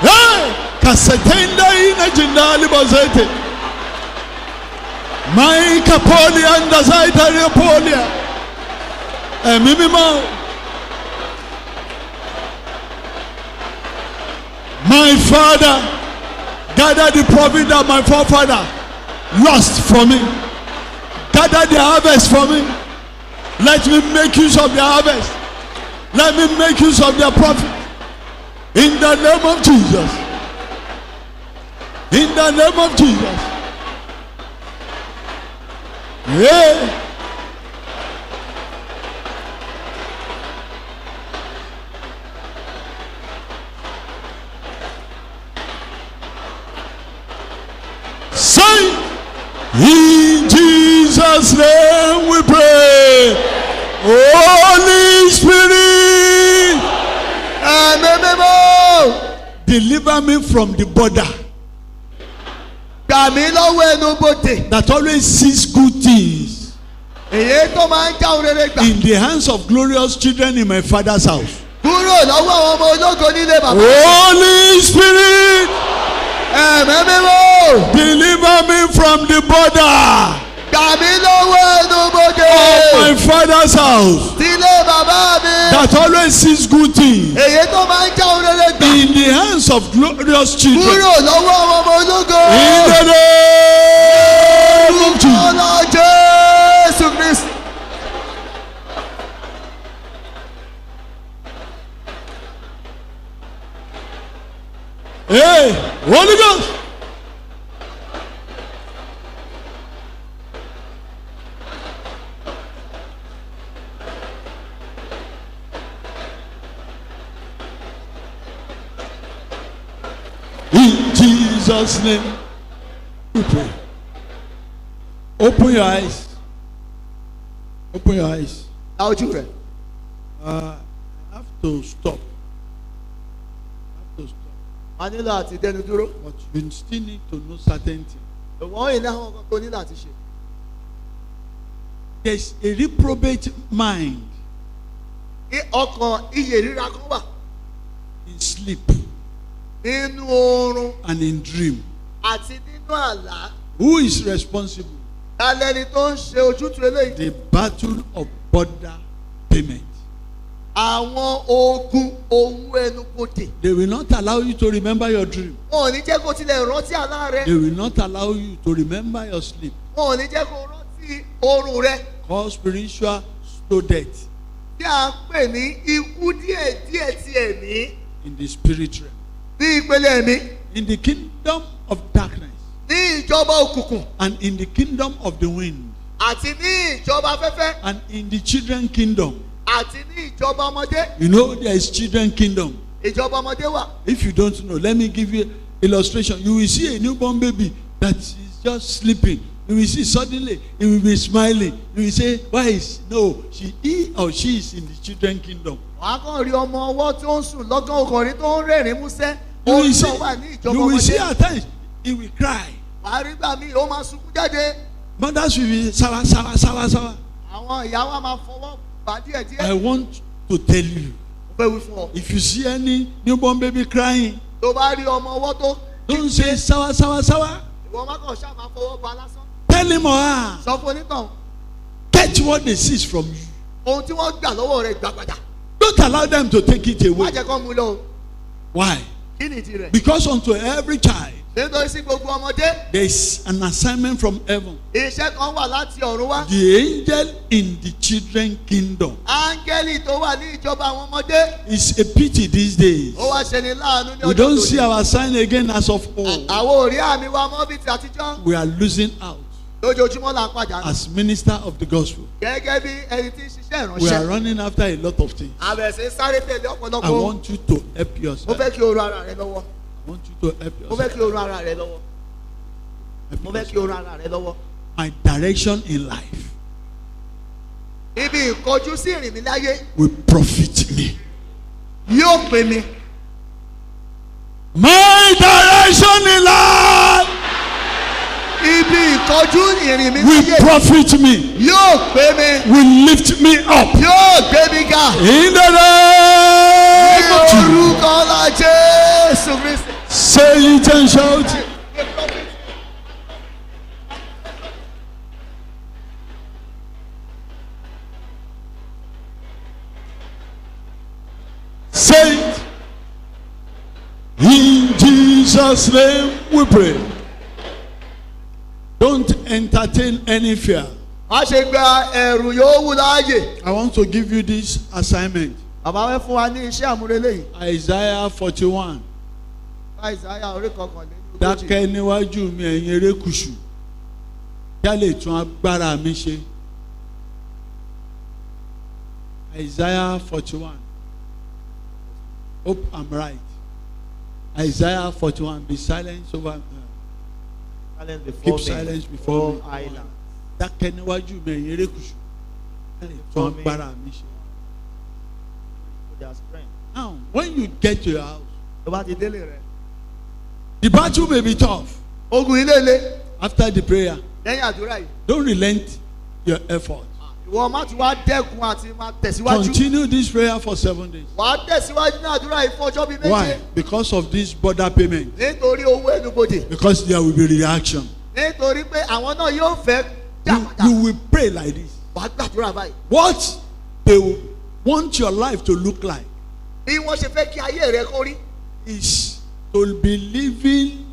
Hey, kasetenda ina jindali bazete. Mai kapoli anda zaita repolia. Mimi ma. My Father, gather the profit that my forefather lost for me. Gather the harvest for me. Let me make use of the harvest. Let me make use of their profit. In the name of Jesus. In the name of Jesus. Yeah. Say, in Jesus' name we pray. Holy Spirit, ẹ̀mí mímọ́. deliver me from the border gbà mí lọ́wọ́ ẹnu bodè. that always sees good things èyí tó máa ń jáwé rere gbà. in the hands of glorious children in my father's house. kúrò lọ́wọ́ àwọn ọmọ ológo nílé bàbá. Holy Spirit, ẹ̀mí mímọ́. deliver me from the border gbà mí lọ́wọ́ ẹnu bodè. of my father's house sílé bàbá mi. that always sees good things èyí tó máa ń jáwé rere gbà. in the hands of glorious children. kúrò lọ́wọ́ àwọn ọmọ ológo. In the name of Jesus. ọlọ́ jésù kristu. Hey, Holy Ghost. In Jesus' name, we pray. Open your eyes. Open your eyes. La ojú rẹ̀. I have to stop. A nílò àti dẹnu dúró. But you still need to know certain things. Ìwọ̀n ìní àwọn kan tó nílò àti ṣe. There's a reprobate mind Ọkàn iyè ríra kan wà in sleep nínú oorun and in dream. àti nínú àlá. Who is responsible? Alẹ́ni tó ń ṣe ojútùú eléyìí. The battle of border payment. Àwọn ogun owó ẹnubodè. They will not allow you to remember your dream. Wọn ò ní jẹ́ kó tilẹ̀ rántí àlá rẹ. They will not allow you to remember your sleep. Wọn ò ní jẹ́ kó rántí oorun rẹ. Called spiritual slow death Tí a ń pè ní ikú díẹ̀díẹ̀ ti ẹ̀mí in the spirit realm. ní ìpele ẹ̀mí. In the kingdom of darkness Ní ìjọba òkùnkùn and in the kingdom of the wind àti ní ìjọba afẹ́fẹ́ and in the children kingdom. àti ní ìjọba ọmọdé. You know there is children kingdom. Ìjọba ọmọdé wà. If you don't know, let me give you illustration. You will see a newborn baby that is just sleeping. You will see suddenly he will be smiling. You will say, why is no? He or she is in the children kingdom. Wàá kàn rí ọmọ ọwọ́ tó ń sùn lọ́gán ọkùnrin tó ń rẹ́rìn-ín músẹ́. You Ó will náà wà ní see, ìjọba you will see ọmọdé. at times he will cry. Wàá rí gbà mí ó máa sunkún jáde. Mothers will be sawa sawa sawa sawa. Àwọn ìyá wa máa fọwọ́ bà díẹ̀díẹ̀. I want to tell you, Mo fẹ́ wí fún ọ. if you see any newborn baby crying, Tó bá rí ọmọ ọwọ́ tó don't say sawa sawa sawa. ìwọ má kàn ṣáà máa fọwọ́ bà lásán. Tell him or her, Sọ fún onítàn. get what they seize from you. Ohun tí wọ́n gbà lọ́wọ́ rẹ̀ gbà padà. Don't allow them to take it Má away. jẹ́ kó mú lọ o. Why? Kí ni ìdí rẹ̀? Because unto every child Nítorí sí gbogbo ọmọdé. there is an assignment from heaven. Iṣẹ́ kan wà láti ọ̀run wá. The angel in the children kingdom. Áńgẹ́lì tó wà ní ìjọba àwọn ọmọdé. It's a pity these days. Ó wá ṣe ni láàánú ní We ọjọ́ don't tòní. see our sign again as of old. Àwọn ò rí àmì wa mọ́ bíi ti àtijọ́. We are losing out Lójoojúmọ́ là ń pàdánù. as minister of the gospel. Gẹ́gẹ́ bí ẹni tí ń ṣiṣẹ́ We are ìránṣẹ́. running after a lot of things. Àbẹ̀sẹ̀ sáré tẹ̀lé I ọ̀pọ̀lọpọ̀. want you to help Mo yourself. fẹ́ kí o ran ara rẹ lọ́wọ́. I want you to help Mo fẹ́ yourself. kí o ran ara rẹ lọ́wọ́. Mo fẹ́ kí o ran ara rẹ lọ́wọ́. My direction in life Ibi ìkọjú sí ìrìn mi láyé will profit me. yóò pè mí. My direction in life Ibi ìkọjú ìrìn mi will láyé profit me. yóò pè mí. Will lift me up. Yóò gbé mi ga. In the name of Jesus. Orúkọ la Jésù Kristi. Say it and shout. Say it. In Jesus' name we pray. Don't entertain any fear. Má ṣe gba ẹ̀rù yòówù láàyè. I want to give you this assignment. Bàbá fẹ́ fún wa ní iṣẹ́ àmúrelé yìí. Isaiah 41. Àìsáyà orí kọkànlélógójì. Dákẹ́ níwájú mi ẹ̀yin erékùṣù. Kí a lè tún agbára mi ṣe. Isaiah 41. Hope I'm right. Isaiah 41. Be silent over. Silence before Keep me. silence before me. Island. Dákẹ́ níwájú mi ẹ̀yin erékùṣù. Kí a lè tún agbára mi ṣe. Their strength. Now, when you get to your house, Tó bá ti délé rẹ̀. the battle may be tough. Ogun ilé le. After the prayer, Lẹ́yìn àdúrà yìí. don't relent your effort. Ìwọ má ti wá dẹ́kun àti máa tẹ̀síwájú. Continue this prayer for 7 days. Wà á tẹ̀síwájú ní àdúrà yìí fún ọjọ́ bíi méje. Why? Because of this border payment. Nítorí owó ẹnubodè. Because there will be reaction. Nítorí pé àwọn náà yóò fẹ́ dá You padà. will pray like this. Wà á gbàdúrà báyìí. What they want your life to look like Bí wọ́n ṣe fẹ́ kí ayé rẹ kó rí. is to be living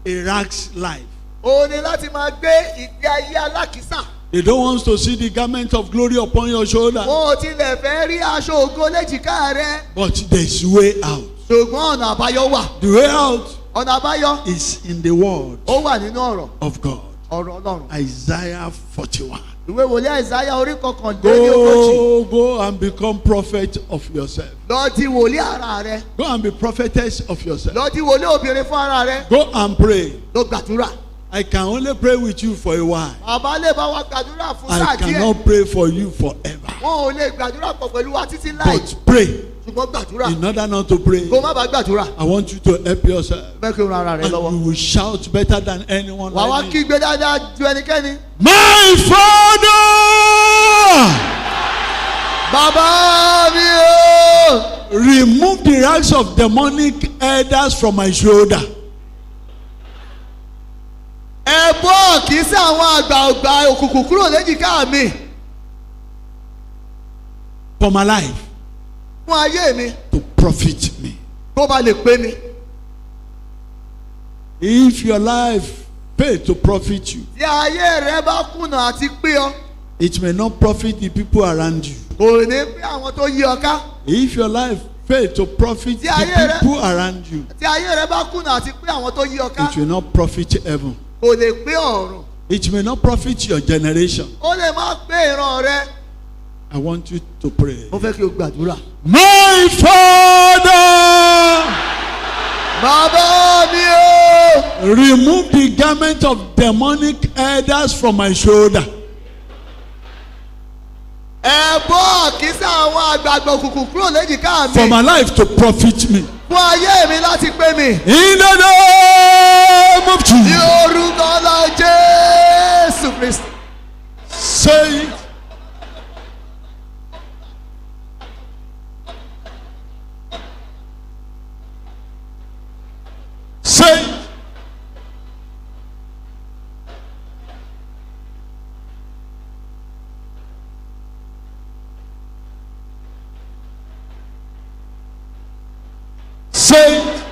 a rags life. O ní láti máa gbé ìgbé ayé alákìísà. They don't want to see the garment of glory upon your shoulder. Wọn ò tilẹ̀ fẹ́ rí aṣọ ògo léjìká rẹ. But there's way out. Ṣùgbọ́n ọ̀nà àbáyọ wà. The way out Ọ̀nà àbáyọ is in the word ó wà nínú ọ̀rọ̀ of God. Ọlọ́run. Isaiah 41. Ìwé wòlíì Àìsáyà orí kọkànlélógójì. Go and become prophet of yourself. Lọ di wòlíì ara rẹ. Go and be prophetess of yourself. Lọ di wòlíì obìnrin fún ara rẹ. Go and pray. Lọ gbàdúrà. I can only pray with you for a while. Bàbá lè bá wa gbàdúrà fún sáà I díẹ̀. cannot pray for you forever. Wọn ò lè gbàdúrà pọ̀ pẹ̀lú wa títí láì. But pray. Ṣùgbọ́n gbàdúrà. In order not to pray, Kó má bàa gbàdúrà. I want you to help yourself. Bẹ́ẹ̀ kí o ran ara rẹ And lọ́wọ́. you will shout better than anyone Wà wá like me. kígbe dáadáa ju ẹnikẹ́ni. My Father! Bàbá mi o. Remove the rags of demonic elders from my shoulder. Ẹ bọ́ kì í sí àwọn àgbà òkùnkùn kúrò léjìká mi. For my life. Fún ayé mi. To profit me. Kó ba lè pé mi. If your life fail to profit you, Tí ayé rẹ bá kùnà àti pé ọ. it may not profit the people around you. Kò ní pé àwọn tó yí ọ ká. If your life fail to profit the people around you, Tí ayé rẹ bá kùnà àti pé àwọn tó yí ọ ká. it will not profit heaven. Kò lè pé ọ̀run. It may not profit your generation. Ó lè má pé ìran rẹ. I want you to pray. Mo fẹ́ kí o gbàdúrà. My Father, Bàbá mi o. remove the garment of demonic elders from my shoulder. Ẹ bọ́ kì í sí àwọn àgbààgbà òkùnkùn kúrò léjìká mi. For my life to profit me. Fún ayé mi láti pé mi. In the name of Ní Jesus. orúkọ ńlá Jésù Kristi. Say it. Say it. Say it.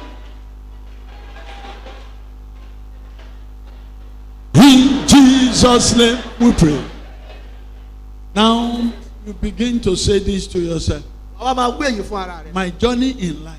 In Jesus' name we pray. Now you begin to say this to yourself. Àwa máa gbé èyí fún ara rẹ̀. My journey in life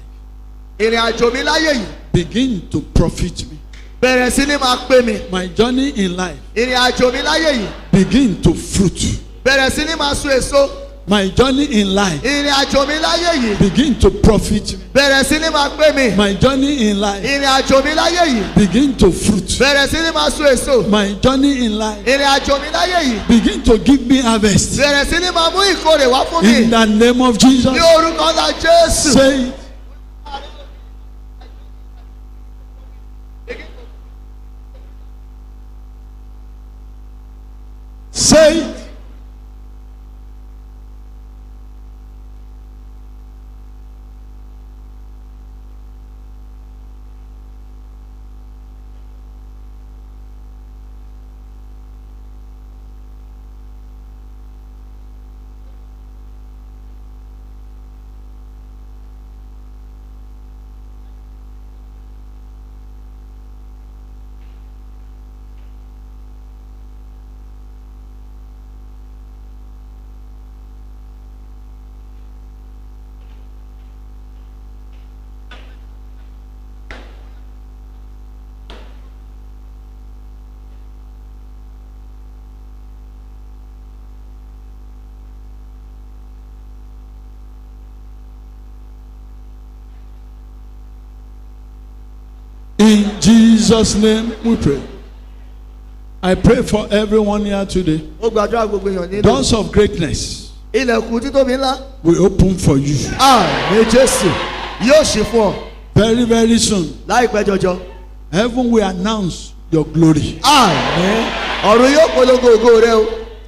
Ìrìn àjò mi láyé yìí. begin to profit me. Bẹ̀rẹ̀ sí ní máa pé mi. My journey in life Ìrìn àjò mi láyé yìí. begin to fruit. Bẹ̀rẹ̀ sí ní máa so èso. My journey in life Ìrìn àjò mi láyé yìí. begin to profit me. Bẹ̀rẹ̀ sí ní máa pé mi. My journey in life Ìrìn àjò mi láyé yìí. begin to fruit. Bẹ̀rẹ̀ sí ní máa so èso. My journey in life Ìrìn àjò mi láyé yìí. begin to give me harvest. Bẹ̀rẹ̀ sí ní máa mú ìkórè wá fún mi. In the name of Jesus. Ní orúkọ ńlá Jésù. Say it. Say it. In Jesus' name we pray. I pray for everyone here today. Ó gbàdúrà gbogbo èèyàn nínú. Doors of greatness Ilẹ̀kùn títóbi ńlá. will open for you Àmín Jésù. Yóò ṣí fún ọ. very, very soon. Láìpẹ́ jọjọ. Heaven will announce your glory. Àmín. Ọ̀run yóò polongo ògo rẹ o.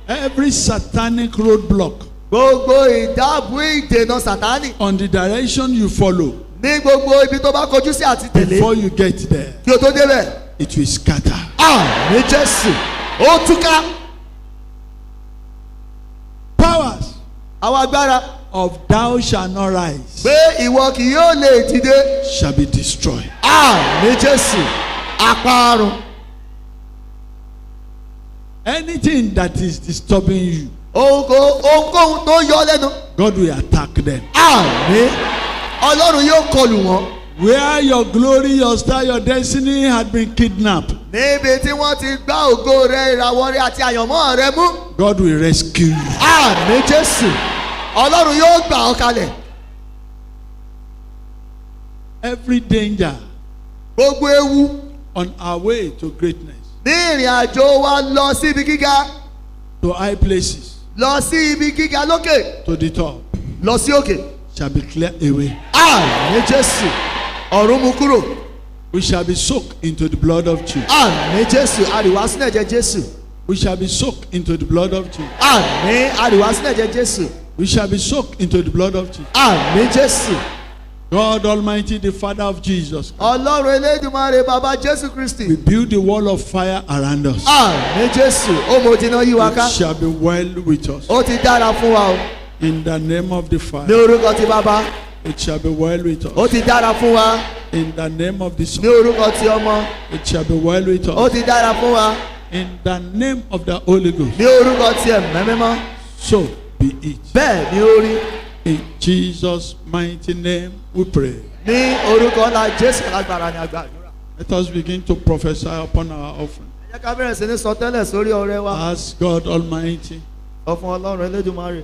Every satanic roadblock Gbogbo ìdáàbò ìdènà Sátánì. on the direction you follow Ní gbogbo ibi tó bá kojú sí àti tẹ̀lé. before you get there, Kí o tó débẹ̀. it will scatter. Àmín Jésù. Ó túká. Powers Àwọn agbára. of thou shalt not rise Pé ìwọ kì yóò lè dìde. shall be destroyed. Àmín Jésù. Àparun. Anything that is disturbing you, Ohunkóhun tó yọ lẹ́nu. God will attack them. Àmín. Ọlọ́run yóò kọlù wọ́n. Where your glory, your star, your destiny had been kidnapped, Níbi tí wọ́n ti gbá ògo rẹ, ìràwọ̀ rẹ àti àyànmọ́ rẹ mú. God will rescue you. Àmín Jésù. Ọlọ́run yóò gbà ọ́ kalẹ̀. Every danger Gbogbo ewu on our way to greatness, ní ìrìn àjò wa lọ sí ibi gíga. to high places, Lọ sí ibi gíga lókè. to the top, Lọ sí òkè. shall be cleared away. Àmín Jésù. Ọ̀run mú kúrò. We shall be soaked into the blood of Jesus. Àmín Jésù. Àríwá sínú ẹ̀jẹ̀ Jésù. We shall be soaked into the blood of Jesus. Àmín. Àríwá sínú ẹ̀jẹ̀ Jésù. We shall be soaked into the blood of Jesus. Àmín Jésù. God Almighty, the Father of Jesus, Ọlọ́run Elédùmarè bàbá Jésù Kristi. we build the wall of fire around us. Àmín Jésù. Ó mọ òdìnà yí wa ká. It shall be well with us. Ó ti dára fún wa o. In the name of the Ní Father, orúkọ ti bàbá. it shall be well with Ó us. ti dára fún wa. In the name of the Ní Son, orúkọ ti ọmọ. it shall be well with Ó us. ti dára fún wa. In the name of the Holy Ghost, Ní orúkọ ti ẹ̀mí mímọ́. so be it. Bẹ́ẹ̀ ni ó rí. In Jesus' mighty name we pray. Ní orúkọ ńlá Jésù lágbára ni àgbàdúrà. Let us begin to prophesy upon our offering. Ẹ jẹ́ ká bẹ̀rẹ̀ sí ní sọ tẹ́lẹ̀ sórí ọrẹ wa. Ask God Almighty, Sọ fún Ọlọ́run Elédùmarè.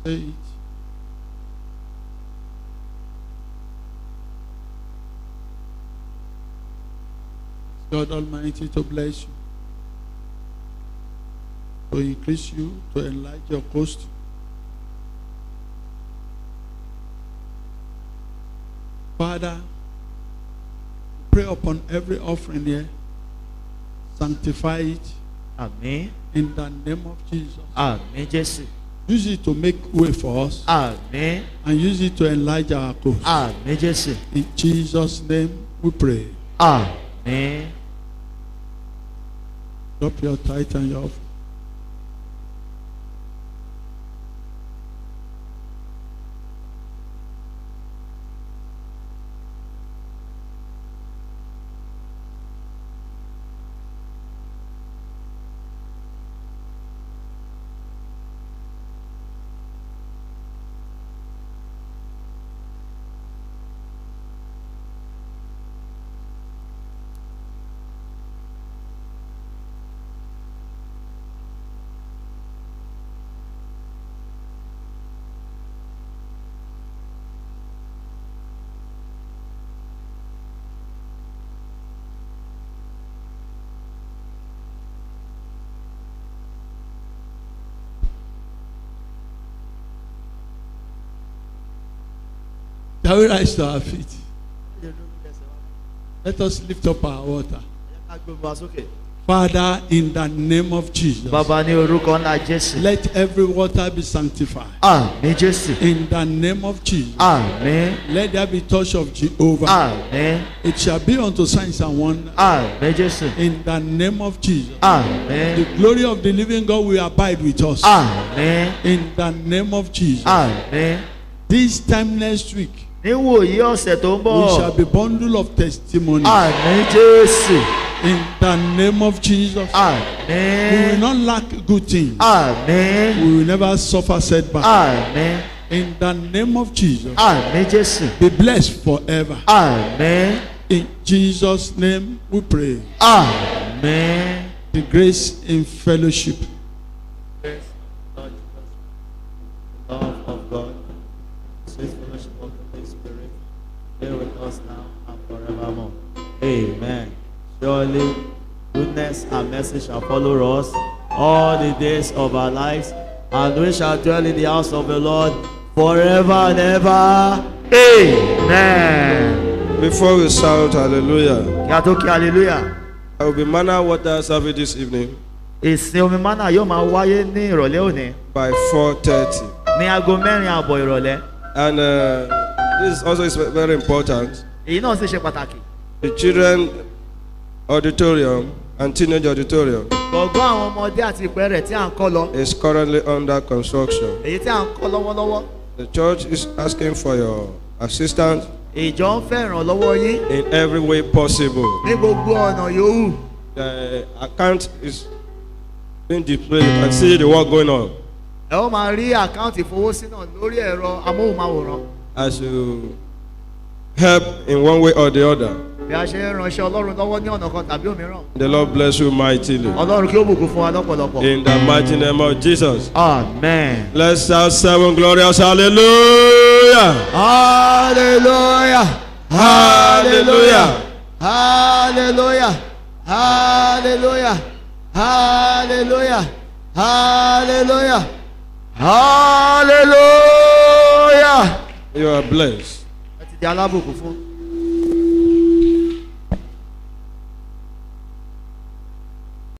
say it. God Almighty to bless you, to increase you, to enlarge your coast. Father, pray upon every offering here. Sanctify it Àmín. in the name of Jesus. Àmín Jésù. Use it to make way for us Àmín. and use it to enlarge our coast. Àmín Jésù. In Jesus' name we pray. Àmín. Drop your tithe and your offering. Shall we rise to our feet? Let us lift up our water. Father, in the name of Jesus, Bàbá ní orúkọ ńlá Jésù. let every water be sanctified. Àmín Jésù. In the name of Jesus, Àmín. let there be touch of Jehovah. Àmín. It shall be unto signs and wonders. Àmín Jésù. In the name of Jesus, Àmín. the glory of the living God will abide with us. Àmín. In the name of Jesus, Àmín. this time next week, Níwòyí ọ̀sẹ̀ tó ń we shall bọ̀. be bundle of testimony. Àmín Jésù. In the name of Jesus, we will Àmín. not lack good things. Àmín. We will never suffer setback. Àmín. In the name of Jesus, Àmín Jésù. be blessed forever. Àmín. In Jesus' name we pray. Àmín. The grace in fellowship. Love of God, sweet fellowship of the Holy Spirit, be with us now and forevermore. Amen. Surely, goodness and mercy shall follow us all the days of our lives, and we shall dwell in the house of the Lord forever and ever. Amen. Before we shout hallelujah, Kí a tó kí hallelujah. I will be manna water service this evening Ìsìn omi mánà yóò máa wáyé ní ìrọ̀lẹ́ òní by 4:30. ní aago 4:00 ìrọ̀lẹ́. And this also is very important. Èyí náà sì ṣe pàtàkì. The children auditorium and teenage auditorium Gbọ̀ngàn àwọn ọmọdé àti ìpẹ́ rẹ̀ tí à ń kọ́ lọ. is currently under construction. Èyí tí à ń kọ́ lọ́wọ́lọ́wọ́. The church is asking for your assistance Ìjọ ń fẹ́ ìrànlọ́wọ́ yín in every way possible. ní gbogbo ọ̀nà yòówù. The account is being displayed. You can see the work going on. Ẹ ó máa rí àkáǹtì ìfowósí náà lórí ẹ̀rọ amóhùnmáwòrán. As you help in one way or the other, Bí a ṣe ń ránṣẹ́ Ọlọ́run lọ́wọ́ ní ọ̀nà kan tàbí òmíràn. the Lord bless you mightily. Ọlọ́run kí ó bùkún fún wa lọ́pọ̀lọpọ̀. In the mighty name of Jesus. Amen. Let's shout 7 glorious hallelujah. Hallelujah. Hallelujah. Hallelujah. Hallelujah. Hallelujah. Hallelujah. Hallelujah. Hallelujah. You are blessed. Ẹ ti di alábùkún fún.